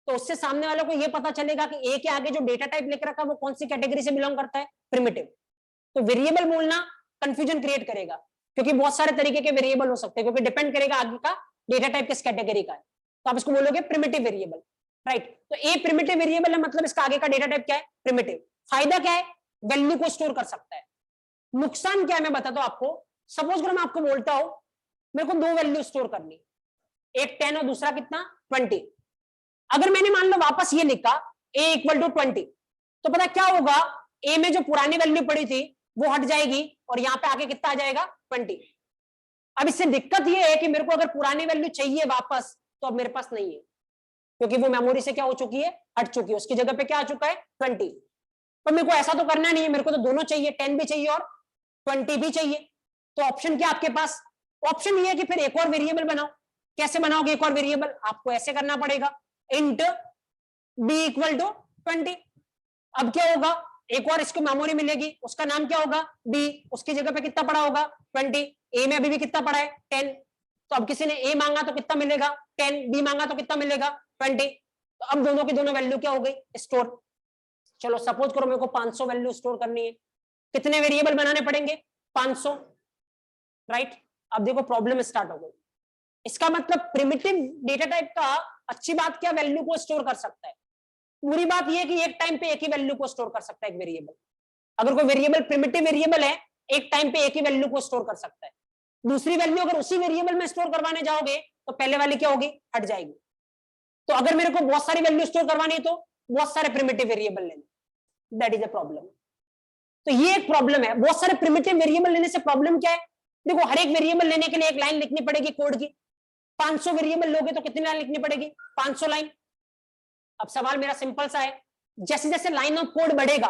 तो उससे सामने वालों को ये पता चलेगा कि ए के आगे जो डेटा टाइप लिख रखा है वो कौन सी कैटेगरी से बिलोंग करता है, प्रिमिटिव। तो वेरिएबल बोलना कंफ्यूजन क्रिएट करेगा, क्योंकि बहुत सारे तरीके के वेरिएबल हो सकते हैं, क्योंकि डिपेंड करेगा आगे का डेटा टाइप किस कैटेगरी का है, तो आप इसको बोलोगे प्रिमिटिव वेरिएबल, राइट। तो ए प्रिमिटिव वेरिएबल है, मतलब इसका आगे का डेटा टाइप क्या है, प्रिमिटिव। फायदा क्या है, वैल्यू को स्टोर कर सकता है। नुकसान क्या है मैं बताता हूं आपको। सपोज अगर मैं आपको बोलता हूं मेरे को 2 वैल्यू स्टोर करनी, एक 10 और दूसरा कितना, 20। अगर मैंने मान लो वापस ये लिखा ए इक्वल टू 20, तो पता क्या होगा, ए में जो पुरानी वैल्यू पड़ी थी वो हट जाएगी और यहाँ पे आगे कितना आ जाएगा, 20। अब इससे दिक्कत ये है कि मेरे को अगर पुरानी वैल्यू चाहिए वापस, तो अब मेरे पास नहीं है, क्योंकि वो मेमोरी से क्या हो चुकी है, हट चुकी है, उसकी जगह पे क्या आ चुका है, 20। पर मेरे को ऐसा तो करना नहीं है, मेरे को तो दोनों चाहिए, 10 भी चाहिए और 20 भी चाहिए। तो ऑप्शन क्या आपके पास, ऑप्शन ये है कि फिर एक और वेरिएबल बनाओ। कैसे बनाओगे एक और वेरिएबल, आपको ऐसे करना पड़ेगा, इंट बी इक्वल टू 20। अब क्या होगा, एक और इसको मेमोरी मिलेगी, उसका नाम क्या होगा, बी, उसकी जगह पे कितना पड़ा होगा, 20। ए में अभी भी कितना पड़ा है, 10। तो अब किसी ने ए मांगा तो कितना मिलेगा, 10, बी मांगा तो कितना मिलेगा, 20। तो अब दोनों की दोनों वैल्यू क्या हो गई, स्टोर। चलो सपोज करो मेरे को 500 वैल्यू स्टोर करनी है, कितने वेरिएबल बनाने पड़ेंगे, 500, राइट। अब देखो प्रॉब्लम स्टार्ट हो गई। इसका मतलब प्रिमिटिव डेटा टाइप का अच्छी बात क्या, वैल्यू को स्टोर कर सकता है। पूरी बात यह है कि एक टाइम पे एक ही वैल्यू को स्टोर कर सकता है एक वेरिएबल। अगर कोई वेरिएबल प्रिमिटिव वेरिएबल है, एक टाइम पे एक ही वैल्यू को स्टोर कर सकता है। दूसरी वैल्यू अगर उसी वेरिएबल में स्टोर करवाने जाओगे तो पहले वाली क्या होगी, हट जाएगी। तो अगर मेरे को बहुत सारी वैल्यू स्टोर करवानी है तो बहुत सारे प्रिमिटिव वेरिएबल लेने, दैट इज अ प्रॉब्लम। तो ये एक प्रॉब्लम है, बहुत सारे प्रिमिटिव वेरिएबल लेने से प्रॉब्लम क्या है, देखो हर एक वेरिएबल लेने के लिए एक लाइन लिखनी पड़ेगी कोड की, 500 वेरिएबल लोगे तो कितनी लाइन लिखनी पड़ेगी, 500 लाइन। अब सवाल मेरा सिंपल सा है, जैसे जैसे लाइन ऑफ कोड बढ़ेगा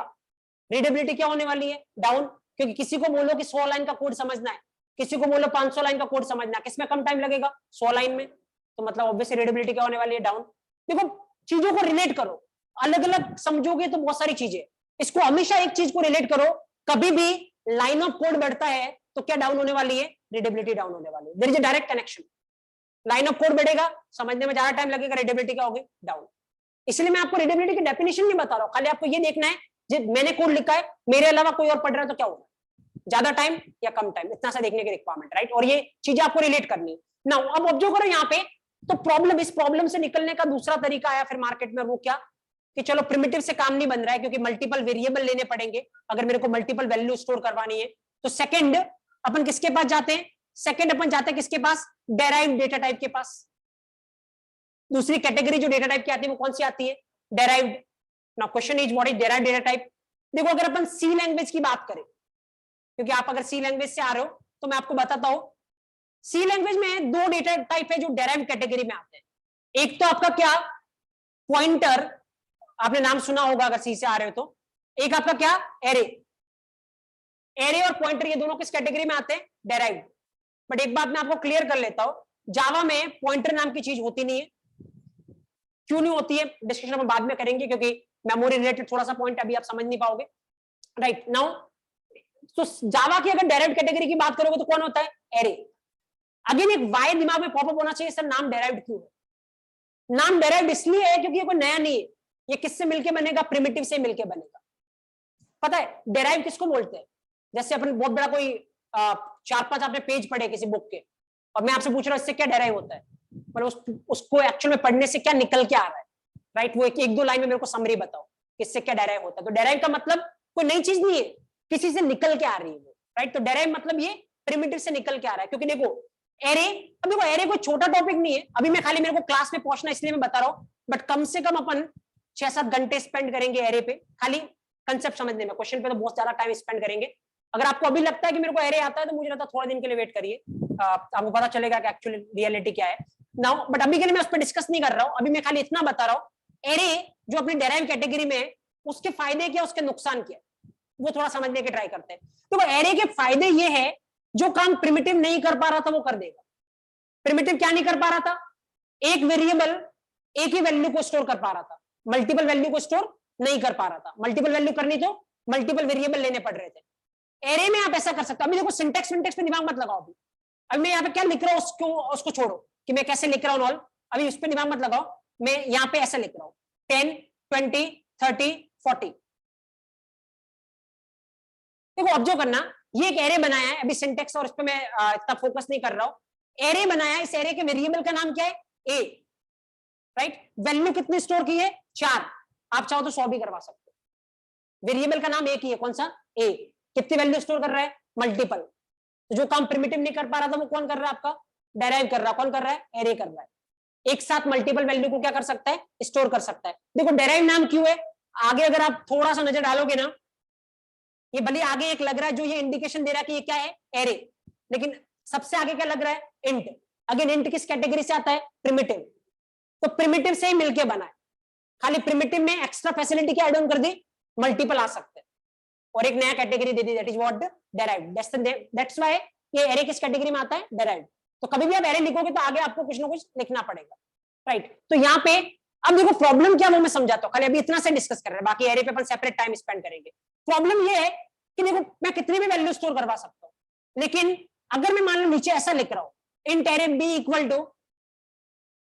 रीडेबिलिटी क्या होने वाली है, डाउन, क्योंकि किसी को बोलो कि 100 लाइन का कोड समझना है, किसी को बोलो 500 लाइन का कोड समझना है, किसमें कम टाइम लगेगा, 100 लाइन में, तो मतलब ऑब्वियसली रीडेबिलिटी क्या होने वाली है, डाउन। देखो चीजों को रिलेट करो, अलग अलग समझोगे तो बहुत सारी चीजें, इसको हमेशा एक चीज को रिलेट करो, कभी भी लाइन ऑफ कोड बढ़ता है तो क्या डाउन होने वाली है, रीडेबिलिटी डाउन होने वाली है, there is a direct connection. Line of code बढ़ेगा, समझने में ज्यादा टाइम लगेगा, रीडेबिलिटी क्या होगी, डाउन। इसलिए मैं आपको रीडेबिलिटी की डेफिनेशन नहीं बता रहा हूं, खाली आपको ये देखना है जब मैंने कोड लिखा है, मेरे अलावा कोई और पढ़ रहा है तो क्या होगा, ज्यादा टाइम या कम टाइम, इतना सा देखने की रिक्वायरमेंट, राइट। और ये चीजें आपको रिलेट करनी है ना। अब ऑब्जर्व करो यहाँ पे, तो प्रॉब्लम, इस प्रॉब्लम से निकलने का दूसरा तरीका आया फिर मार्केट में, वो क्या कि चलो प्रिमिटिव से काम नहीं बन रहा है क्योंकि मल्टीपल वेरिएबल लेने पड़ेंगे अगर मेरे को मल्टीपल वैल्यू स्टोर करवानी है, तो सेकंड अपन किसके पास जाते हैं, सेकंड अपन जाते हैं किसके पास, डेराइव्ड डेटा टाइप के पास। दूसरी कैटेगरी जो डेटा टाइप की आती है वो कौन सी आती है, derived. Now question is what is derived data type. देखो अगर अपन सी लैंग्वेज की बात करें, क्योंकि आप अगर सी लैंग्वेज से आ रहे हो तो मैं आपको बताता हूं, सी लैंग्वेज में दो डेटा टाइप है जो डेराइव्ड कैटेगरी में आते हैं। एक तो आपका क्या, पॉइंटर, आपने नाम सुना होगा अगर सी से आ रहे हो तो। एक आपका क्या, एरे। एरे और पॉइंटर ये दोनों किस कैटेगरी में आते हैं, डेराइव्ड। बट एक बात मैं आपको क्लियर कर लेता हूं, जावा में पॉइंटर नाम की चीज होती नहीं है। क्यों नहीं होती है डिस्कशन हम बाद में करेंगे, क्योंकि मेमोरी रिलेटेड थोड़ा सा पॉइंट अभी आप समझ नहीं पाओगे, राइट। नाउ तो जावा की अगर डायरेक्ट कैटेगरी की बात करोगे तो कौन होता है, एरे। अगेन एक वाई दिमाग में पॉपअप होना चाहिए, सर नाम डेराइव्ड क्यों है। नाम डेराइव्ड इसलिए है क्योंकि ये कोई नया नहीं है, ये किससे मिलके बनेगा, प्रिमिटिव से मिलके बनेगा। पता है डेराइव किसको बोलते हैं, जैसे अपन बहुत बड़ा कोई 4-5 आपने पेज पढ़े किसी बुक के और मैं आपसे पूछ रहा हूं इससे क्या डेराइव होता है, मतलब उसको एक्चुअल में पढ़ने से क्या निकल के आ रहा है, राइट। वो एक दो लाइन में मेरे को समरी बताओ इससे क्या डेराइव होता है। तो डेराइव का मतलब कोई नई चीज नहीं है, किसी से निकल के आ रही है वो, राइट। तो डेराइव मतलब ये प्रिमिटिव से निकल के आ रहा है। क्योंकि देखो एरे, अब देखो एरे कोई छोटा टॉपिक नहीं है, अभी मैं खाली मेरे को क्लास में पहुंचना इसलिए मैं बता रहा हूं, बट कम से कम अपन 6-7 घंटे स्पेंड करेंगे एरे पे, खाली कंसेप्ट समझने में। क्वेश्चन पे तो बहुत ज्यादा टाइम स्पेंड करेंगे। अगर आपको अभी लगता है कि मेरे को एरे आता है तो मुझे लगता है थोड़े दिन के लिए वेट करिए, आपको पता चलेगा कि एक्चुअली रियलिटी क्या है नाउ। बट अभी के लिए मैं उस पर डिस्कस नहीं कर रहा हूं, अभी मैं खाली इतना बता रहा हूं एरे जो अपनी डेराइव कैटेगरी में है उसके फायदे क्या, उसके नुकसान क्या, वो थोड़ा समझने की ट्राई करते हैं। तो एरे के फायदे ये है, जो काम प्रिमिटिव नहीं कर पा रहा था वो कर देगा। प्रिमिटिव क्या नहीं कर पा रहा था, एक वेरिएबल एक ही वैल्यू को स्टोर कर पा रहा था, मल्टीपल वैल्यू को स्टोर नहीं कर पा रहा था। मल्टीपल वैल्यू करनी तो मल्टीपल वेरिएबल लेने पड़ रहे थे। एरे में आप ऐसा कर सकते हो। अभी देखो सिंटेक्स पे दिमाग मत लगाओ, अभी मैं यहाँ पे क्या लिख रहा हूँ उसको छोड़ो कि मैं कैसे लिख रहा हूँ ऑल, अभी उस पर दिमाग मत लगाओ। मैं यहाँ पे ऐसा लिख रहा हूँ 10, 20, 30, 40। देखो ऑब्जर्व करना, ये एक एरे बनाया है, अभी सिंटेक्स और इस पे मैं इतना फोकस नहीं कर रहा हूँ। एरे बनाया है, इस एरे के वेरिएबल का नाम क्या है, ए, राइट। वैल्यू कितनी स्टोर की है, 4। आप चाहो तो 100 भी करवा सकते हो। वेरिएबल का नाम एक ही है, कौन सा, ए। कितनी वैल्यू स्टोर कर रहा है, मल्टीपल। तो जो काम प्रिमिटिव नहीं कर पा रहा था वो कौन कर रहा है, आपका डेराइव कर रहा है। कौन कर रहा है, एरे कर रहा है। एक साथ मल्टीपल वैल्यू को क्या कर सकता है, स्टोर कर सकता है। देखो डेराइव नाम क्यों है, आगे अगर आप थोड़ा सा नजर डालोगे ना, ये भले आगे एक लग रहा है जो ये इंडिकेशन दे रहा है कि ये क्या है, एरे, लेकिन सबसे आगे क्या लग रहा है, इंट। अगेन इंट किस कैटेगरी से आता है, प्रिमिटिव। तो प्रिमिटिव से ही मिलके बना है, खाली प्रिमिटिव में एक्स्ट्रा फैसिलिटी क्या एड ऑन कर दी, मल्टीपल आ सकते हैं और एक नया category they the, that is what, derived. That's why ये एरे किस कैटेगरी में आता है, डेराइव्ड। तो कभी भी आप एरे लिखोगे तो आगे आपको कुछ ना कुछ लिखना पड़ेगा, राइट। तो यहाँ पे अब देखो प्रॉब्लम क्या वो मैं समझाता हूँ, खाली अभी इतना से डिस्कस कर रहे हैं, बाकी एरे पे अपन सेपरेट टाइम स्पेंड करेंगे। प्रॉब्लम ये है कि देखो मैं कितनी भी वैल्यू स्टोर करवा सकता हूँ, लेकिन अगर मैं मान लो नीचे ऐसा लिख रहा हूँ, int array B equal to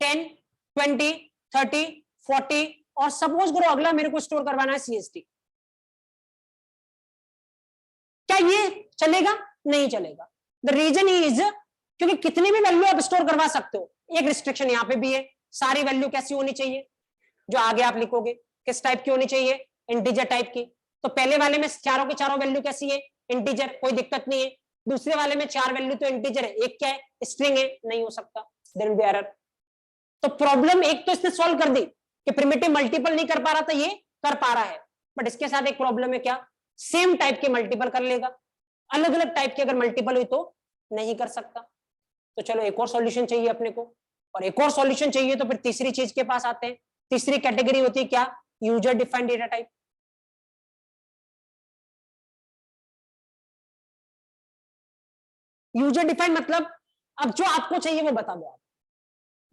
10, 20, 30, 40 और सपोज करो अगला मेरे को स्टोर करवाना है CST, क्या ये चलेगा, नहीं चलेगा। द रीजन इज क्योंकि कितनी भी वैल्यू आप स्टोर करवा सकते हो, एक रिस्ट्रिक्शन यहाँ पे भी है, सारी वैल्यू कैसी होनी चाहिए, जो आगे आप लिखोगे किस टाइप की होनी चाहिए, इंटीजर टाइप की। तो पहले वाले में चारों की चारों वैल्यू कैसी है, इंटीजर, कोई दिक्कत नहीं है। दूसरे वाले में 4 वैल्यू तो इंटीजर है, एक क्या है, स्ट्रिंग है, नहीं हो सकता, देयर विल बी एरर। तो प्रॉब्लम एक तो इसने सॉल्व कर दी कि प्रिमिटिव मल्टीपल नहीं कर पा रहा था, ये कर पा रहा है, बट इसके साथ एक प्रॉब्लम है, क्या, सेम टाइप के मल्टीपल कर लेगा, अलग अलग टाइप के अगर मल्टीपल हुई तो नहीं कर सकता। तो चलो एक और सॉल्यूशन चाहिए अपने को, और एक और सॉल्यूशन चाहिए तो फिर तीसरी चीज के पास आते हैं। तीसरी कैटेगरी होती है क्या, user defined data type. User defined मतलब अब जो आपको चाहिए वो बता दो आप,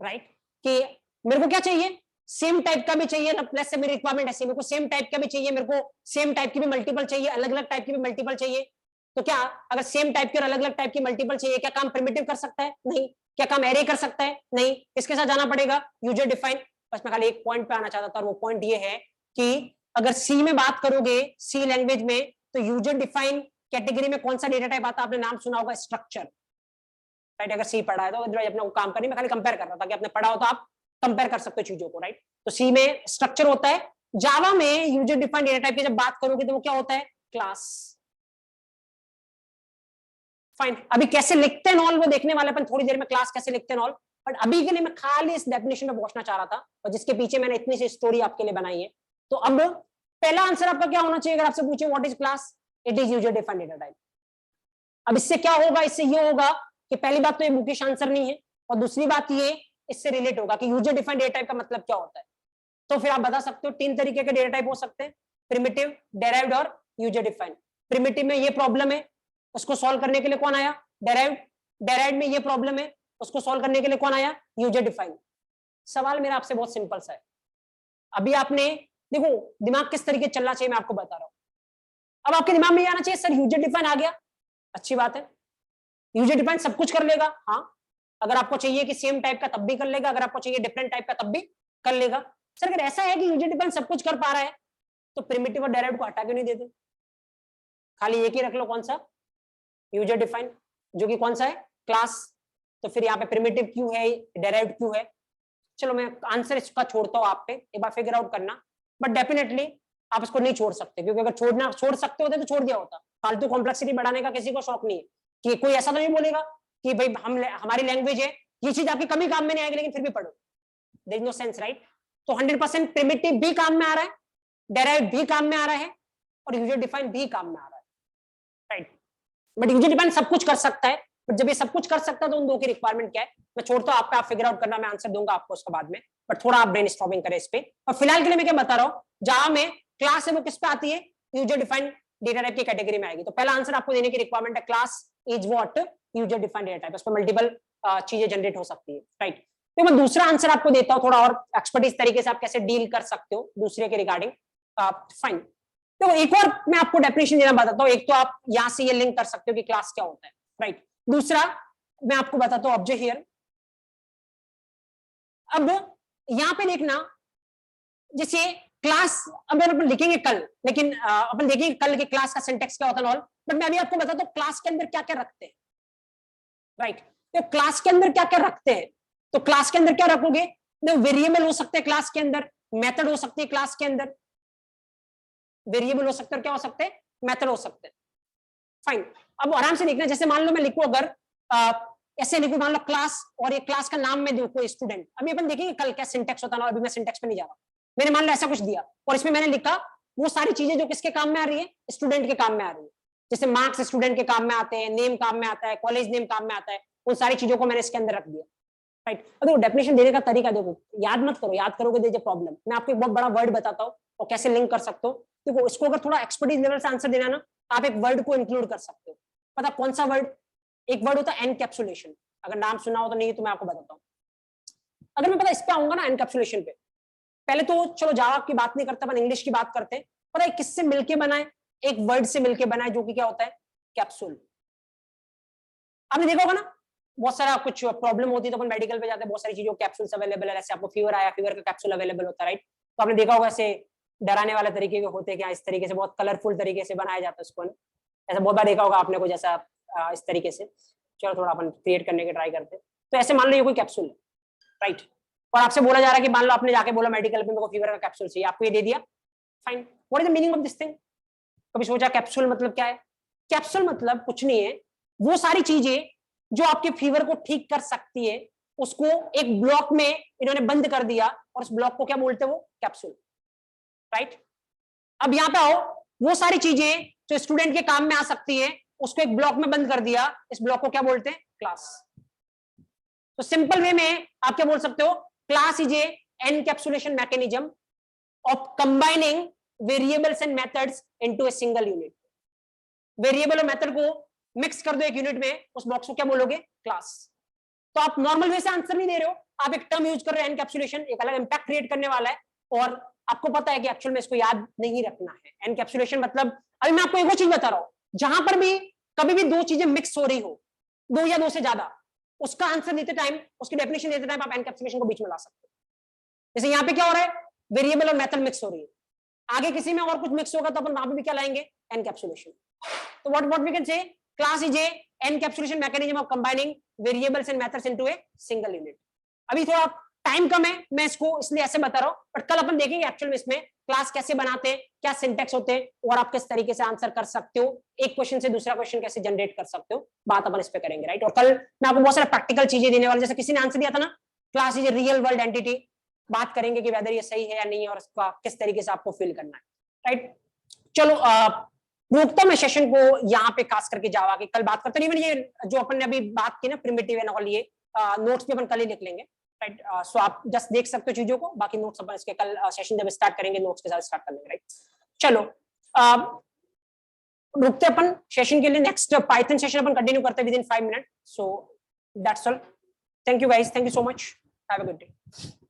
राइट, कि मेरे को क्या चाहिए, सेम टाइप का भी चाहिए ना, प्लस से मेरी रिक्वायरमेंट ऐसी, मेरे को सेम टाइप का भी चाहिए, मेरे को सेम टाइप की भी मल्टीपल चाहिए, अलग अलग टाइप की भी मल्टीपल चाहिए। तो क्या अगर सेम टाइप की और अलग अलग टाइप की मल्टीपल चाहिए, क्या काम प्रिमिटिव कर सकता है, नहीं। क्या काम एरे कर सकता है, नहीं। इसके साथ जाना पड़ेगा यूजर डिफाइन। बस मैं खाली एक पॉइंट पे आना चाहता था, और वो पॉइंट ये है कि अगर सी में बात करोगे, सी लैंग्वेज में, तो यूजर डिफाइन कैटेगरी में कौन सा डेटा टाइप आता है, आपने नाम सुना होगा, स्ट्रक्चर, राइट। अगर सी पढ़ा है तो अपना काम करनी, मैं खाली कंपेयर कर रहा था कि आपने पढ़ा हो तो आप कंपेयर कर सकते हो चीजों को, राइट। तो सी में स्ट्रक्चर होता है, जावा में यूजर डिफाइंड डेटा टाइप की जब बात करोगे तो वो क्या होता है, क्लास। फाइन, अभी कैसे लिखते हैं नॉल वो देखने वाले अपन थोड़ी देर में, क्लास कैसे लिखते हैं नॉल, बट अभी के लिए मैं खाली इस डेफिनेशन में पहुंचना चाह रहा था, और जिसके पीछे मैंने इतनी सी स्टोरी आपके लिए बनाई है। तो अब पहला आंसर आपका क्या होना चाहिए, अगर आपसे पूछे what is class, it is user defined data type. अब इससे क्या होगा, इससे ये होगा कि पहली बात तो ये बुकिश आंसर नहीं है, और दूसरी बात ये इससे रिलेट होगा कि यूजर डिफाइंड डेटा टाइप का मतलब क्या होता है। तो फिर आप बता सकते हो 3 तरीके के डेटा टाइप हो सकते हैं, प्रिमिटिव, डेराइव्ड और यूजर डिफाइंड। प्रिमिटिव में ये प्रॉब्लम है, उसको सॉल्व करने के लिए कौन आया, डेराइव्ड। डेराइव्ड में ये प्रॉब्लम है, उसको सॉल्व करने के लिए कौन आया, यूजर डिफाइंड। सवाल मेरा आपसे बहुत सिंपल सा है, अभी आपने देखो दिमाग किस तरीके चलना चाहिए, मैं आपको बता रहा हूं। अब आपके दिमाग में आना चाहिए सर यूजर डिफाइन आ गया, अच्छी बात है, यूजर डिफाइन सब कुछ कर लेगा, हाँ। अगर आपको चाहिए कि सेम टाइप का तब भी कर लेगा, अगर आपको चाहिए डिफरेंट टाइप का तब भी कर लेगा। सर अगर ऐसा है कि यूजर डिफाइन सब कुछ कर पा रहा है, तो प्रिमिटिव और डेराइव्ड को हटा क्यों नहीं देते, खाली एक ही रख लो, कौन सा, यूजर डिफाइन, जो कि कौन सा है, क्लास। तो फिर यहाँ पे प्रिमिटिव क्यों है, डेराइव्ड क्यों है। चलो मैं आंसर इसका छोड़ता हूँ आप पे, एक बार फिगर आउट करना, बट डेफिनेटली आप इसको नहीं छोड़ सकते, क्योंकि अगर छोड़ सकते होते तो छोड़ दिया होता। फालतू कॉम्प्लेक्सिटी बढ़ाने का किसी को शौक नहीं है, कि कोई ऐसा तो नहीं बोलेगा कि भाई हमारी लैंग्वेज है, ये चीज आपकी कभी काम में नहीं आएगी लेकिन फिर भी पढ़ो, there is no sense, right. तो 100% प्रिमिटिव भी काम में आ रहा है, डेराइव्ड भी काम में आ रहा है, और यूजर डिफाइन भी काम में आ रहा है, राइट। बट यूजर डिफाइन सब कुछ कर सकता है, बट जब ये सब कुछ कर सकता है तो उन दो की रिक्वायरमेंट क्या है, मैं छोड़ता हूं आप पे, आप फिगर आउट करना, मैं आंसर दूंगा आपको उसके बाद में, बट थोड़ा आप ब्रेनस्टॉर्मिंग करें इस पे। और फिलहाल के लिए मैं क्या बता रहा हूं, जावा में क्लास है वो किस पे आती है, यूजर डिफाइंड डेटा टाइप की कैटेगरी में आएगी। तो पहला आंसर आपको देने की रिक्वायरमेंट है, class is what, user defined data type, उस पर मल्टीपल चीजें जनरेट हो सकती है, राइट। तो मैं दूसरा आंसर आपको देता हूं, थोड़ा और एक्सपर्टीज तरीके से आप कैसे डील कर सकते हो दूसरे के रिगार्डिंग, फाइन। तो एक और मैं आपको डेफिनेशन देना बताता हूँ, एक तो आप यहां से ये लिंक कर सकते हो कि क्लास क्या होता है, राइट। दूसरा मैं आपको बताता हूँ ऑब्जेक्ट हियर। अब यहां पे देखना, जैसे क्लास अब अपन लिखेंगे कल, लेकिन अपन देखेंगे कल के क्लास का सिंटेक्स क्या होता है, बट मैं अभी आपको बताता हूँ क्लास के अंदर क्या क्या रखते हैं, राइट। तो क्लास के अंदर क्या क्या रखते हैं, तो क्लास के अंदर क्या रखोगे, वेरिएबल हो सकते हैं क्लास के अंदर, मेथड हो सकती है क्लास के अंदर, वेरिएबल हो सकते हैं, क्या हो सकते हैं, मेथड हो सकते हैं, फाइन। अब आराम से देखना, जैसे मान लो मैं लिखूं, अगर ऐसे लिखूं, मान लो क्लास, और ये क्लास का नाम में देखो स्टूडेंट, अभी अपन देखेंगे कल क्या सिंटेक्स होता है, अभी मैं सिंटेक्स पे नहीं जा रहा, मैंने मान लो ऐसा कुछ दिया, और इसमें मैंने लिखा वो सारी चीजें जो किसके काम में आ रही है, स्टूडेंट के काम में आ रही है, जैसे मार्क्स स्टूडेंट के काम में आते हैं, नेम काम में आता है, कॉलेज नेम काम में आता है, उन सारी चीजों को मैंने इसके अंदर रख दिया, राइट। देखो डेफिनेशन देने का तरीका देखो, याद मत करो, याद करोगे देर प्रॉब्लम। मैं आपको एक बहुत बड़ा वर्ड बताता हूँ और कैसे लिंक कर सकते हो, देखो इसको अगर थोड़ा एक्सपर्टीज लेवल से आंसर देना ना, आप एक वर्ड को इंक्लूड कर सकते हो, पता कौन सा वर्ड, एक वर्ड होता है एनकैप्सुलेशन, अगर नाम सुना हो तो नहीं तो मैं आपको बताता हूँ। अगर मैं पता इस पे आऊंगा ना एनकैप्सुलेशन पे, पहले तो चलो जावा की बात नहीं करते, अपन इंग्लिश की बात करते हैं, पता है किससे मिलके बनाए, एक वर्ड से मिलके बनाए जो कि क्या होता है, कैप्सूल। आपने देखा होगा ना, बहुत सारा कुछ प्रॉब्लम होती है तो अपन मेडिकल पे जाते हैं, बहुत सारी चीजों कैप्सूल्स अवेलेबल है, जैसे आपको फीवर आया, फीवर का कैप्सूल अवेलेबल होता है, राइट। तो आपने देखा होगा ऐसे डराने वाले तरीके के होते हैं, क्या इस तरीके से बहुत कलरफुल तरीके से बनाया जाता है उसको, ऐसा बहुत बार देखा होगा आपने को, जैसा इस तरीके से। चलो थोड़ा अपन क्रिएट करने की ट्राई करते हैं, तो ऐसे मान लो ये कोई कैप्सूल है, राइट, और आपसे बोला जा रहा है कि मान लो आपने जाके बोला मेडिकल में मेरे को फीवर का कैप्सूल चाहिए, आपको ये दे दिया, fine. What is the meaning of this thing, कभी सोचा कैप्सूल मतलब क्या है, कैप्सूल मतलब कुछ नहीं है, वो सारी चीजें जो आपके फीवर को ठीक कर सकती है उसको एक ब्लॉक में इन्होंने बंद कर दिया और उस ब्लॉक को क्या बोलते हैं वो कैप्सूल, राइट। अब यहां पे आओ, वो सारी चीजें जो स्टूडेंट के काम में आ सकती है उसको एक ब्लॉक में बंद कर दिया, इस ब्लॉक को क्या बोलते हैं क्लास। तो सिंपल वे में आप क्या बोल सकते हो, class is a encapsulation mechanism of combining variables and methods into a single unit. Variable और मेथड को मिक्स कर दो एक यूनिट में, उस बॉक्स को क्या बोलोगे क्लास। तो आप नॉर्मल वे से आंसर नहीं दे रहे हो, आप एक टर्म यूज कर रहे हो एनकैप्सुलेशन, एक अलग इंपैक्ट क्रिएट करने वाला है और आपको पता है कि एक्चुअल में इसको याद नहीं रखना है। एनकैप्सुलेशन मतलब, अभी मैं आपको एक और चीज बता रहा हूं, जहां पर भी कभी भी दो चीजें मिक्स हो रही हो, दो या दो से ज्यादा, उसका आंसर देते टाइम, उसकी डेफिनेशन देते टाइम आप एनकैप्सुलेशन को बीच में ला सकते हो। जैसे यहाँ पे क्या हो रहा है, वेरिएबल और मेथड मिक्स हो रही है, आगे किसी में और कुछ मिक्स होगा तो अपन वहां पे भी क्या लाएंगे एनकैप्सुलेशन। तो what we can say, class is a encapsulation mechanism of combining variables and methods into a single unit. अभी थोड़ा टाइम कम है, मैं इसको इसलिए ऐसे बता रहा हूं, बट कल अपन देखेंगे एक्चुअल में इसमें क्लास कैसे बनाते हैं, क्या सिंटैक्स होते हैं और आप किस तरीके से आंसर कर सकते हो, एक क्वेश्चन से दूसरा क्वेश्चन कैसे जनरेट कर सकते हो, बात अपन इस पे करेंगे, राइट। और कल मैं आपको बहुत सारे प्रैक्टिकल चीजें देने वाला, जैसे किसी ने आंसर दिया था ना, class is a real world entity, बात करेंगे कि वेदर ये सही है या नहीं है और इसका किस तरीके से आपको फील करना है, राइट। चलो रोकता मैं सेशन को यहाँ पे खास करके जावा की, कल बात करते नहीं, मैंने ये जो अपन ने अभी बात की ना प्रिमिटिव एंड ऑल, ये नोट्स पे अपन कल ही लिख लेंगे, राइट। सो आप जस्ट देख सकते हो चीजों को, बाकी नोट्स अपन इसके कल सेशन जब स्टार्ट करेंगे नोट्स के साथ स्टार्ट कर लेंगे, राइट। चलो रुकते अपन सेशन के लिए, नेक्स्ट पाइथन सेशन अपन कंटिन्यू करते हैं with in 5 minute. So that's all, thank you guys, thank you so much, have a good day.